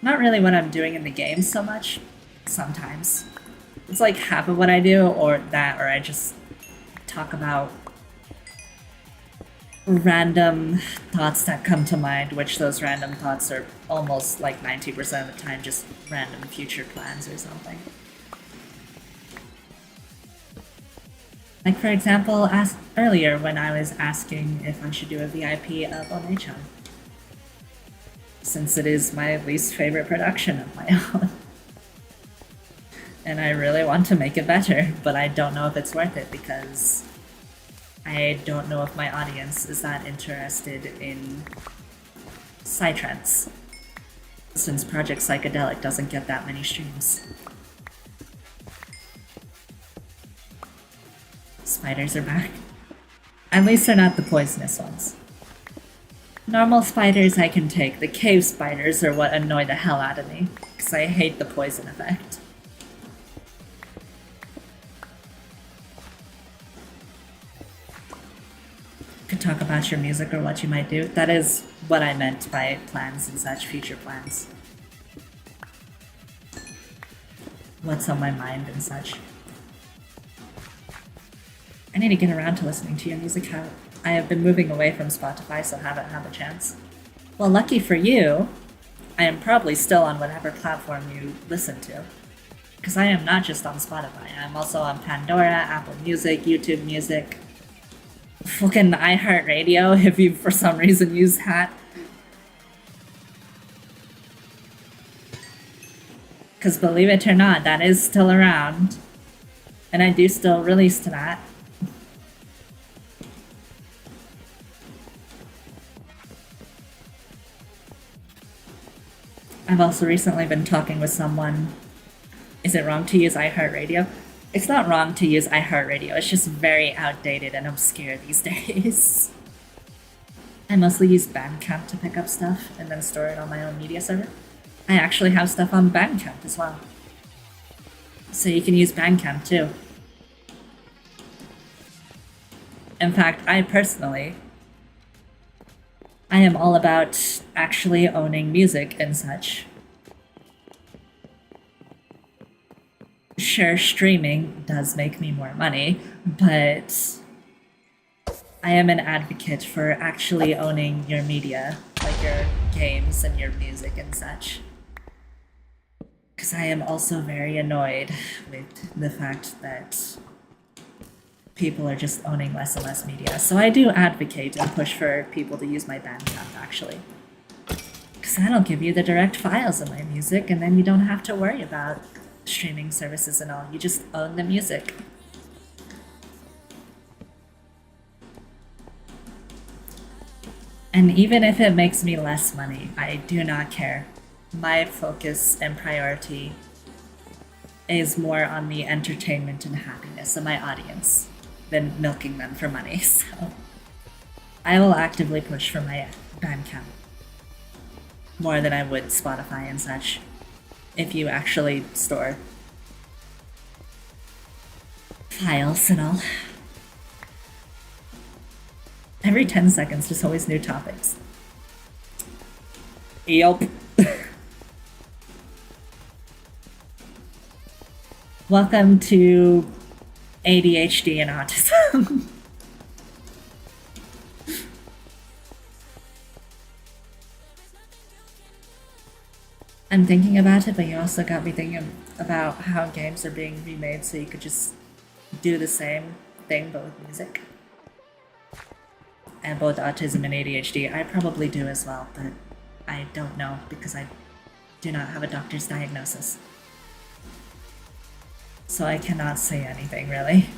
Not really what I'm doing in the game so much. Sometimes. It's like half of what I do, or that, or I just talk about random thoughts that come to mind, which those random thoughts are almost like 90% of the time just random future plans or something. Like, for example, earlier when I was asking if I should do a VIP of Onechan, since it is my least favorite production of my own. And I really want to make it better, but I don't know if it's worth it because I don't know if my audience is that interested in Psytrance, since Project Psychedelic doesn't get that many streams. Spiders are back. At least they're not the poisonous ones. Normal spiders I can take. The cave spiders are what annoy the hell out of me, because I hate the poison effect. Could talk about your music or what you might do. That is what I meant by plans and such, future plans. What's on my mind and such. I need to get around to listening to your music. I have been moving away from Spotify, so haven't had a chance. Well, lucky for you, I am probably still on whatever platform you listen to. Because I am not just on Spotify. I'm also on Pandora, Apple Music, YouTube Music, fucking iHeartRadio if you for some reason use that. Because believe it or not, that is still around. And I do still release to that. I've also recently been talking with someone. Is it wrong to use iHeartRadio? It's not wrong to use iHeartRadio, it's just very outdated and obscure these days. I mostly use Bandcamp to pick up stuff and then store it on my own media server. I actually have stuff on Bandcamp as well. So you can use Bandcamp too. In fact, I personally I am all about actually owning music and such. Sure, streaming does make me more money, but I am an advocate for actually owning your media, like your games and your music and such. Because I am also very annoyed with the fact that people are just owning less and less media. So I do advocate and push for people to use my Bandcamp, actually. Because I don't give you the direct files of my music, and then you don't have to worry about streaming services and all. You just own the music. And even if it makes me less money, I do not care. My focus and priority is more on the entertainment and happiness of my audience than milking them for money. So I will actively push for my Bandcamp more than I would Spotify and such if you actually store files and all. Every 10 seconds, there's always new topics. Yup. Welcome to ADHD and autism. I'm thinking about it, but you also got me thinking about how games are being remade so you could just do the same thing but with music. And both autism and ADHD, I probably do as well, but I don't know because I do not have a doctor's diagnosis. So I cannot say anything really.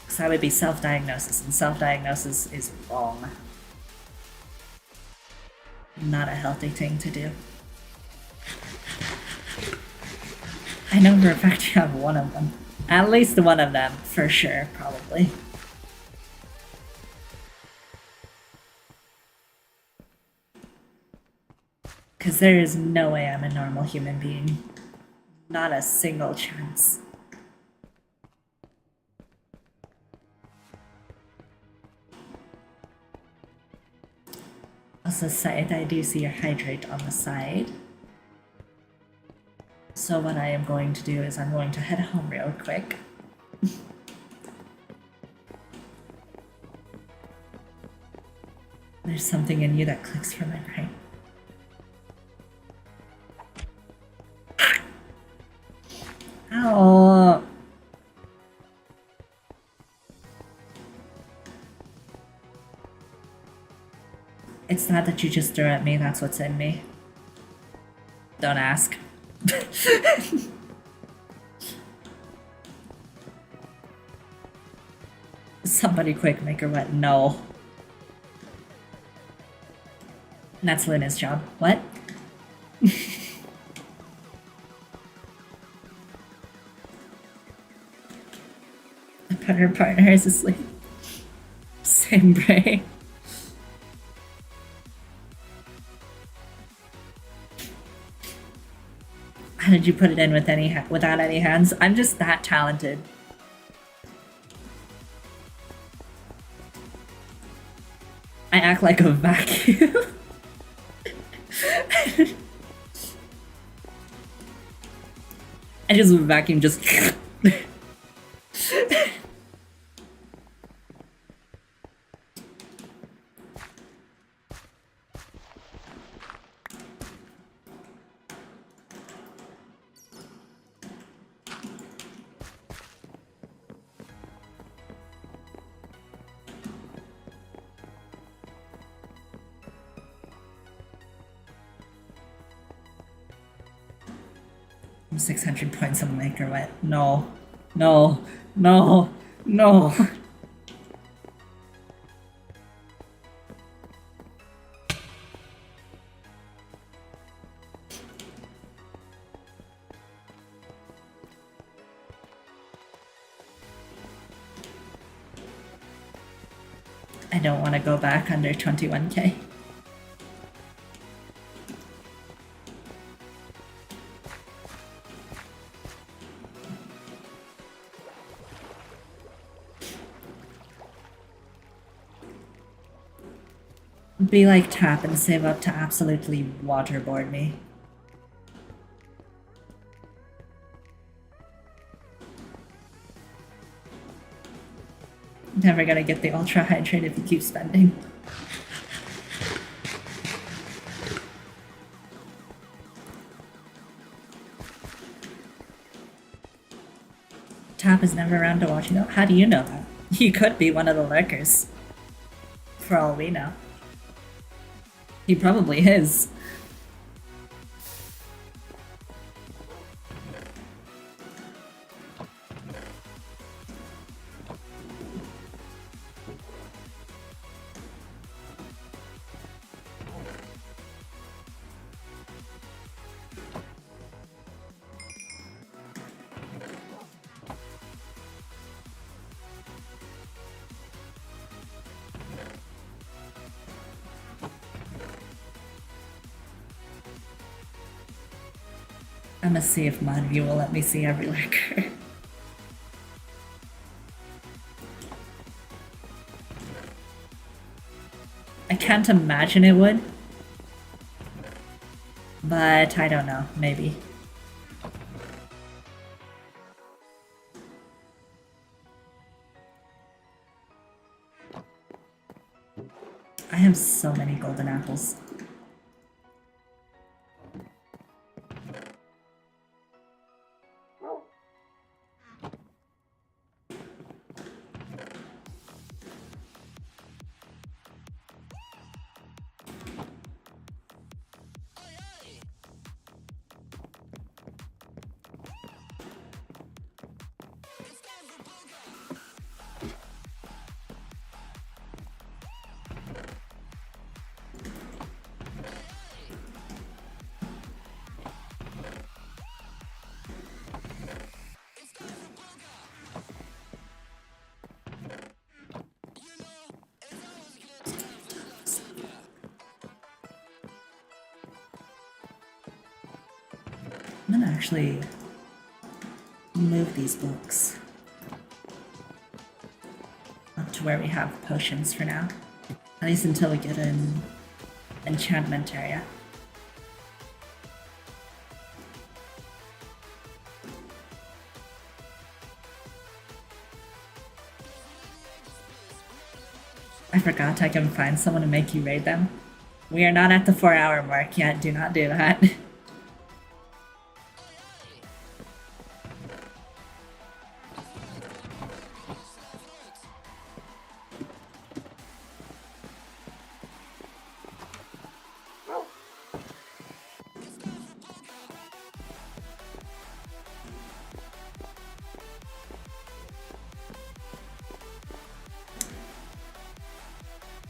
Because that would be self-diagnosis, and self-diagnosis is wrong. Not a healthy thing to do. I know for a fact you have one of them. At least one of them, for sure, probably. Because there is no way I'm a normal human being. Not a single chance. Also, side, I do see your hydrate on the side. So what I am going to do is I'm going to head home real quick. There's something in you that clicks for my brain. Ow. It's not that you just threw at me, that's what's in me. Don't ask. Somebody quick, make her wet. No. That's Lena's job. What? But her partner is asleep. Same brain. How did you put it in with without any hands? I'm just that talented. I act like a vacuum. I just vacuum just. I'm 600 points on Maker Wet. No. No. No. No. I don't want to go back under 21k. Be like Tap and save up to absolutely waterboard me. Never gonna get the Ultra Hydrate if you keep spending. Tap is never around to watch you know. How do you know that? He could be one of the lurkers. For all we know. He probably is. I'm gonna see if Modview will let me see every lurker. I can't imagine it would. But I don't know, maybe. I have so many golden apples. I'm gonna actually move these books up to where we have potions for now. At least until we get an enchantment area. I forgot I can find someone to make you raid them. We are not at the 4-hour mark yet, do not do that.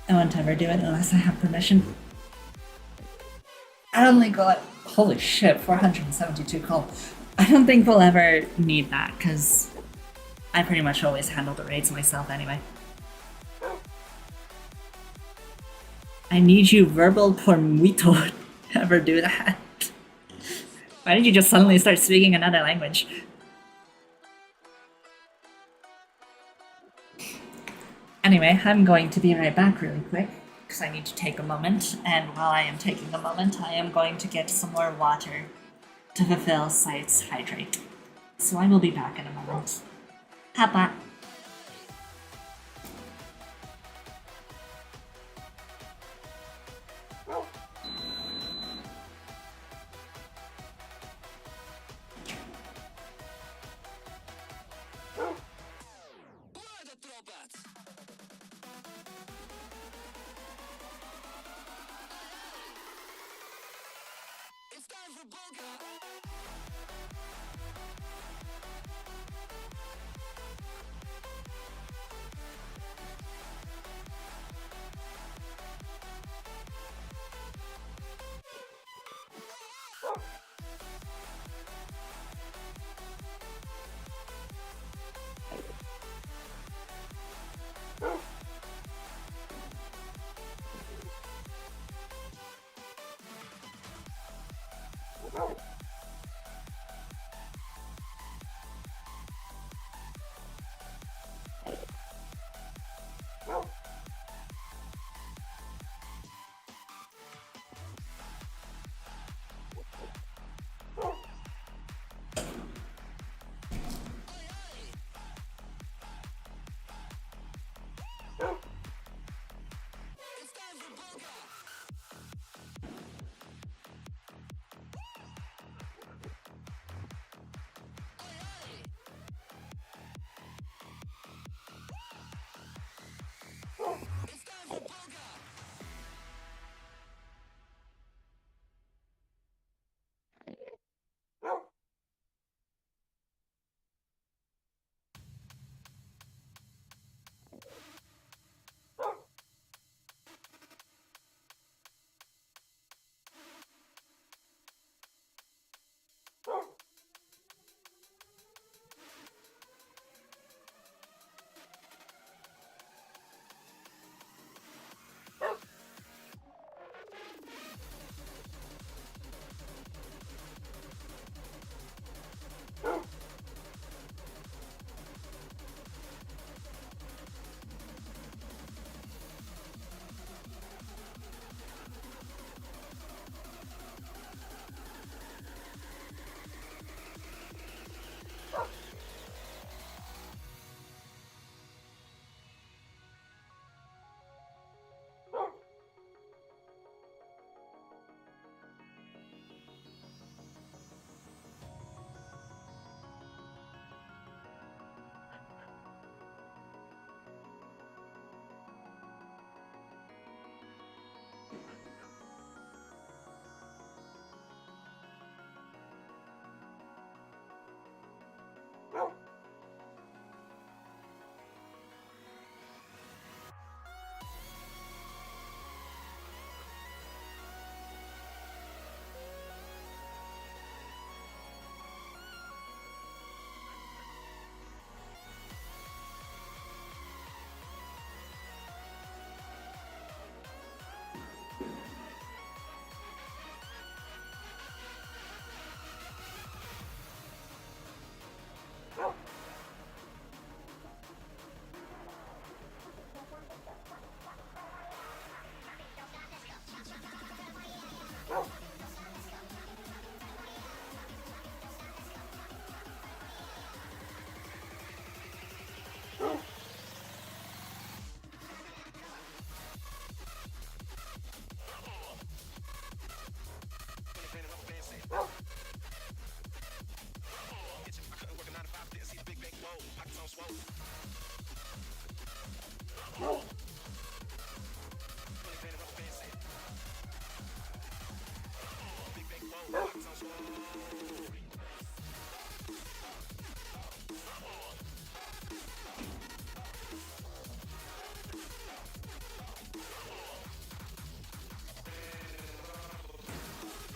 I won't ever do it unless I have permission. I don't think we'll. Holy shit, 472 call. I don't think we'll ever need that because I pretty much always handle the raids myself anyway. I need you, verbal por muito. Ever do that? Why did you just suddenly start speaking another language? Anyway, I'm going to be right back really quick because I need to take a moment, and while I am taking a moment, I am going to get some more water to fulfill Sight's hydrate. So I will be back in a moment. Hapa!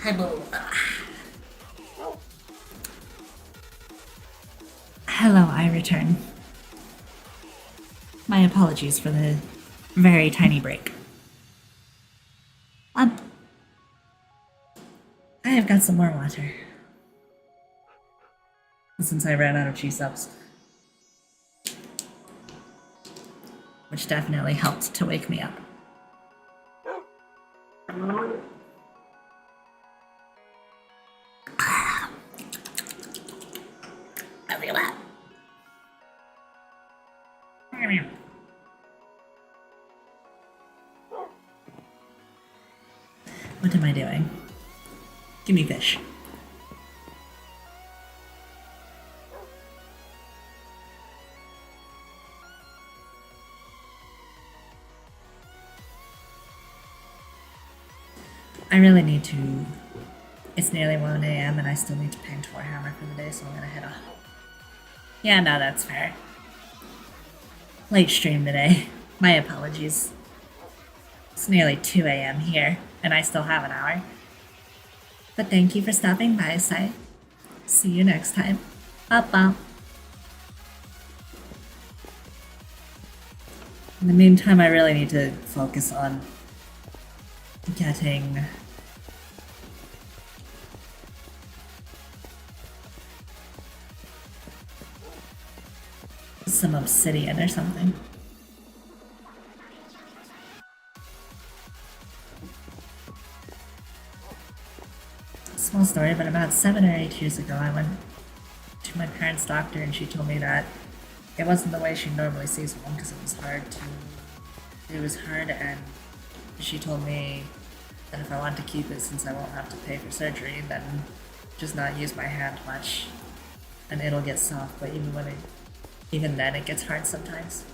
Hi, Boo. Hello, I return. My apologies for the very tiny break. Um, I have got some more water. Since I ran out of cheese ups. Which definitely helped to wake me up. Look at that. What am I doing? Give me fish. I really need to. It's nearly 1 a.m. and I still need to paint Warhammer for the day, so I'm gonna head off. Yeah, no, that's fair. Late stream today. My apologies. It's nearly 2 a.m. here, and I still have an hour. But thank you for stopping by, Sai. See you next time. Bye-bye. In the meantime, I really need to focus on getting some obsidian or something. Small story, but about 7 or 8 years ago, I went to my parents' doctor and she told me that it wasn't the way she normally sees one because it was hard, and she told me that if I want to keep it, since I won't have to pay for surgery, then just not use my hand much and it'll get soft, but even then it gets hard sometimes.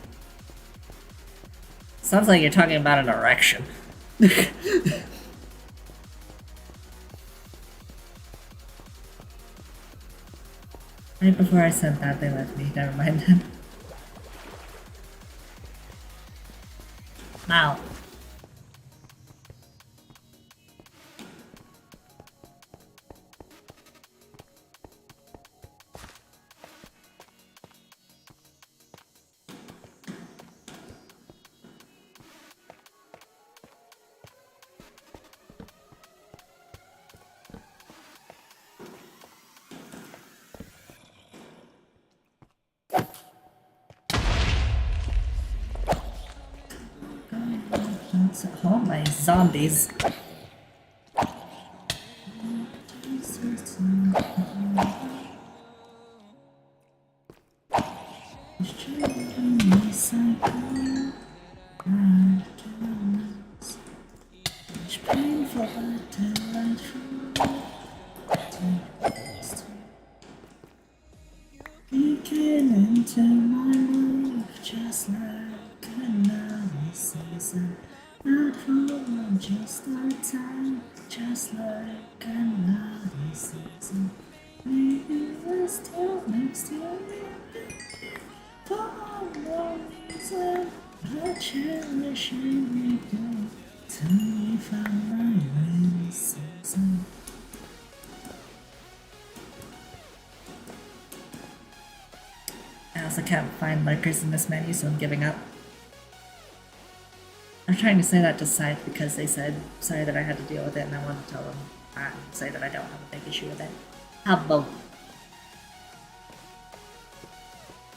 Sounds like you're talking about an erection. Right before I said that, they left me. Never mind then. Now. Oh my zombies. You came into my life just like another season. Not for just a time, just like another season. Maybe we're still next to you. For no reason, I cherish every day till we found my rainy season. I also can't find lurkers in this menu, so I'm giving up. I'm trying to say that to Scythe because they said sorry that I had to deal with it, and I wanted to tell them and say that I don't have a big issue with it. How about?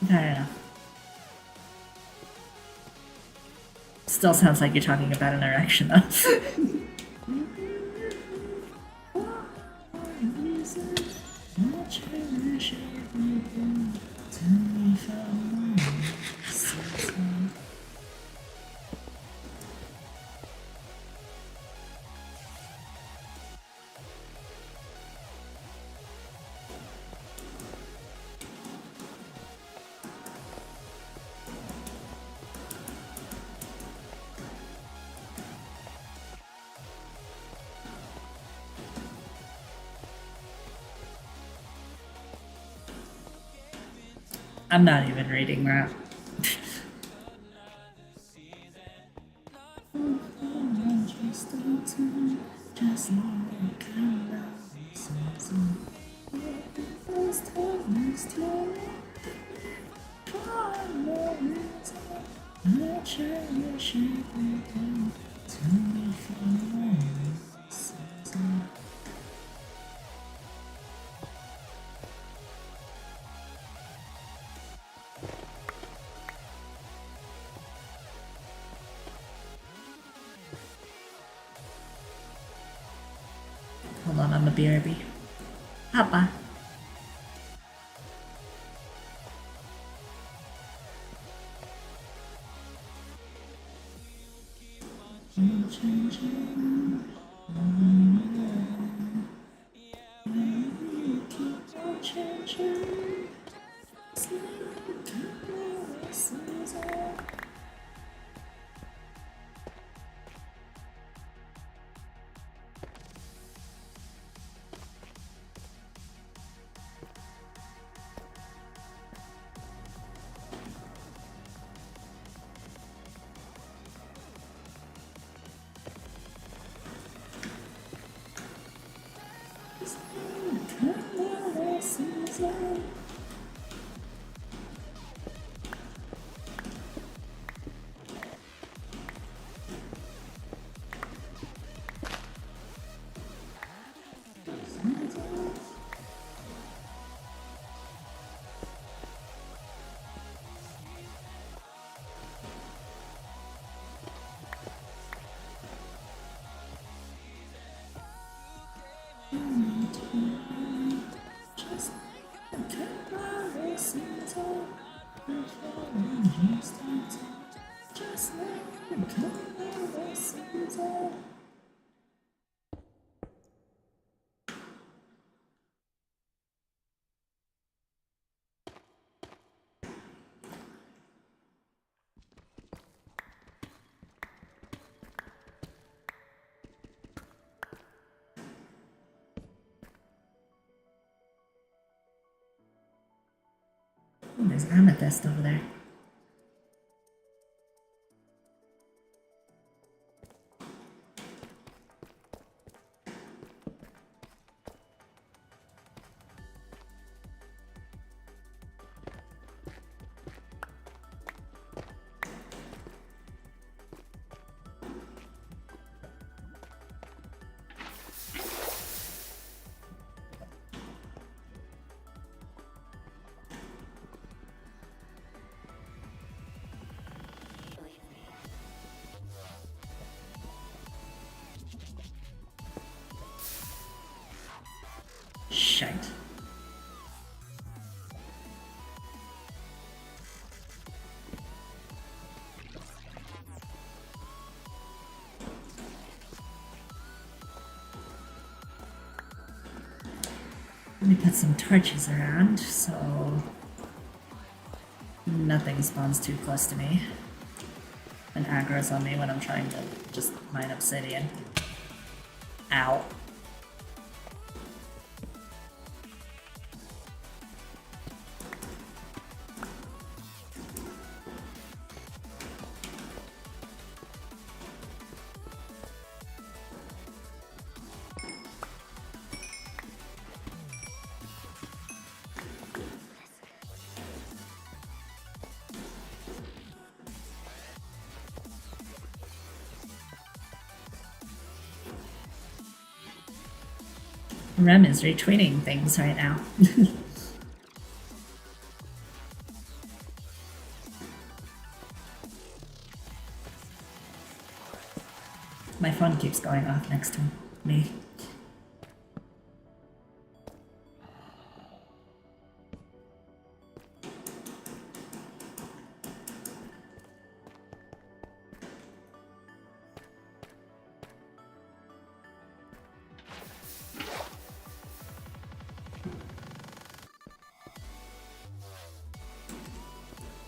Fair enough. Still sounds like you're talking about an erection though. I'm not even reading that. Just like Promise to me for no reason. I cherish everything to me for no season. Hold on, I'm a BRB. Papa. Changing. Keep on changing. It's like a season. It's like a season. Just like a temporary season. Just like a temporary season. Oh, there's amethyst over there. Shite. Let me put some torches around so nothing spawns too close to me and aggro's on me when I'm trying to just mine obsidian. Ow. Rem is retweeting things right now. My phone keeps going off next to me.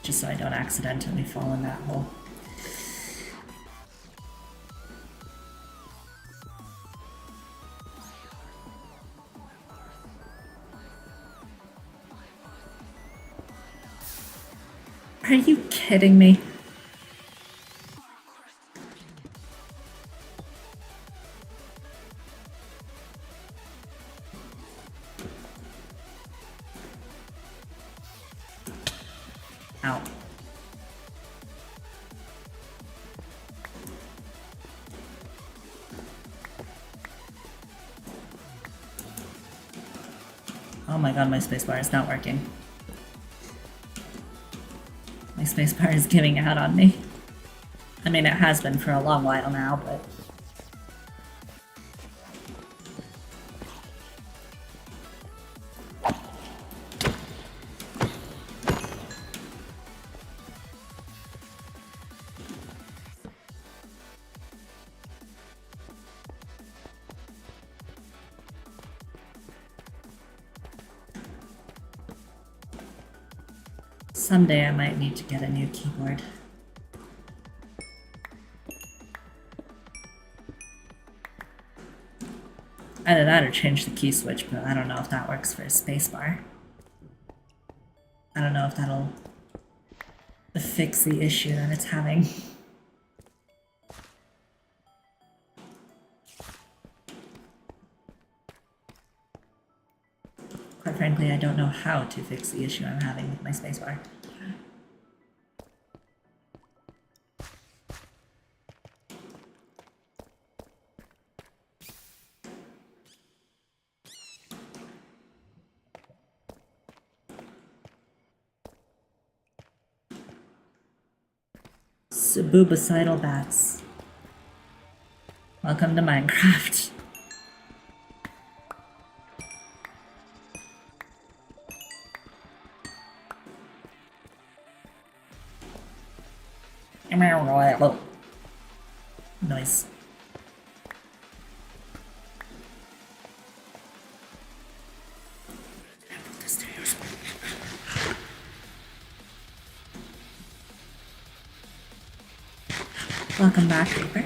Just so I don't accidentally fall in that hole. Are you kidding me? Ow. Oh my god, my spacebar is not working. My spacebar is giving out on me. I mean, it has been for a long while now, but... Someday I might need to get a new keyboard. Either that or change the key switch, but I don't know if that works for a spacebar. I don't know if that'll fix the issue that it's having. Quite frankly, I don't know how to fix the issue I'm having with my spacebar. Sububicidal bats. Welcome to Minecraft. Noise. Welcome back, Reaper.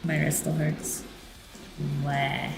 My wrist still hurts. Wah.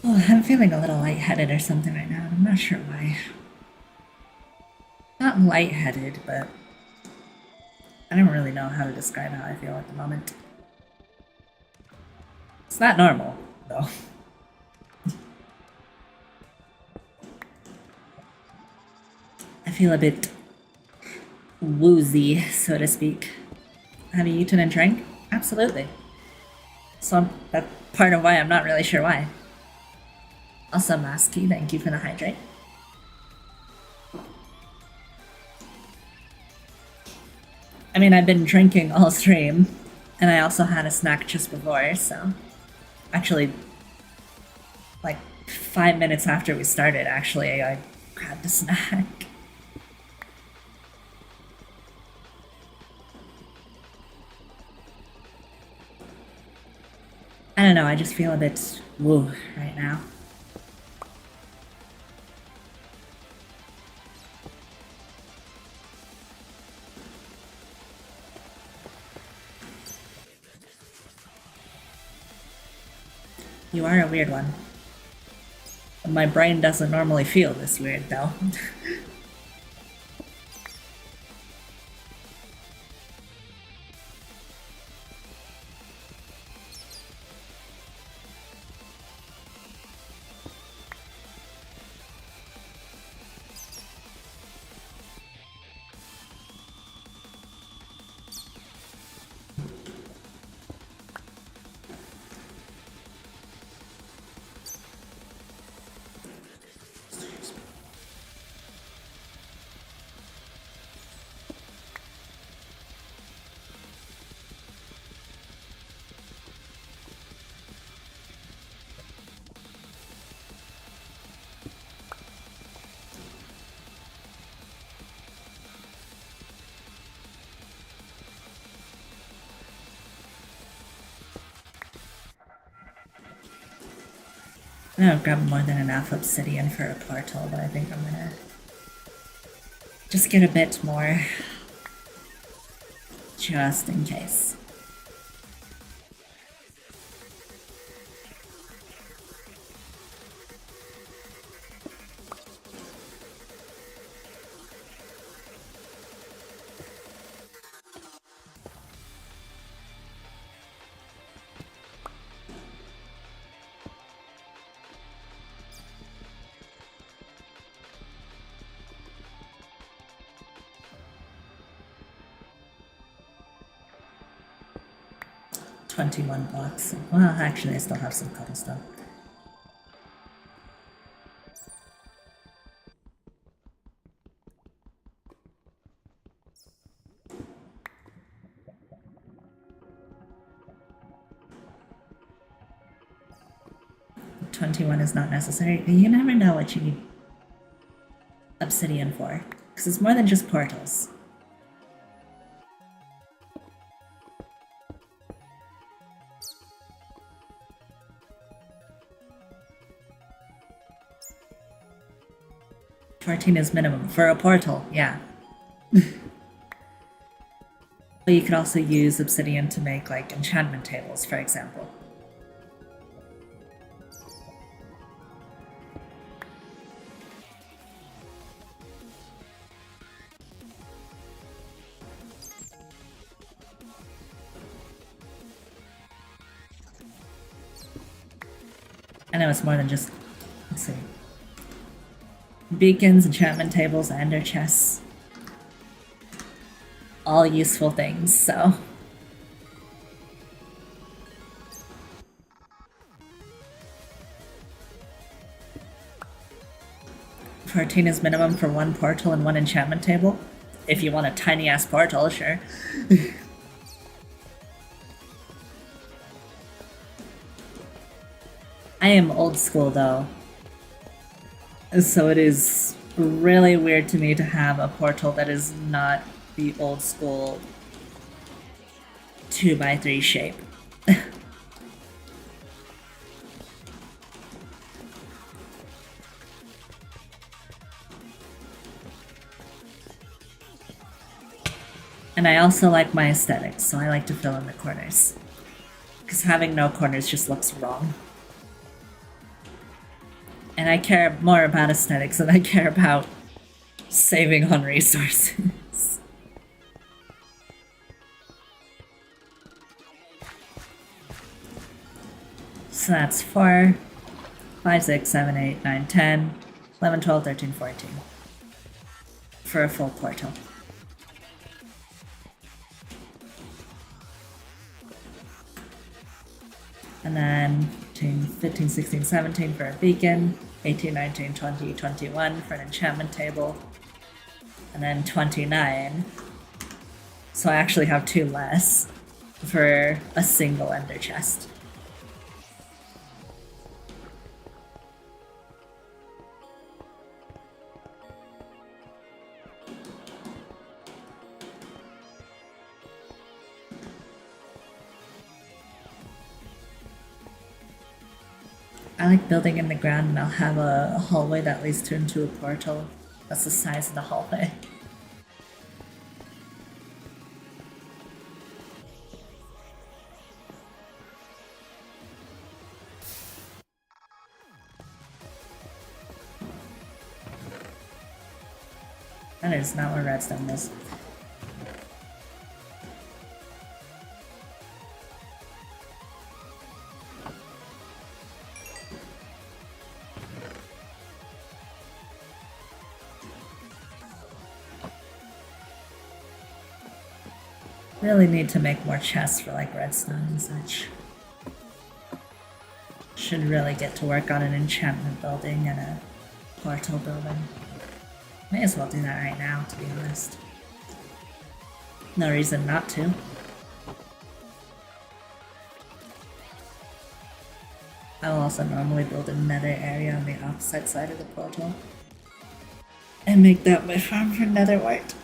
Oh, I'm feeling a little lightheaded or something right now, and I'm not sure why. Not lightheaded, but I don't really know how to describe how I feel at the moment. It's not normal, though. I feel a bit woozy, so to speak. Have you eaten and drank? Absolutely. So that's part of why I'm not really sure why. Also, Masky, thank you for the hydrate. I mean, I've been drinking all stream, and I also had a snack just before, so... Actually, like 5 minutes after we started, actually, I grabbed a snack. I don't know, I just feel a bit woo right now. You are a weird one. My brain doesn't normally feel this weird, though. I've grabbed more than enough obsidian for a portal, but I think I'm gonna just get a bit more. Just in case. "21 blocks. Well, actually, I still have some cobblestone. "21 is not necessary. You never know what you need obsidian for, because it's more than just portals. "14 is minimum for a portal, yeah. But you could also use obsidian to make, like, enchantment tables, for example. I know it's more than just, let's see, beacons, enchantment tables, ender chests. All useful things, so. "14 is minimum for one portal and one enchantment table. If you want a tiny ass portal, sure." I am old school though, so it is really weird to me to have a portal that is not the old school 2x3 shape. And I also like my aesthetics, so I like to fill in the corners. Because having no corners just looks wrong. And I care more about aesthetics than I care about saving on resources. So that's 4, 5, 6, 7, 8, 9, 10, 11, 12, 13, 14. For a full portal. And then 15, 16, 17 for a beacon, 18, 19, 20, 21 for an enchantment table, and then 29. So I actually have 2 less for a single ender chest. I like building in the ground, and I'll have a hallway that leads into a portal that's the size of the hallway. That is not where redstone is. Really need to make more chests for like redstone and such. Should really get to work on an enchantment building and a portal building. May as well do that right now, to be honest. No reason not to. I'll also normally build another area on the opposite side of the portal. And make that my farm for netherite.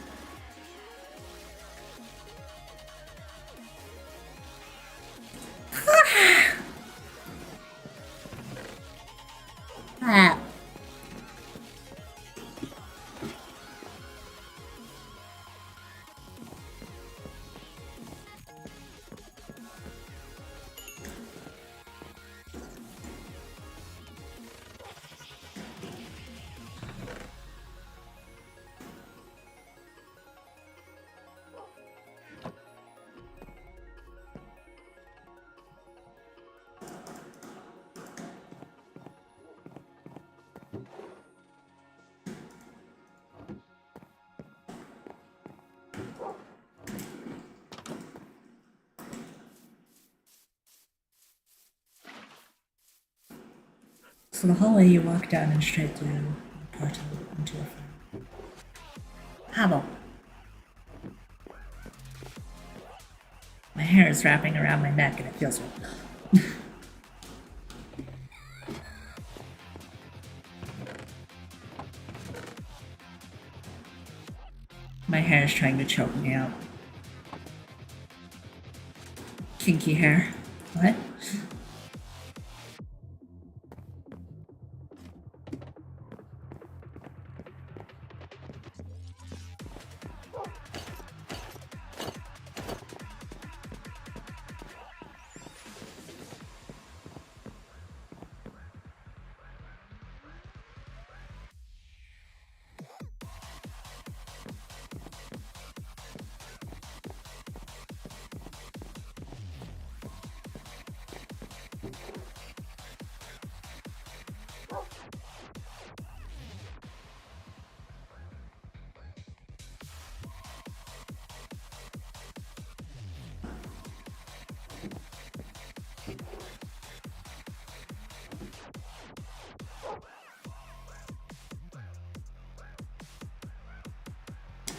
Ah. So the hallway you walk down and straight through the portal into a farm. Hobble. My hair is wrapping around my neck and it feels real. My hair is trying to choke me out. Kinky hair. What?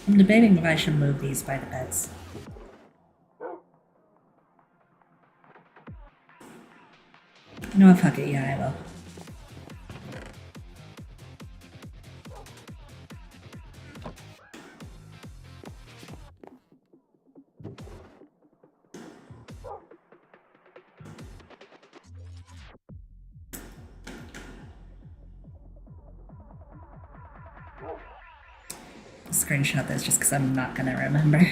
I'm debating if I should move these by the beds. You know what, fuck it, yeah, I will. Screenshot this just because I'm not gonna remember.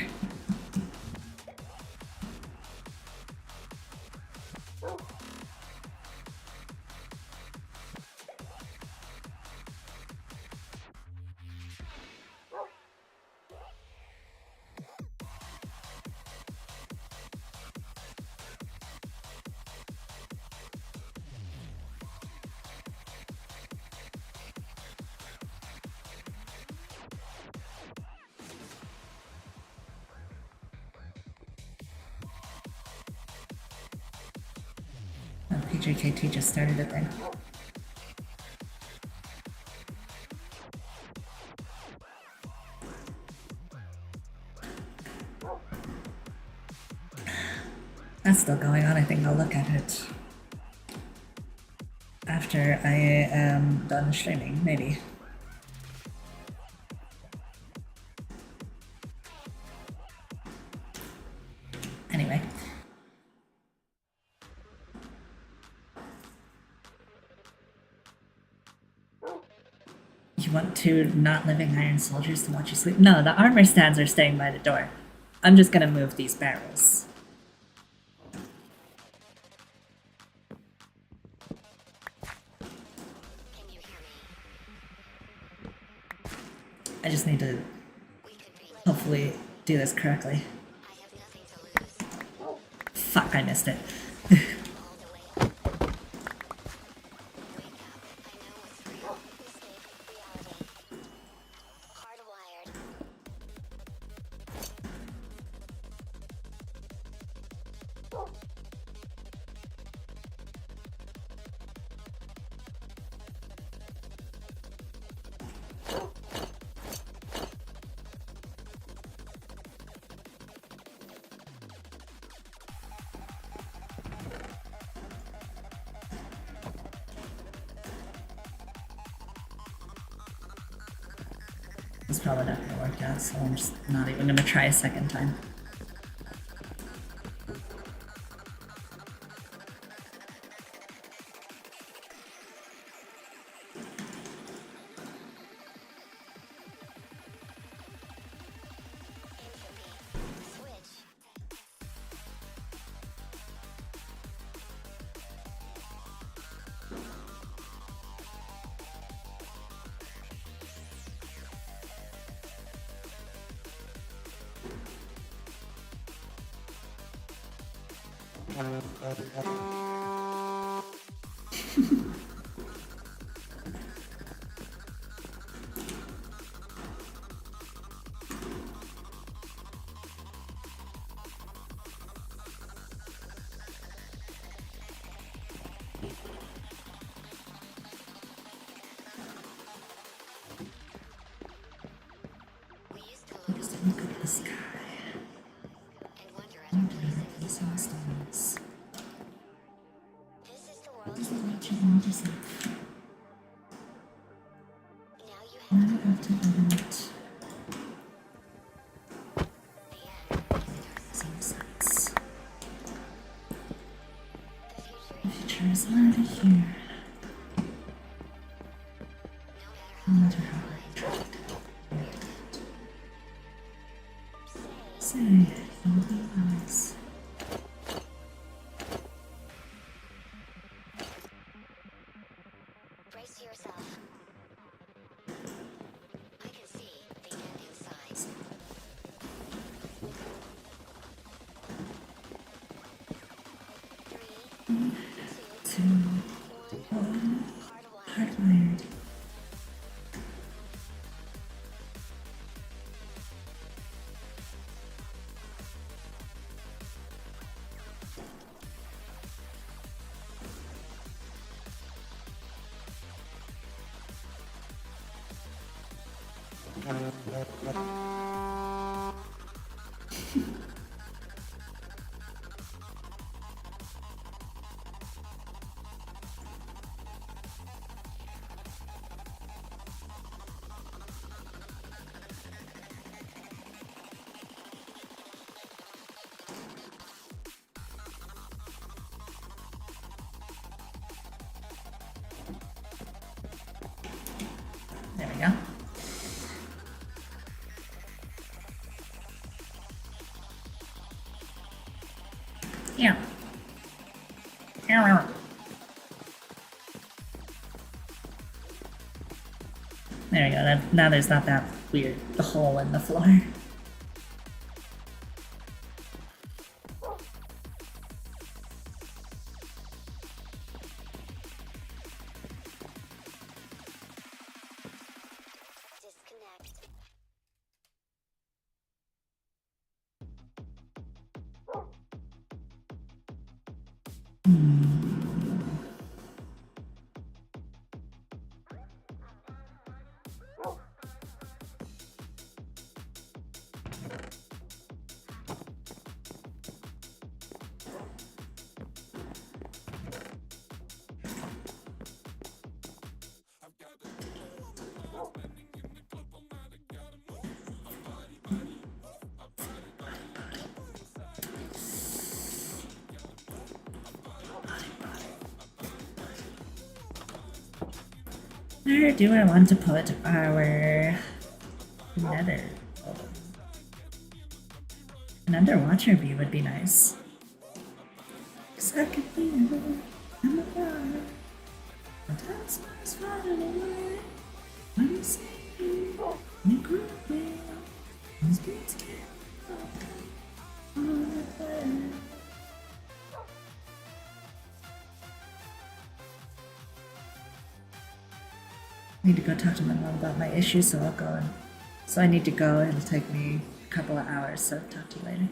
PJKT just started a thing. That's still going on. I think I'll look at it after I am done streaming, maybe. Anyway. You want two not living iron soldiers to watch you sleep? No, the armor stands are staying by the door. I'm just gonna move these barrels. I just need to hopefully do this correctly. I have nothing to lose. Fuck, I missed it. All the way up. Wake up. I know what's real. Escape reality. Hardwired. It's probably not gonna work out, so I'm just not even gonna try a second time. Entropy. Switch. We used to look Just look at the sky. and wonder other places. The sun stars. This is the world. Just let you know yourself. Now you Now have you have to live it. the end. Visitors. Some sense. The future. The future is already here. No matter No how matter how I tried. say, Say, don't be wise. brace yourself. I can see the end in sight. 3, 2, 2, 1, hardwired. hardwired. There we go. Yeah. There we go. Now there's not that weird hole in the floor. Disconnect. Where do I want to put our nether? An underwater view would be nice. 'Cause I could be I'm a fire. The time smiles far away. When you see me, you groove me. Need to go talk to my mom about my issue, so I'll go so I need to go. It'll take me a couple of hours, so talk to you later.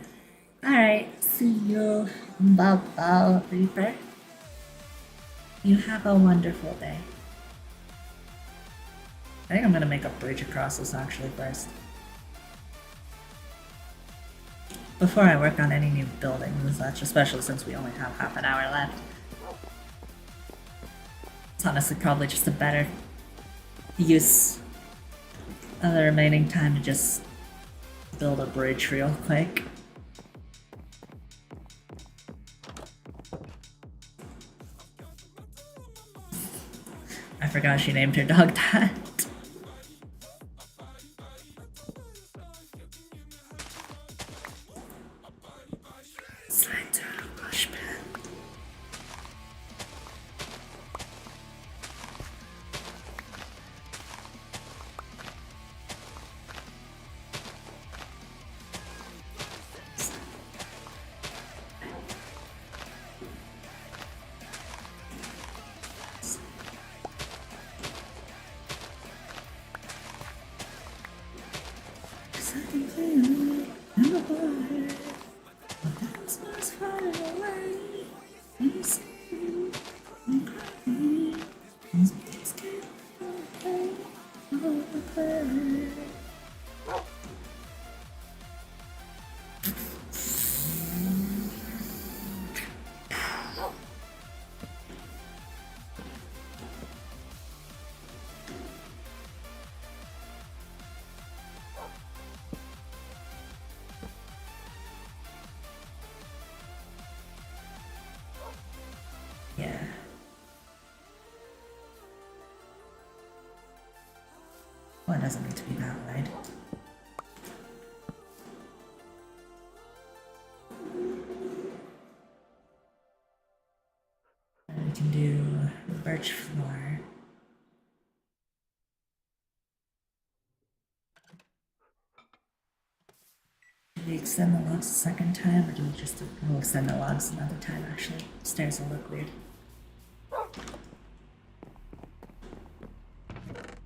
Alright, see you. Bye bye, Reaper. You have a wonderful day. I think I'm gonna make a bridge across this actually first. Before I work on any new buildings and such, especially since we only have half an hour left. It's honestly probably just a better use of the remaining time to just build a bridge real quick. I forgot she named her dog that. Slide turtle bushman. Yeah. Well, it doesn't need to be that wide. And we can do birch floor. Do we extend the logs a second time, or do we just we'll extend the logs another time actually? Stairs will look weird.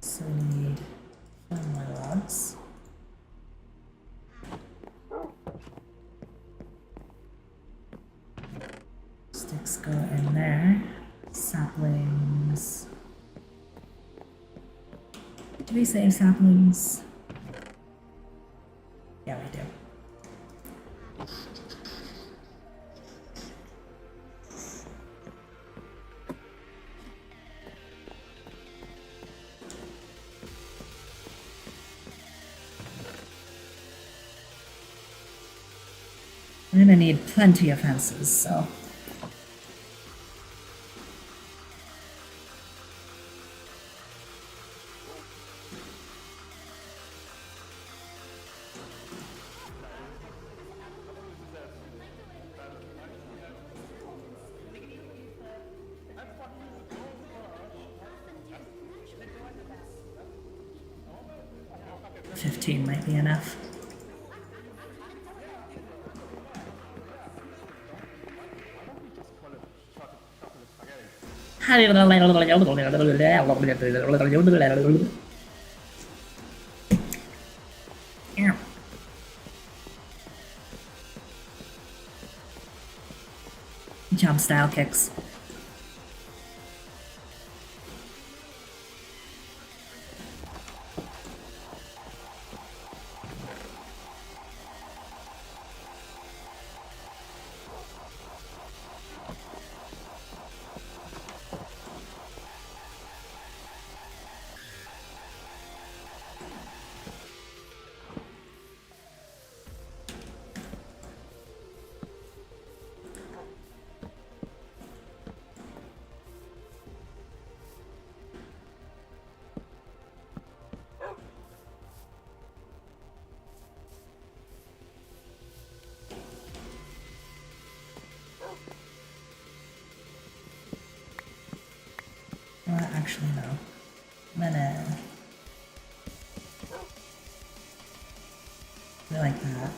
So we need 4 more logs. Sticks go in there. Saplings. Do we save saplings? Yeah, we do. We're gonna need plenty of fences, so. $15 might be enough. Jump style kicks. Well, actually, no. I'm gonna We like that.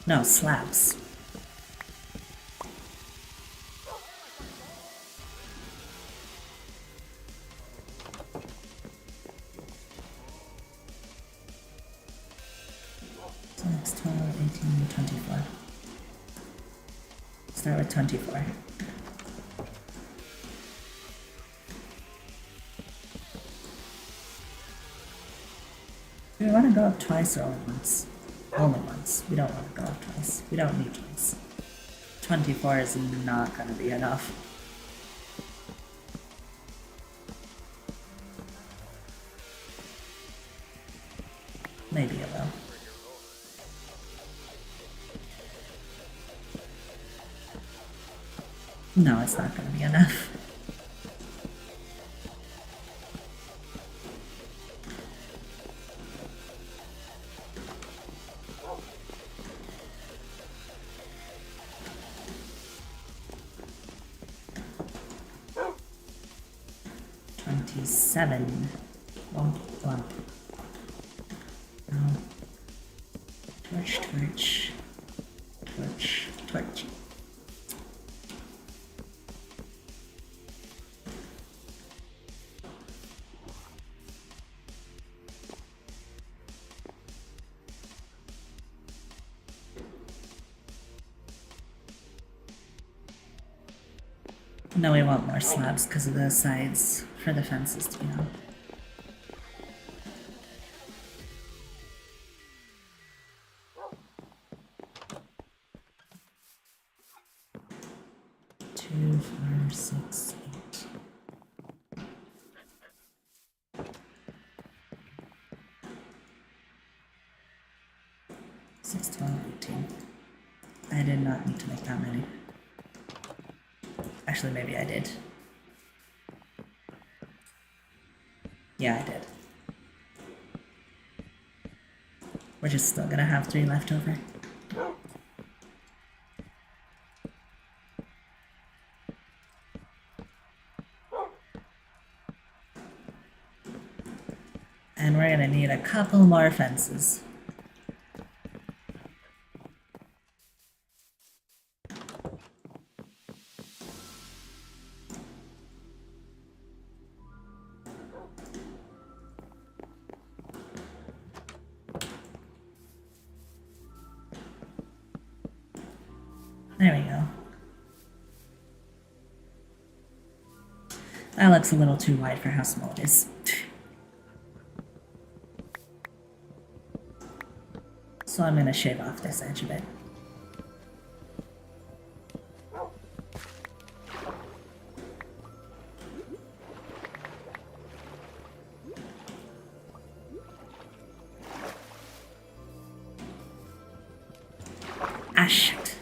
No, slabs. So that's 12, 18, 24. Start with 24. Do we want to go up twice or only once? Only once. We don't want to go up twice. We don't need twice. 24 is not going to be enough. Maybe it will. No, it's not going to be enough. Seven. Womp womp. No. Torch, torch. Torch, torch. No, we want more slabs because of the sides for the fences to be on. Two, 4, 6, 8. Six, 12, 18. I did not need to make that many. Actually, maybe I did. Yeah, I did. We're just still gonna have 3 left over. And we're gonna need a couple more fences. There we go. That looks a little too wide for how small it is. So I'm gonna shave off this edge a bit. Ah, shit.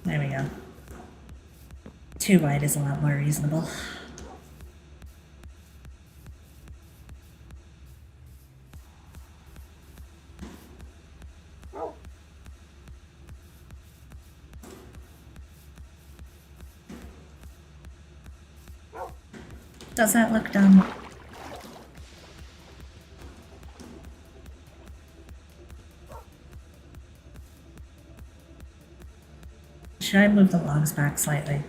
There we go. Too wide is a lot more reasonable. Does that look dumb? Should I move the logs back slightly?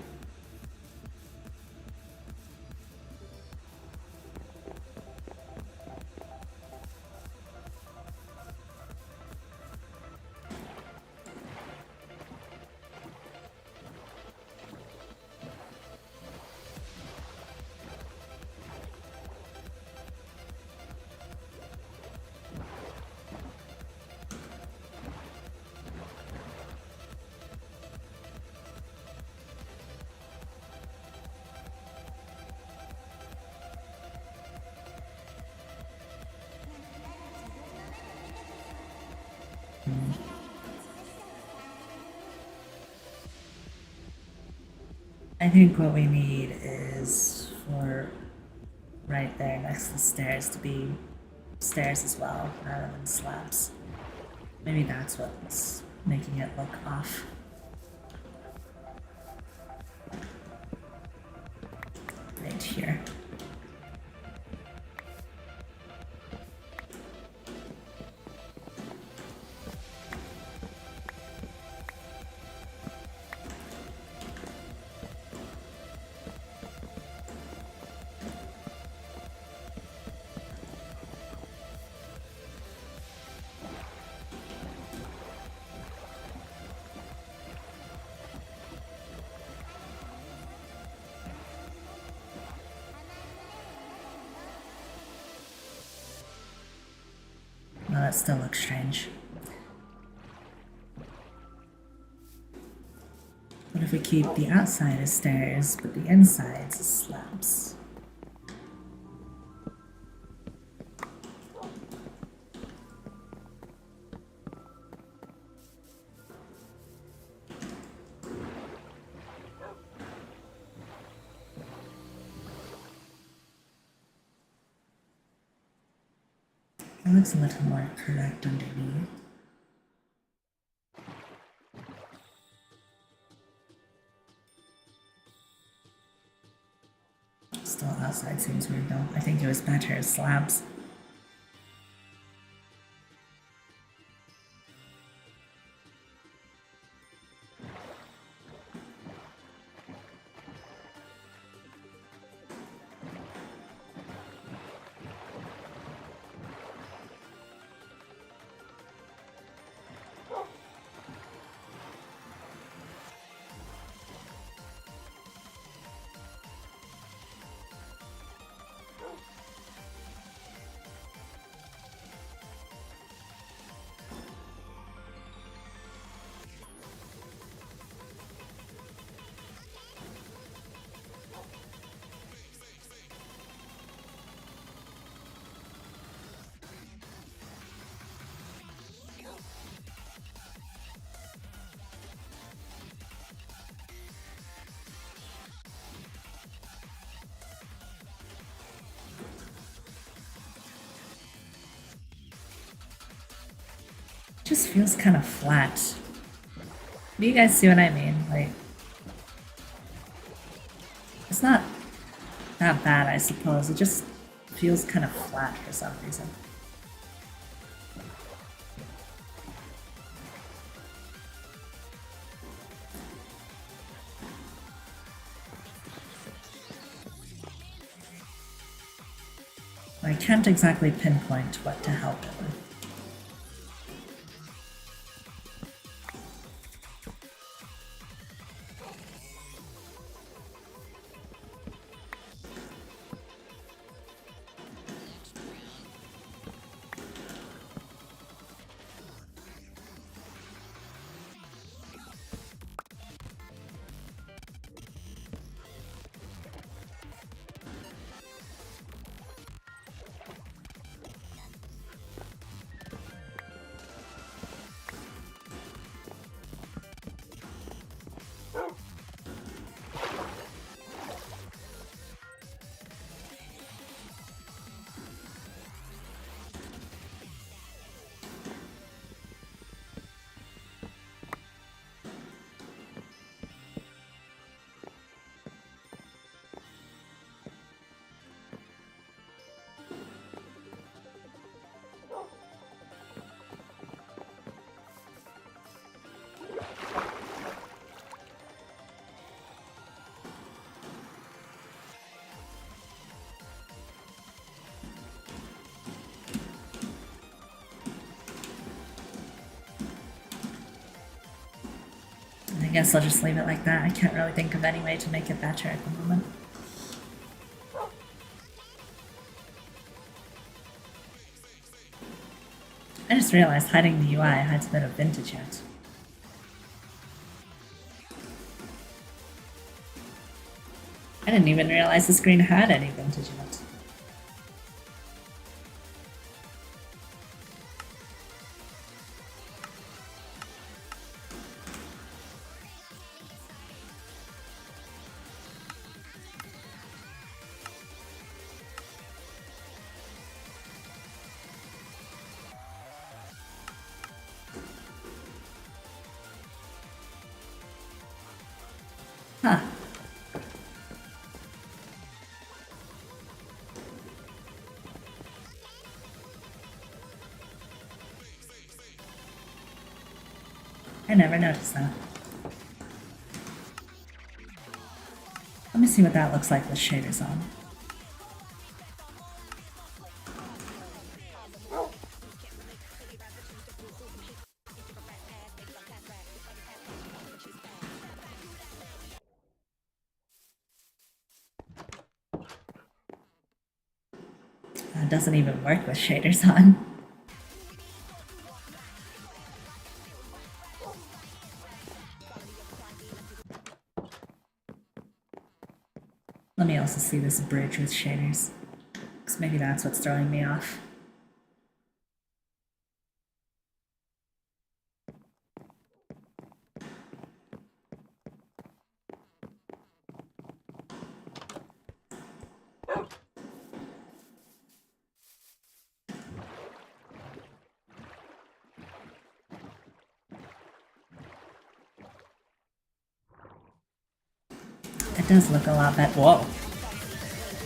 I think what we need is for right there next to the stairs to be stairs as well, rather than slabs. Maybe that's what's making it look off. Right here. No, that still looks strange. What if we keep the outside as stairs, but the insides as slabs? It looks a little more correct underneath. Still outside seems weird though. I think it was better as slabs. Just feels kind of flat. Do you guys see what I mean? Like, it's not that bad, I suppose. It just feels kind of flat for some reason. I can't exactly pinpoint what to help it with. I guess I'll just leave it like that. I can't really think of any way to make it better at the moment. I just realized hiding the UI hides a bit of vintage yet. I didn't even realize the screen had any vintage yet. I never noticed that. Let me see what that looks like with shaders on. It doesn't even work with shaders on. Let me also see this bridge with shaders, because maybe that's what's throwing me off. It does look a lot better. Whoa.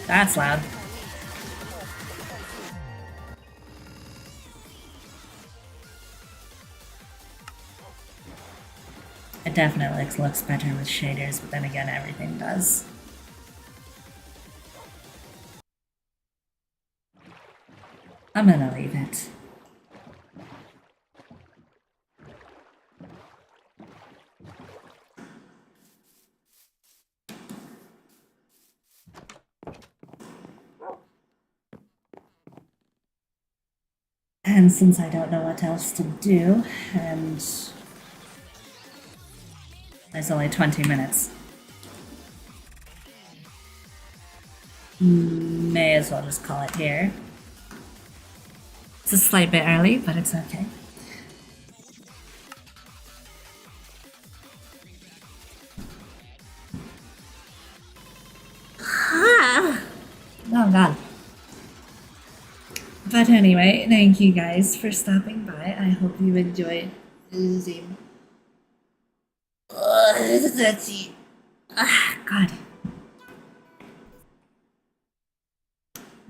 That's loud. It definitely looks better with shaders, but then again, everything does. I'm gonna leave it. And since I don't know what else to do, and there's only 20 minutes, may as well just call it here. It's a slight bit early, but it's okay. Oh god. But anyway, thank you guys for stopping by. I hope you enjoyed the stream. Let's see. God.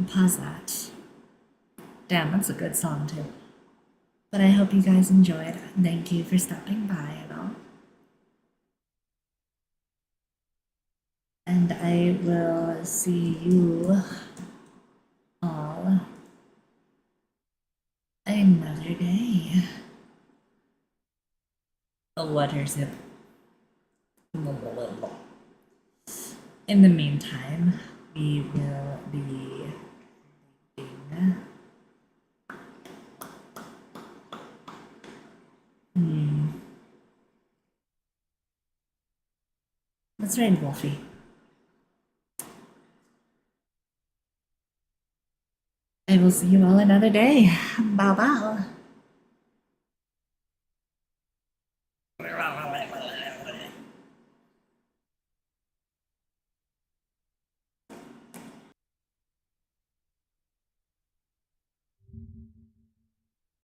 Pause that. Damn, that's a good song too. But I hope you guys enjoyed. Thank you for stopping by and all. And I will see you all another day. A water zip. In the meantime, we will be Let's raid Wolfie. I will see you all another day. Bow bow.